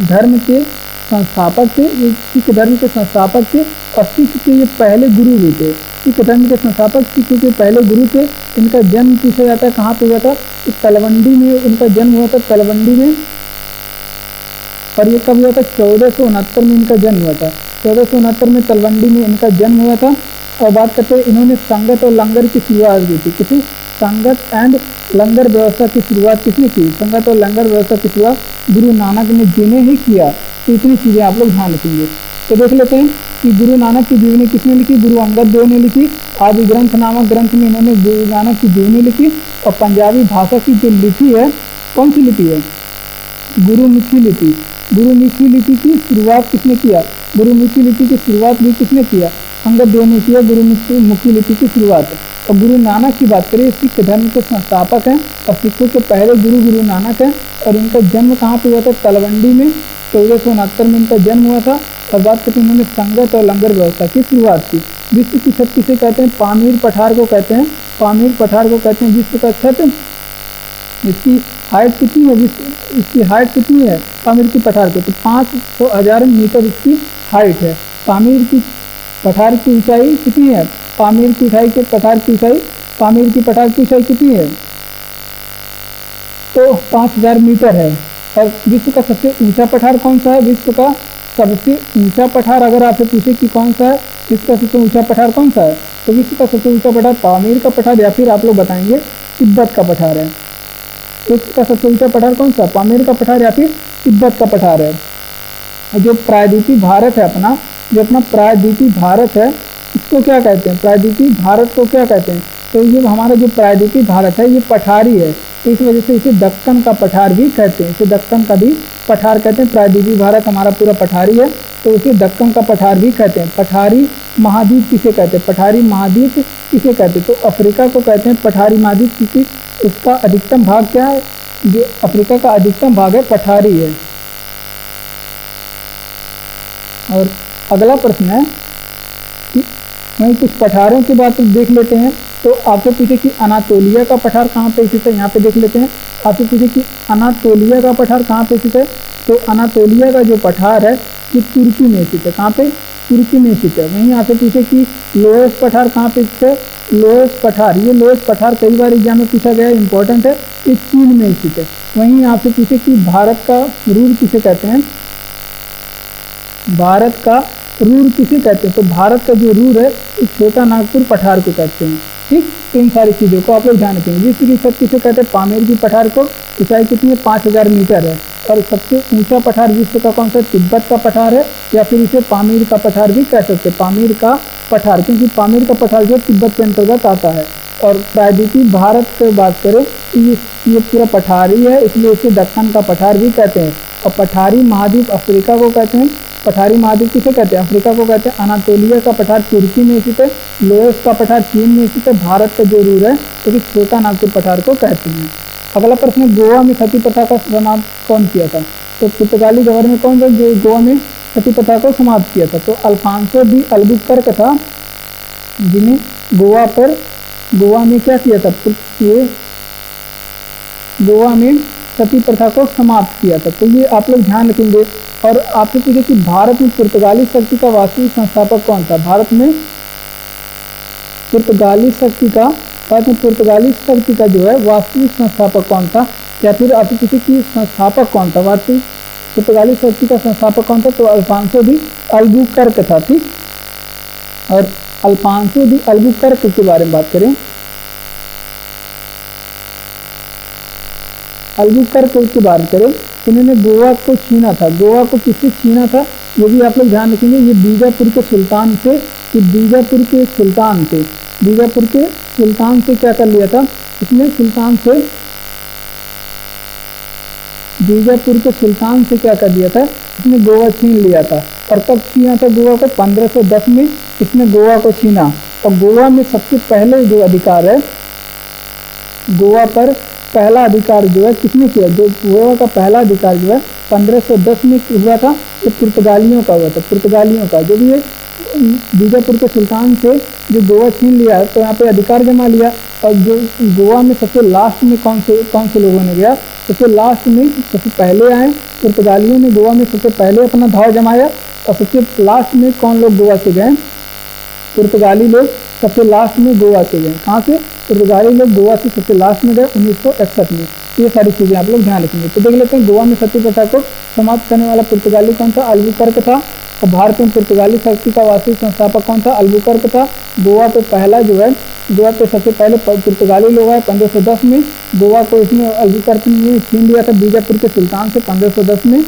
धर्म के संस्थापक थे। ये सिख धर्म के संस्थापक थे और सिख के ये पहले गुरु भी थे। सिख धर्म के संस्थापक सिख के पहले गुरु थे। इनका जन्म पूछा जाता है कहाँ पे हुआ था? तलवंडी में इनका जन्म हुआ था, तलवंडी में। और ये कब हुआ था? 1469 में इनका जन्म हुआ था। 1469 में तलवंडी में इनका जन्म हुआ था। और बात करते हैं, इन्होंने संगत और लंगर की शुरुआत की थी। किसी संगत एंड लंगर व्यवस्था की शुरुआत किसने की? संगत और लंगर व्यवस्था की शुरुआत गुरु नानक ने जी ने ही किया। तो इतनी चीज़ें आप लोग ध्यान रखेंगे। तो देख लेते हैं कि गुरु नानक की जीवनी किसने लिखी? गुरु अंगद देव ने लिखी। आदि ग्रंथ नामक ग्रंथ में इन्होंने गुरु नानक की जीवनी लिखी। और पंजाबी भाषा की जो लिपि है, कौन सी लिपि है? गुरुमुखी लिपि। गुरुमुखी लिपि की शुरुआत किसने किया? गुरुमुखी लिपि की शुरुआत भी किसने किया? अंगद देव ने किया गुरुमुखी लिपि की शुरुआत। और गुरु नानक की बात करें, सिख धर्म के संस्थापक हैं और सिखों के पहले गुरु नानक हैं। और इनका जन्म कहाँ पे हुआ था? तलवंडी में। 1469 में इनका जन्म हुआ था। और बात करते हैं, इन्होंने संगत और लंगर व्यवस्था की शुरुआत की। विश्व की छत किसे कहते हैं? पामीर पठार को कहते हैं। पामीर पठार को कहते हैं विश्व का छत। इसकी हाइट कितनी है? इसकी हाइट कितनी है पामीर की पठार को? तो 500,000 मीटर इसकी हाइट है। पामीर की पठार की ऊंचाई कितनी है? पामीर की ऊंचाई के पठार की ऊंचाई, पामीर की पठार की ऊंचाई कितनी है? तो 5000 मीटर है। और विश्व का सबसे ऊंचा पठार कौन सा है? विश्व का सबसे ऊंचा पठार अगर आपसे पूछे कि कौन सा है, विश्व का सबसे ऊंचा पठार कौन सा है, तो विश्व का सबसे ऊंचा पठार पामीर का पठार या फिर आप लोग बताएंगे तिब्बत का पठार है। विश्व का सबसे ऊंचा पठार कौन सा? पामीर का पठार या फिर तिब्बत का पठार है। जो प्रायद्वीपीय भारत है अपना, जो अपना प्रायद्वीपीय भारत है, इसको क्या कहते हैं? प्रायद्वीपीय भारत को क्या कहते हैं? तो ये हमारा जो प्रायद्वीपीय भारत है ये पठारी है, तो इस वजह से इसे दक्कन का पठार भी कहते हैं। इसे दक्कन का भी पठार कहते हैं। प्रायद्वीपीय भारत हमारा पूरा पठारी है, तो इसे दक्कन का पठार भी कहते हैं। पठारी महाद्वीप किसे कहते हैं? पठारी महाद्वीप किसे कहते हैं? तो अफ्रीका को कहते हैं पठारी महाद्वीप, क्योंकि उसका अधिकतम भाग क्या है? जो अफ्रीका का अधिकतम भाग है पठारी है। और अगला प्रश्न है कि वहीं कुछ पठारों की बात देख लेते हैं। तो आपसे पूछे कि अनातोलिया का पठार कहाँ पे स्थित है? यहाँ पे देख लेते हैं। आपसे पूछे कि अनातोलिया का पठार कहाँ पे स्थित है? तो अनातोलिया का जो पठार है ये तुर्की में स्थित है। कहाँ पे? तुर्की में स्थित है। वहीं आपसे पूछे कि लोएस पठार कहाँ पे स्थित है? लोएस पठार, ये लोएस पठार कई बार एग्जाम में पूछा गया है, इंपॉर्टेंट है। ये चीन में स्थित है। वहीं आपसे पूछे कि भारत का रूर किसे कहते हैं? भारत का रूर किसे कहते हैं? तो भारत का जो रूर है इस छोटा नागपुर पठार को कहते हैं। ठीक, तो इन सारी चीज़ों को आप लोग ध्यान रखेंगे। विश्व की छत किसे कहते हैं? पामीर की पठार को। ऊंचाई कितनी है? 5000 मीटर है। और सबसे ऊंचा पठार विश्व का कौन सा? तिब्बत का पठार है, या फिर इसे पामीर का पठार भी कह सकते हैं। पामीर का पठार, क्योंकि पामीर का पठार जो तिब्बत के अंतर्गत आता है। और प्रायद्वीपीय भारत की बात करें तो ये पूरा पठारी है, इसलिए इसे दक्कन का पठार भी कहते हैं। और पठारी महाद्वीप अफ्रीका को कहते हैं। पठारी महाद्वीप किसे कहते हैं? अफ्रीका को कहते हैं। अनातोलिया का पठार तुर्की में स्थित है। लोयस का पठार चीन में स्थित है। भारत का जो रूर है तो कि छोटा नागपुर पठार को कहते हैं। अगला प्रश्न है, गोवा में सती प्रथा का समाप्त कौन किया था? तो पुर्तगाली गवर्नर कौन था जो गोवा में सती प्रथा को समाप्त किया था? तो अल्फांसो डी अल्बुकर्क था, जिन्हें गोवा में क्या किया था? ये गोवा में सती प्रथा को समाप्त किया था। तो ये आप लोग ध्यान रखेंगे। और आपसे पूछे कि भारत में पुर्तगाली शक्ति का वास्तविक संस्थापक कौन था? भारत में पुर्तगाली शक्ति का जो है वास्तविक संस्थापक कौन था? या फिर आपसे पूछे कि संस्थापक कौन था? वास्तविक पुर्तगाली शक्ति का संस्थापक कौन था? तो अल्फांसो डी अल्बुकर्क था। ठीक, और अल्फांसो डी अल्बुकर्क के बारे में बात करें, अल्बुकर्क की बात करें, इन्होंने गोवा को छीना था। गोवा को किससे छीना था ये भी आप लोग ध्यान रखेंगे। ये बीजापुर के सुल्तान से क्या कर लिया था? इसने बीजापुर के सुल्तान से क्या कर दिया था? इसने गोवा छीन लिया था। और कब छीना था गोवा को? 1510 में इसने गोवा को छीना। और गोवा में सबसे पहले जो अधिकार है, गोवा पर पहला अधिकार जो है किसने किया? जो गोवा का पहला अधिकार जो है 1510 में हुआ था, ये पुर्तगालियों का हुआ था। पुर्तगालियों का जो भी है, बीजापुर के सुल्तान से जो गोवा छीन लिया तो यहाँ पे अधिकार जमा लिया। और जो गोवा में सबसे लास्ट में कौन से लोगों ने गया? सबसे लास्ट में सबसे पहले आए पुर्तगालियों ने गोवा में सबसे पहले अपना धाव जमाया। और सबसे लास्ट में कौन लोग गोवा से गए? पुर्तगाली लोग सबसे लास्ट में गोवा से गए। कहाँ से? पुर्तगाली लोग गोवा से सबसे लास्ट में गए 1961 में। ये सारी चीज़ें आप लोग ध्यान रखेंगे। तो देख लेते हैं गोवा में सती प्रथा को समाप्त करने वाला पुर्तगाली कौन था? अल्बुकर्क था। और भारत में पुर्तगाली शक्ति का वास्तविक संस्थापक कौन था? अल्बुकर्क था। गोवा पे पहला जो है, गोवा पे सबसे पहले पुर्तगाली लोग आए 1510 में। गोवा को इसमें अल्बुकर्क ने छीन लिया था बीजापुर के सुल्तान से 1510 में।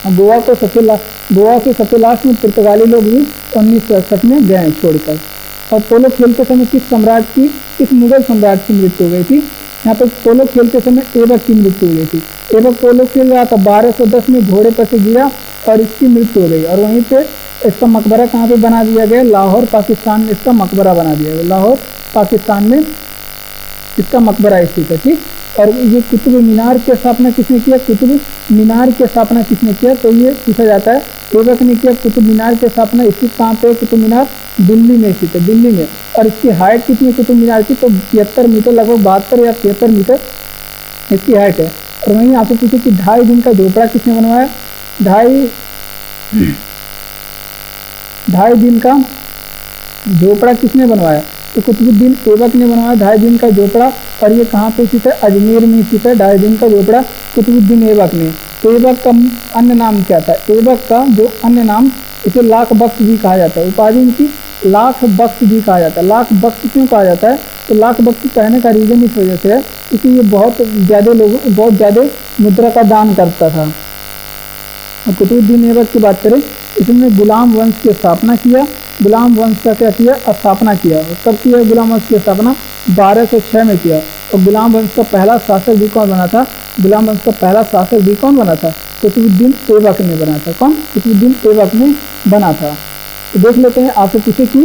गोवा से सबसे लास्ट में पुर्तगाली लोग भी 1961 में गए छोड़कर। और पोलो खेलते समय किस मुगल सम्राट की मृत्यु हो गई थी? यहाँ पर पोलो खेलते समय ऐबक की मृत्यु हो गई थी। ऐबक पोलो खेल रहा था, 1210 में घोड़े पर से गिरा और इसकी मृत्यु हो गई। और वहीं पे इसका मकबरा कहाँ पे बना दिया गया? लाहौर पाकिस्तान में इसका मकबरा बना दिया गया। लाहौर पाकिस्तान में इसका मकबरा स्थित है। ठीक, और ये कुतुब मीनार की स्थापना किसने किया? कुतुब मीनार की स्थापना किसने किया? तो ये पूछा जाता है। ऐबक ने किया। कुतुब मीनार की स्थापना स्थित कहाँ पे? कुतुब मीनार दिल्ली में स्थित है, दिल्ली में। और इसकी हाइट कितनी कुतुब मीनार की? तो 73 मीटर, लगभग 72 या 73 मीटर इसकी हाइट है। और वहीं आपसे पूछे कि 2.5 दिन का झोपड़ा किसने बनवाया? 2.5 दिन का झोपड़ा किसने बनवाया? तो कुतुबुद्दीन ऐबक ने बनवाया 2.5 दिन का झोपड़ा। और ये कहाँ पे स्थित है? अजमेर में स्थित है 2.5 दिन का झोपड़ा कुतुबुद्दीन ऐबक ने। ऐबक का अन्य नाम क्या था? ऐबक का जो अन्य नाम, इसे लाख बख्श भी कहा जाता है। उपाधि इनकी लाख बख्श भी कहा जाता है। लाख बख्श क्यों कहा जाता है? तो लाख बख्श कहने का रीज़न इस वजह से है क्योंकि ये बहुत ज़्यादा मुद्रा का दान करता था। और कुतुबुद्दीन ऐबक की बात करें, इसने गुलाम वंश की स्थापना किया। गुलाम वंश का क्या किया? स्थापना किया। और कब किया गुलाम वंश की स्थापना? 1206 में किया। और गुलाम वंश का पहला शासक भी कौन बना था? गुलाम वंश का पहला शासक भी कौन बना था? कुतुबुद्दीन ऐबक ने बना था। कौन? कुतुबुद्दीन ऐबक ने बना था। तो देख लेते हैं, आपसे पूछे कि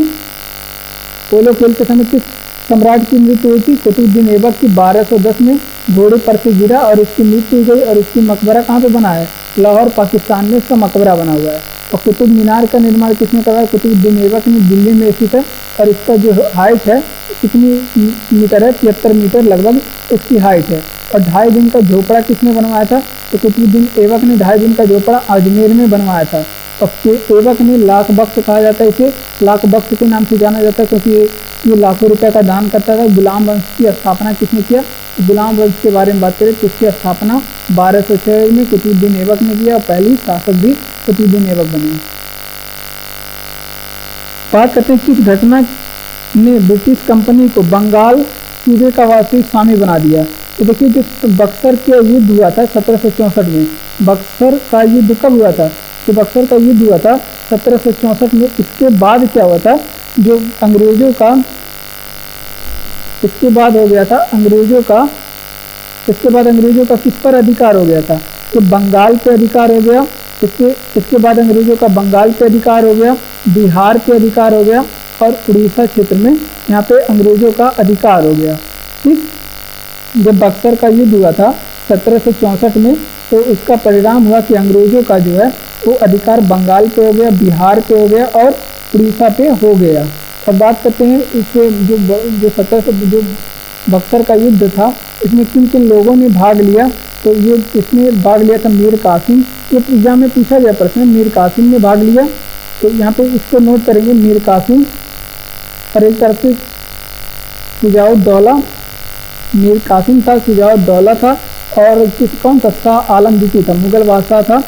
पोलो खेलते समय किस सम्राट की मृत्यु हुई थी? कुतुबुद्दीन ऐबक की 1210 में घोड़े पर से गिरा और इसकी मृत्यु हो गई। और इसकी मकबरा कहाँ पे बना है? लाहौर पाकिस्तान में इसका मकबरा बना हुआ है। और कुतुब मीनार का निर्माण किसने करवाया? कुतुबुद्दीन ऐबक ने, दिल्ली में स्थित है। और इसका जो हाइट है कितनी मीटर है? 73 मीटर लगभग इसकी हाइट है। और 2.5 दिन का झोपड़ा किसने बनवाया था? तो कुतुबुद्दीन ऐबक ने 2.5 दिन का झोपड़ा अजमेर में बनवाया था। और ऐबक ने लाख बख्श कहा जाता है, इसे लाख बख्श के नाम से जाना जाता है क्योंकि ये लाखों रुपए का दान करता था। गुलाम वंश की स्थापना किसने किया? गुलाम वंश के बारे में बात करें तो इसकी स्थापना 1206 में कुतुबुद्दीन ऐबक ने किया। और पहली शासक भी कुतुबुद्दीन ऐबक बने। बात करते हैं किस घटना ने ब्रिटिश कंपनी को बंगाल सूबे का वास्तविक स्वामी बना दिया? तो देखिए, जो बक्सर का युद्ध हुआ था 1764 में, बक्सर का युद्ध कब हुआ था? तो बक्सर का युद्ध हुआ था 1764 में। इसके बाद क्या हुआ था? जो अंग्रेजों का, इसके बाद हो गया था अंग्रेजों का इसके बाद अंग्रेजों का किस पर अधिकार हो गया था? ये बंगाल पे अधिकार हो गया। इसके बाद अंग्रेजों का बंगाल पे अधिकार हो गया, बिहार पे अधिकार हो गया और उड़ीसा क्षेत्र में यहाँ पे अंग्रेजों का अधिकार हो गया। ठीक, जब बक्सर का युद्ध हुआ था 1764 में, तो इसका परिणाम हुआ कि अंग्रेजों का जो है वो अधिकार बंगाल पे हो गया, बिहार पे हो गया और उड़ीसा पे हो गया। अब बात करते हैं इससे जो बक्सर का युद्ध था, इसमें किन किन लोगों ने भाग लिया। तो ये इसमें भाग लिया था मीर कासिम। ये एग्जाम में पूछा गया प्रश्न, मीर कासिम ने भाग लिया। तो यहाँ पे इसको नोट करेंगे, मीर कासिम। और एक तरफ से शुजाउद्दौला, मीर कासिम था, शुजाउद्दौला था और कौन सा? शाह आलम द्वितीय था, मुगल बादशाह था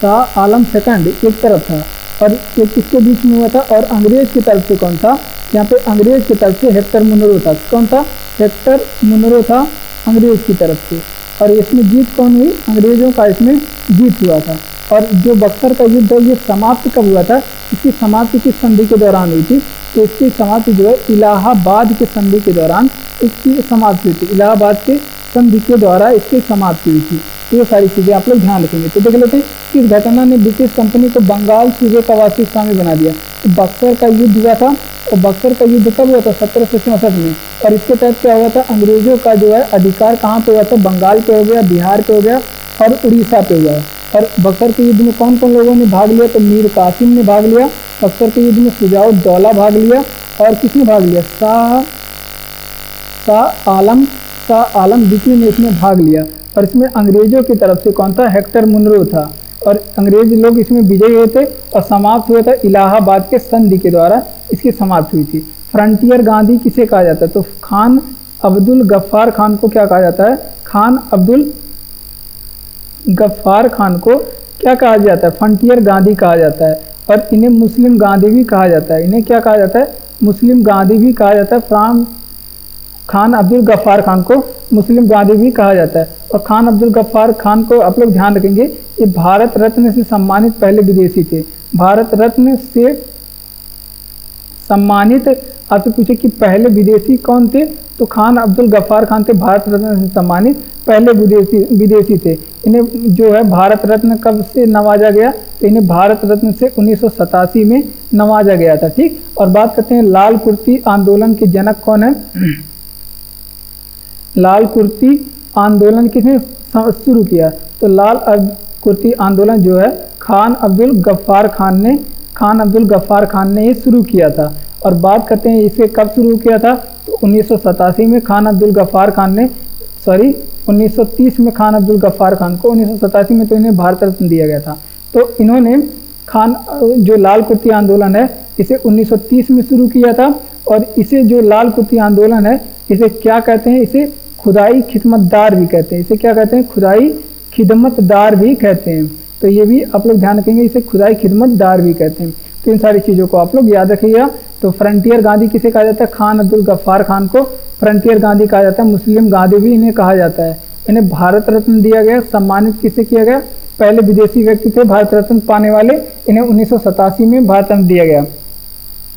शाह आलम सेकंड एक तरफ था और ये किसके बीच में हुआ था? और अंग्रेज की तरफ से कौन था? यहाँ पे अंग्रेज की तरफ से हेक्टर मुनरो था। कौन था? हेक्टर मुनरो था अंग्रेज की तरफ से। और इसमें जीत कौन हुई? अंग्रेजों का इसमें जीत हुआ था। और जो बक्सर का युद्ध है ये समाप्त कब हुआ था? इसकी समाप्ति किस संधि के दौरान हुई थी? तो इसकी समाप्ति जो है इलाहाबाद के संधि के दौरान इसकी समाप्ति हुई थी। इलाहाबाद के संधि के द्वारा इसकी समाप्ति हुई थी। तो ये सारी चीज़ें आप लोग ध्यान रखेंगे। तो देख लेते हैं किस घटना ने ब्रिटिश कंपनी को बंगाल सूबे का वार्षिक स्वामी बना दिया। तो बक्सर का युद्ध हुआ था और बक्सर का युद्ध कब हुआ था? 1764 में। और इसके तहत क्या हुआ था? अंग्रेजों का जो है अधिकार कहाँ पे हुआ था? बंगाल पे हो गया, बिहार पे हो गया और उड़ीसा पे हुआ। और बक्सर के युद्ध में कौन कौन लोगों ने भाग लिया? तो मीर कासिम ने भाग लिया। बक्सर के युद्ध में शुजाउद्दौला भाग लिया और किसने भाग लिया? शाह आलम द्वितीय ने इसमें भाग लिया। और इसमें अंग्रेजों की तरफ से कौन था? हेक्टर मुनरो था। और अंग्रेज लोग इसमें विजयी हुए थे और समाप्त हुआ था इलाहाबाद के संधि के द्वारा इसकी समाप्ति हुई थी। फ्रंटियर गांधी किसे कहा जाता है? तो खान अब्दुल गफ्फार खान को क्या कहा जाता है? खान अब्दुल गफ्फार खान को क्या कहा जाता है? फ्रंटियर गांधी कहा जाता है। और इन्हें मुस्लिम गांधी भी कहा जाता है। इन्हें क्या कहा जाता है? मुस्लिम गांधी भी कहा जाता है। खान अब्दुल गफ्फार खान को मुस्लिम गांधी भी कहा जाता है। और खान अब्दुल गफ्फार खान को आप लोग ध्यान रखेंगे, ये भारत रत्न से सम्मानित पहले विदेशी थे। भारत रत्न से सम्मानित, आपसे पूछे कि पहले विदेशी कौन थे? तो खान अब्दुल गफ्फार खान थे, भारत रत्न से सम्मानित पहले विदेशी थे। इन्हें जो है भारत रत्न कब से नवाजा गया? तो इन्हें भारत रत्न से 1987 में नवाजा गया था। ठीक, और बात करते हैं लाल कुर्ती आंदोलन के जनक कौन है? लाल कुर्ती आंदोलन किसने शुरू किया? तो लाल कुर्ती आंदोलन जो है खान अब्दुल गफ्फार खान ने ये शुरू किया था। और बात करते हैं इसे कब शुरू किया था? तो 1987 में खान अब्दुल गफ्फार खान ने 1930 में खान अब्दुल गफ्फार खान को, 1987 में तो इन्हें भारत रत्न दिया गया था। तो इन्होंने जो लाल कुर्ती आंदोलन है इसे 1930 में शुरू किया था। और इसे जो लाल कुर्ती आंदोलन है इसे क्या कहते हैं? इसे खुदाई खिदमतदार भी कहते हैं। इसे क्या कहते हैं? खुदाई खिदमतदार भी कहते हैं। तो ये भी आप लोग ध्यान रखेंगे, इसे खुदाई खिदमतदार भी कहते हैं। तो इन सारी चीज़ों को आप लोग याद रखिएगा। तो फ्रंटियर गांधी किसे कहा जाता है? खान अब्दुल गफ्फार खान को फ्रंटियर गांधी कहा जाता है। मुस्लिम गांधी भी इन्हें कहा जाता है। इन्हें भारत रत्न दिया गया। सम्मानित किसे किया गया? पहले विदेशी व्यक्ति थे भारत रत्न पाने वाले, इन्हें 1987 में भारत रत्न दिया गया।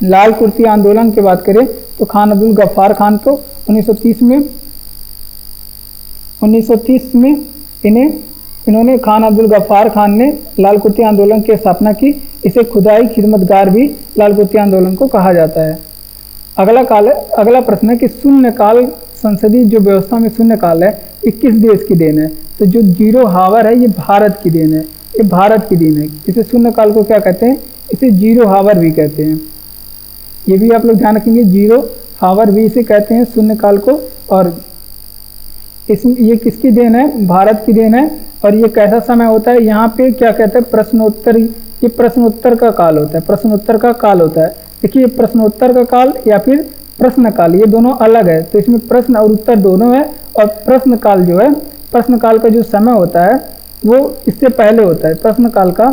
लाल कुर्ती आंदोलन की बात करें तो खान अब्दुल गफ्फार खान को 1930 में इन्होंने खान अब्दुल गफ्फार खान ने लाल कुर्ती आंदोलन की स्थापना की। इसे खुदाई खिदमतगार भी लाल कुर्ती आंदोलन को कहा जाता है। अगला प्रश्न है कि शून्यकाल संसदीय जो व्यवस्था में शून्यकाल है ये किस देश की देन है? तो जो जीरो हावर है ये भारत की देन है। ये भारत की देन है। इसे शून्यकाल को क्या कहते हैं? इसे जीरो हावर भी कहते हैं। ये भी आप लोग ध्यान रखेंगे, जीरो हावर भी इसे कहते हैं शून्यकाल को। और ये किसकी देन है? भारत की देन है। और ये कैसा समय होता है? यहाँ पे क्या कहते हैं? प्रश्नोत्तर। ये प्रश्नोत्तर का काल होता है। प्रश्नोत्तर का काल होता है। देखिए, प्रश्नोत्तर का काल या फिर प्रश्न काल, ये दोनों अलग है। तो इसमें प्रश्न और उत्तर दोनों है। और प्रश्न काल जो है, प्रश्न काल का जो समय होता है वो इससे पहले होता है। प्रश्न काल का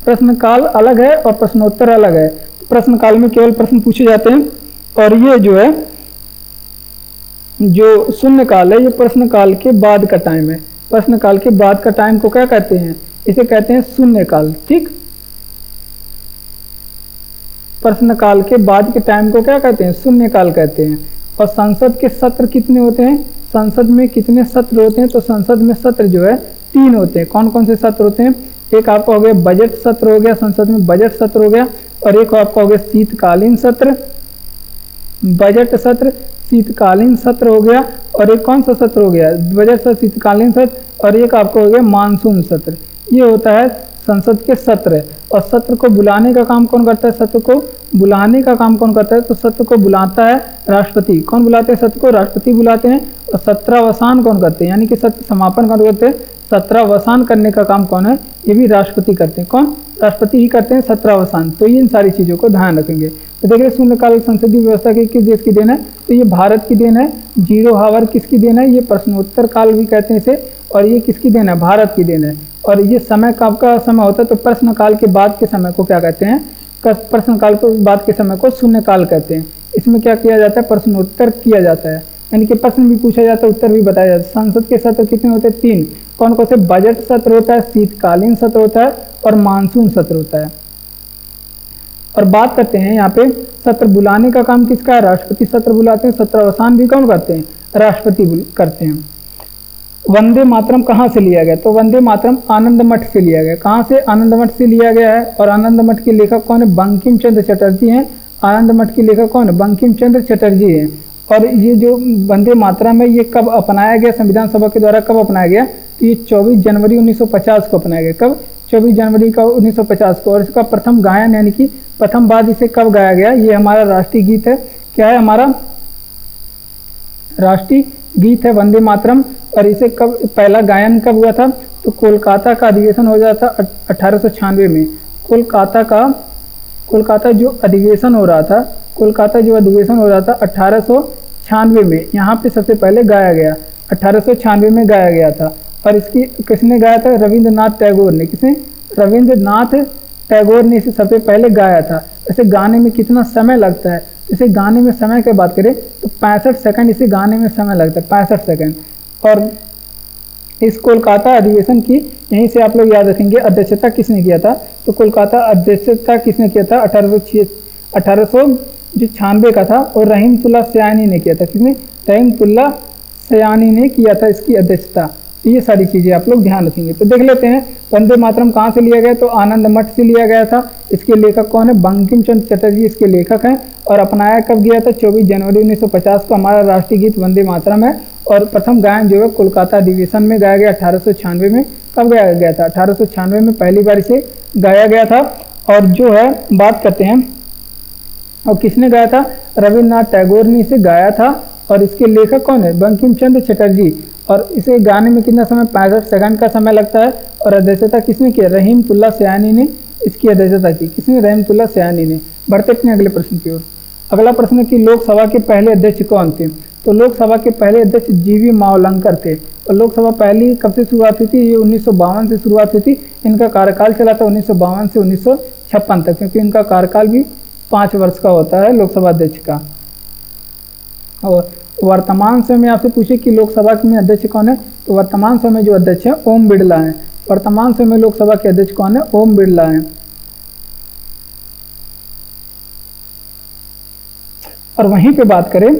प्रश्न काल अलग है और प्रश्नोत्तर अलग है। प्रश्न काल में केवल प्रश्न पूछे जाते हैं। और ये जो है, जो शून्य काल है, ये प्रश्न काल के बाद का टाइम है। प्रश्न काल के बाद का टाइम को क्या कहते हैं? इसे कहते हैं शून्य काल। ठीक, प्रश्नकाल के बाद के टाइम को क्या कहते हैं, शून्यकाल कहते हैं। और संसद के सत्र कितने होते हैं, संसद में कितने सत्र होते हैं, तो संसद में सत्र जो है 3 होते हैं। कौन कौन से सत्र होते हैं, एक आपका हो गया बजट सत्र हो गया, संसद में बजट सत्र हो गया, और एक आपका हो गया शीतकालीन सत्र, बजट सत्र, शीतकालीन सत्र हो गया, और एक कौन सा सत्र हो गया, बजट सत्र, शीतकालीन सत्र, और एक आपको हो गया मानसून सत्र। ये होता है संसद के सत्र। और सत्र को बुलाने का काम कौन करता है, सत्र को बुलाने का काम कौन करता है, तो सत्र को बुलाता है राष्ट्रपति। कौन बुलाते हैं सत्र को, राष्ट्रपति बुलाते हैं। और सत्रावसान कौन करते हैं, यानी कि सत्र समापन कौन करते हैं, सत्रावसान करने का काम कौन है, ये भी राष्ट्रपति करते हैं। कौन, राष्ट्रपति ही करते हैं सत्रावसान। तो इन सारी चीज़ों को ध्यान रखेंगे। तो देखिए शून्यकाल संसदीय व्यवस्था की किस देश की देन है, तो ये भारत की देन है। जीरो हावर किसकी देन है, ये प्रश्नोत्तर काल भी कहते हैं इसे, और ये किसकी देन है, भारत की देन है। और ये समय कब का समय होता है, तो प्रश्नकाल के बाद के समय को क्या कहते हैं, प्रश्नकाल के बाद के समय को शून्यकाल कहते हैं। इसमें क्या किया जाता है, प्रश्नोत्तर किया जाता है, यानी कि प्रश्न भी पूछा जाता है, उत्तर भी बताया जाता है। संसद के सत्र कितने होते हैं, 3। कौन कौन से, बजट सत्र होता है, शीतकालीन सत्र होता है, और मानसून सत्र होता है। और बात करते हैं यहाँ पे सत्र बुलाने का काम किसका है, राष्ट्रपति सत्र बुलाते हैं। सत्रावसान भी कौन करते हैं, राष्ट्रपति करते हैं। वंदे मातरम कहाँ से लिया गया, तो वंदे मातरम आनंद मठ से लिया गया। कहाँ से, आनंद मठ से लिया गया है। और आनंद मठ के लेखक कौन है, बंकिम चंद्र चटर्जी हैं। आनंद मठ के लेखक कौन है, बंकिम चंद्र चटर्जी हैं। और ये जो वंदे मातरम है ये कब अपनाया गया, संविधान सभा के द्वारा कब अपनाया गया, तो ये 24 जनवरी 1950 को अपनाया गया। कब, 24 जनवरी का 1950 को। और इसका प्रथम गायन यानी कि प्रथम बार इसे कब गाया गया, ये हमारा राष्ट्रीय गीत है। क्या है, हमारा राष्ट्रीय गीत है वंदे मातरम। और इसे कब पहला गायन कब हुआ था, तो कोलकाता का अधिवेशन हो जाता 1896 में। कोलकाता जो अधिवेशन हो रहा था, कोलकाता जो अधिवेशन हो रहा था 1896 में, यहाँ पे सबसे पहले गाया गया, 1896 में गाया गया था। और इसकी किसने गाया था, रविंद्रनाथ टैगोर ने। किसने, रविंद्रनाथ टैगोर ने इसे सबसे पहले गाया था। इसे गाने में कितना समय लगता है, इसे गाने में समय की बात करें तो 65 सेकंड इसे गाने में समय लगता है, 65 सेकंड। और इस कोलकाता अधिवेशन की, यहीं से आप लोग याद रखेंगे, अध्यक्षता किसने किया था, तो कोलकाता अध्यक्षता किसने किया था, 1896 का था। और रहीमतुल्लाह सयानी ने किया था। किसने, रहीमतुल्लाह सयानी ने किया था इसकी अध्यक्षता। तो ये सारी चीज़ें आप लोग ध्यान रखेंगे। तो देख लेते हैं वंदे मातरम कहाँ से लिया गया, तो आनंद मठ से लिया गया था। इसके लेखक कौन है, बंकिम चंद्र चटर्जी इसके लेखक हैं। और अपनाया कब गया था, 24 जनवरी 1950 को हमारा राष्ट्रीय गीत वंदे मातरम है। और प्रथम गायन जो है कोलकाता अधिवेशन में गाया गया 1896 में। कब गाया गया था, 1896 में पहली बार इसे गाया गया था। और जो है बात करते हैं, और किसने गाया था, रविन्द्रनाथ टैगोर ने इसे गाया था। और इसके लेखक कौन है, बंकिम चंद्र चटर्जी। और इसे गाने में कितना समय, 65 सेकंड का समय लगता है। और अध्यक्षता किसने की, रहीमतुल्लाह सयानी ने इसकी अध्यक्षता की। किसने, रहीमतुल्लाह सयानी ने। बढ़ते अपने अगले प्रश्न की ओर। अगला प्रश्न है कि लोकसभा के पहले अध्यक्ष कौन थे, तो लोकसभा के पहले अध्यक्ष जीवी मावलंकर थे। और लोकसभा पहली कब से शुरुआत हुई थी, ये 1952 से शुरुआत हुई थी। इनका कार्यकाल चला था 1952 से 1956 तक, क्योंकि इनका कार्यकाल भी 5 वर्ष का होता है लोकसभा अध्यक्ष का। और वर्तमान समय में आपसे पूछे कि लोकसभा में अध्यक्ष कौन है, तो वर्तमान समय जो अध्यक्ष है ओम बिरला है। वर्तमान समय लोकसभा के अध्यक्ष कौन है, ओम बिरला है। और वहीं पे बात करें,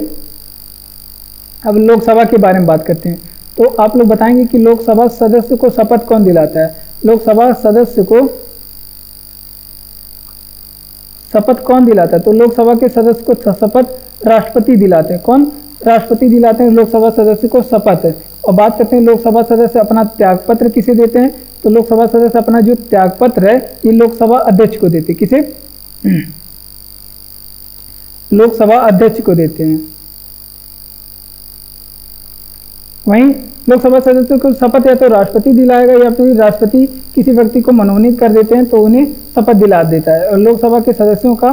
अब लोकसभा के बारे में बात करते हैं। तो आप लोग बताएंगे कि लोकसभा सदस्य को शपथ कौन दिलाता है, लोकसभा सदस्य को शपथ कौन दिलाता है, तो लोकसभा के सदस्य को शपथ राष्ट्रपति दिलाते हैं। कौन, राष्ट्रपति दिलाते हैं लोकसभा सदस्य को शपथ। और बात करते हैं लोकसभा सदस्य अपना त्यागपत्र किसे देते हैं, तो लोकसभा सदस्य अपना जो त्यागपत्र है ये लोकसभा अध्यक्ष को देते हैं। किसे, लोकसभा अध्यक्ष को देते हैं। वहीं लोकसभा सदस्य को शपथ या तो राष्ट्रपति दिलाएगा, या फिर राष्ट्रपति किसी व्यक्ति को मनोनीत कर देते हैं तो उन्हें शपथ दिला देता है। और लोकसभा के सदस्यों का,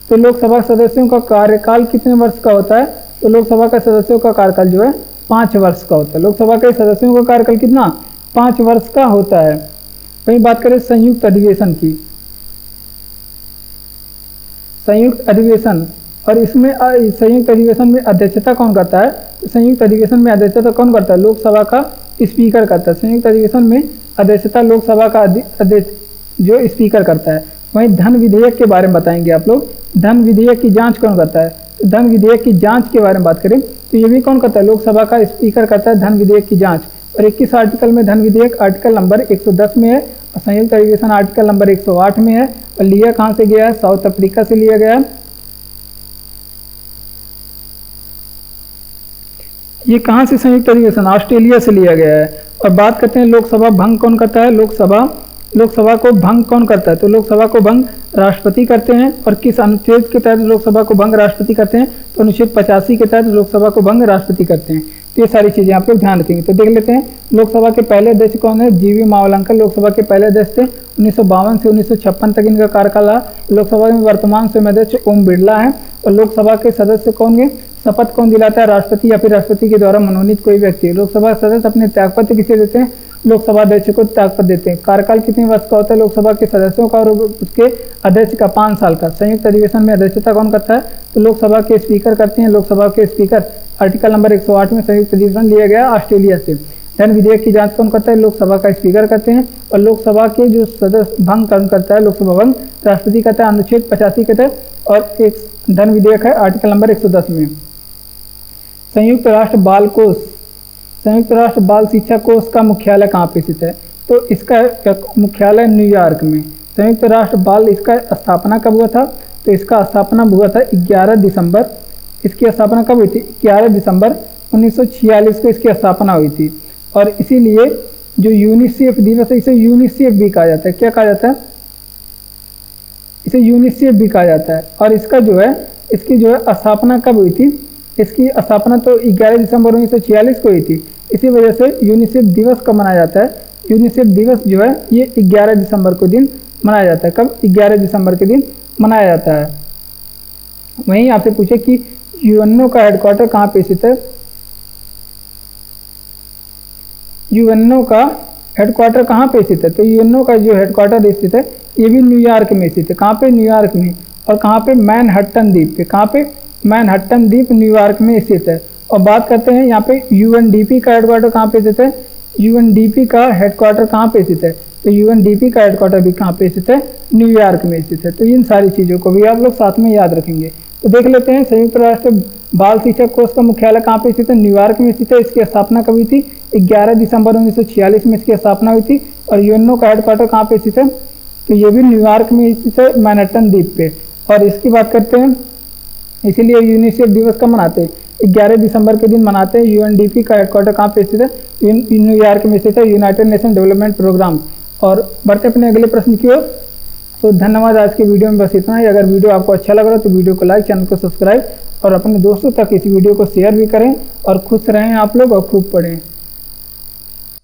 तो लोकसभा सदस्यों का कार्यकाल कितने वर्ष का होता है, तो लोकसभा का सदस्यों का कार्यकाल जो है 5 वर्ष का होता है। लोकसभा के सदस्यों का कार्यकाल कितना, 5 वर्ष का होता है। वहीं बात करें संयुक्त अधिवेशन की, संयुक्त अधिवेशन, और इसमें संयुक्त अधिवेशन में अध्यक्षता कौन करता है, तो संयुक्त अधिवेशन में अध्यक्षता कौन करता है, लोकसभा का स्पीकर करता है। संयुक्त अधिवेशन में अध्यक्षता लोकसभा का अध्यक्ष जो स्पीकर करता है। वहीं धन विधेयक के बारे में बताएंगे आप लोग, धन विधेयक की जांच कौन करता है। तो धन विधेयक की जांच के बारे में बात करें तो ये भी कौन करता है, लोकसभा का स्पीकर करता है धन विधेयक की जांच। और 21 आर्टिकल में धन विधेयक आर्टिकल नंबर 110 में है और संयुक्त अधिवेशन आर्टिकल नंबर 108 में है। और लिया कहाँ से गया है, साउथ अफ्रीका से लिया गया है। ये कहाँ से संयुक्त अधिवेशन, ऑस्ट्रेलिया से लिया गया है। और बात करते हैं लोकसभा भंग कौन करता है, लोकसभा को भंग कौन करता है। तो लोकसभा को भंग राष्ट्रपति करते हैं। और किस अनुच्छेद के तहत लोकसभा को भंग राष्ट्रपति करते हैं, तो अनुच्छेद 85 के तहत लोकसभा को भंग राष्ट्रपति करते हैं। तो ये सारी चीजें आप लोग ध्यान रखेंगे। तो देख लेते हैं लोकसभा के पहले अध्यक्ष कौन है, जीवी मावलंकर लोकसभा के पहले अध्यक्ष थे। 1952 से 1956 तक इनका कार्यकाल रहा। लोकसभा में वर्तमान स्वयं अध्यक्ष ओम बिरला है। और लोकसभा के सदस्य कौन है, शपथ कौन दिलाता है, राष्ट्रपति या फिर राष्ट्रपति के द्वारा मनोनीत कोई व्यक्ति। लोकसभा सदस्य अपने त्यागपत्र किसे देते हैं, लोकसभा अध्यक्ष को त्यागपत्र देते हैं। कार्यकाल कितने वर्ष का होता है लोकसभा के सदस्यों का और उसके अध्यक्ष का, 5 साल का। संयुक्त अधिवेशन में अध्यक्षता कौन करता है, तो लोकसभा के स्पीकर करते हैं। लोकसभा के स्पीकर आर्टिकल नंबर 108 में संयुक्त अधिवेशन लिया गया ऑस्ट्रेलिया से। धन विधेयक की जांच कौन करता है, लोकसभा का स्पीकर करते हैं। और लोकसभा के जो सदस्य भंग कौन करता है, लोकसभा भंग राष्ट्रपति करता है अनुच्छेद 85 के तहत। और एक धन विधेयक है आर्टिकल नंबर 110 में। संयुक्त राष्ट्र बाल कोष, संयुक्त राष्ट्र बाल शिक्षा कोष का मुख्यालय कहाँ पे स्थित है, तो इसका मुख्यालय न्यूयॉर्क में। संयुक्त राष्ट्र बाल, इसका स्थापना कब हुआ था, तो इसका स्थापना हुआ था 11 दिसंबर। इसकी स्थापना कब हुई थी, 11 दिसंबर 1946 को इसकी स्थापना हुई थी। और इसीलिए जो यूनिसेफ दिवस है, इसे यूनिसेफ भी कहा जाता है। क्या कहा जाता है, इसे यूनिसेफ भी कहा जाता है। और इसका जो है, इसकी जो है स्थापना कब हुई थी, इसकी स्थापना तो 11 दिसंबर 1946 को हुई थी। इसी वजह से यूनिसेफ दिवस कब मनाया जाता है, यूनिसेफ दिवस जो है ये 11 दिसंबर को दिन मनाया जाता है। कब, 11 दिसंबर के दिन मनाया जाता है। वहीं आपसे पूछे कि यूएनओ का हेडक्वार्टर कहाँ पे स्थित है, यूएनओ का हेडक्वार्टर कहाँ पे स्थित है, तो यूएनओ का जो हेडक्वार्टर स्थित है ये भी न्यूयॉर्क में स्थित है। कहाँ पे, न्यूयॉर्क में। और कहाँ पे, मैनहट्टन द्वीप पे। कहाँ पे, मैनहट्टन द्वीप न्यूयॉर्क में स्थित है। और बात करते हैं यहाँ पे यूएनडीपी का हेडक्वार्टर कहाँ पे स्थित है, यूएनडीपी का हेडक्वार्टर कहाँ पे स्थित है, तो यूएनडीपी का हेडक्वार्टर भी कहाँ पे स्थित है, न्यूयॉर्क में स्थित है। तो इन सारी चीज़ों को भी आप लोग साथ में याद रखेंगे। तो देख लेते हैं संयुक्त राष्ट्र बाल शिक्षा कोष का मुख्यालय कहाँ पे स्थित है, न्यूयॉर्क में स्थित है। इसकी स्थापना कब हुई थी, 11 दिसंबर 1946 में इसकी स्थापना हुई थी। और यूएनओ का हेडक्वार्टर कहाँ पे स्थित है, तो ये भी न्यूयॉर्क में स्थित है, मैनहट्टन द्वीप पे। और इसकी बात करते हैं, इसीलिए यूनिसेफ दिवस कब मनाते हैं, 11 दिसंबर के दिन मनाते हैं। यूएनडीपी का हेडक्वार्टर कहाँ पे स्थित है, न्यूयॉर्क में स्थित है, यूनाइटेड नेशन डेवलपमेंट प्रोग्राम। और बढ़ते अपने अगले प्रश्न की ओर। तो धन्यवाद, आज के वीडियो में बस इतना ही। अगर वीडियो आपको अच्छा लग रहा है तो वीडियो को लाइक, चैनल को सब्सक्राइब और अपने दोस्तों तक इस वीडियो को शेयर भी करें। और खुश रहें आप लोग और खूब पढ़ें।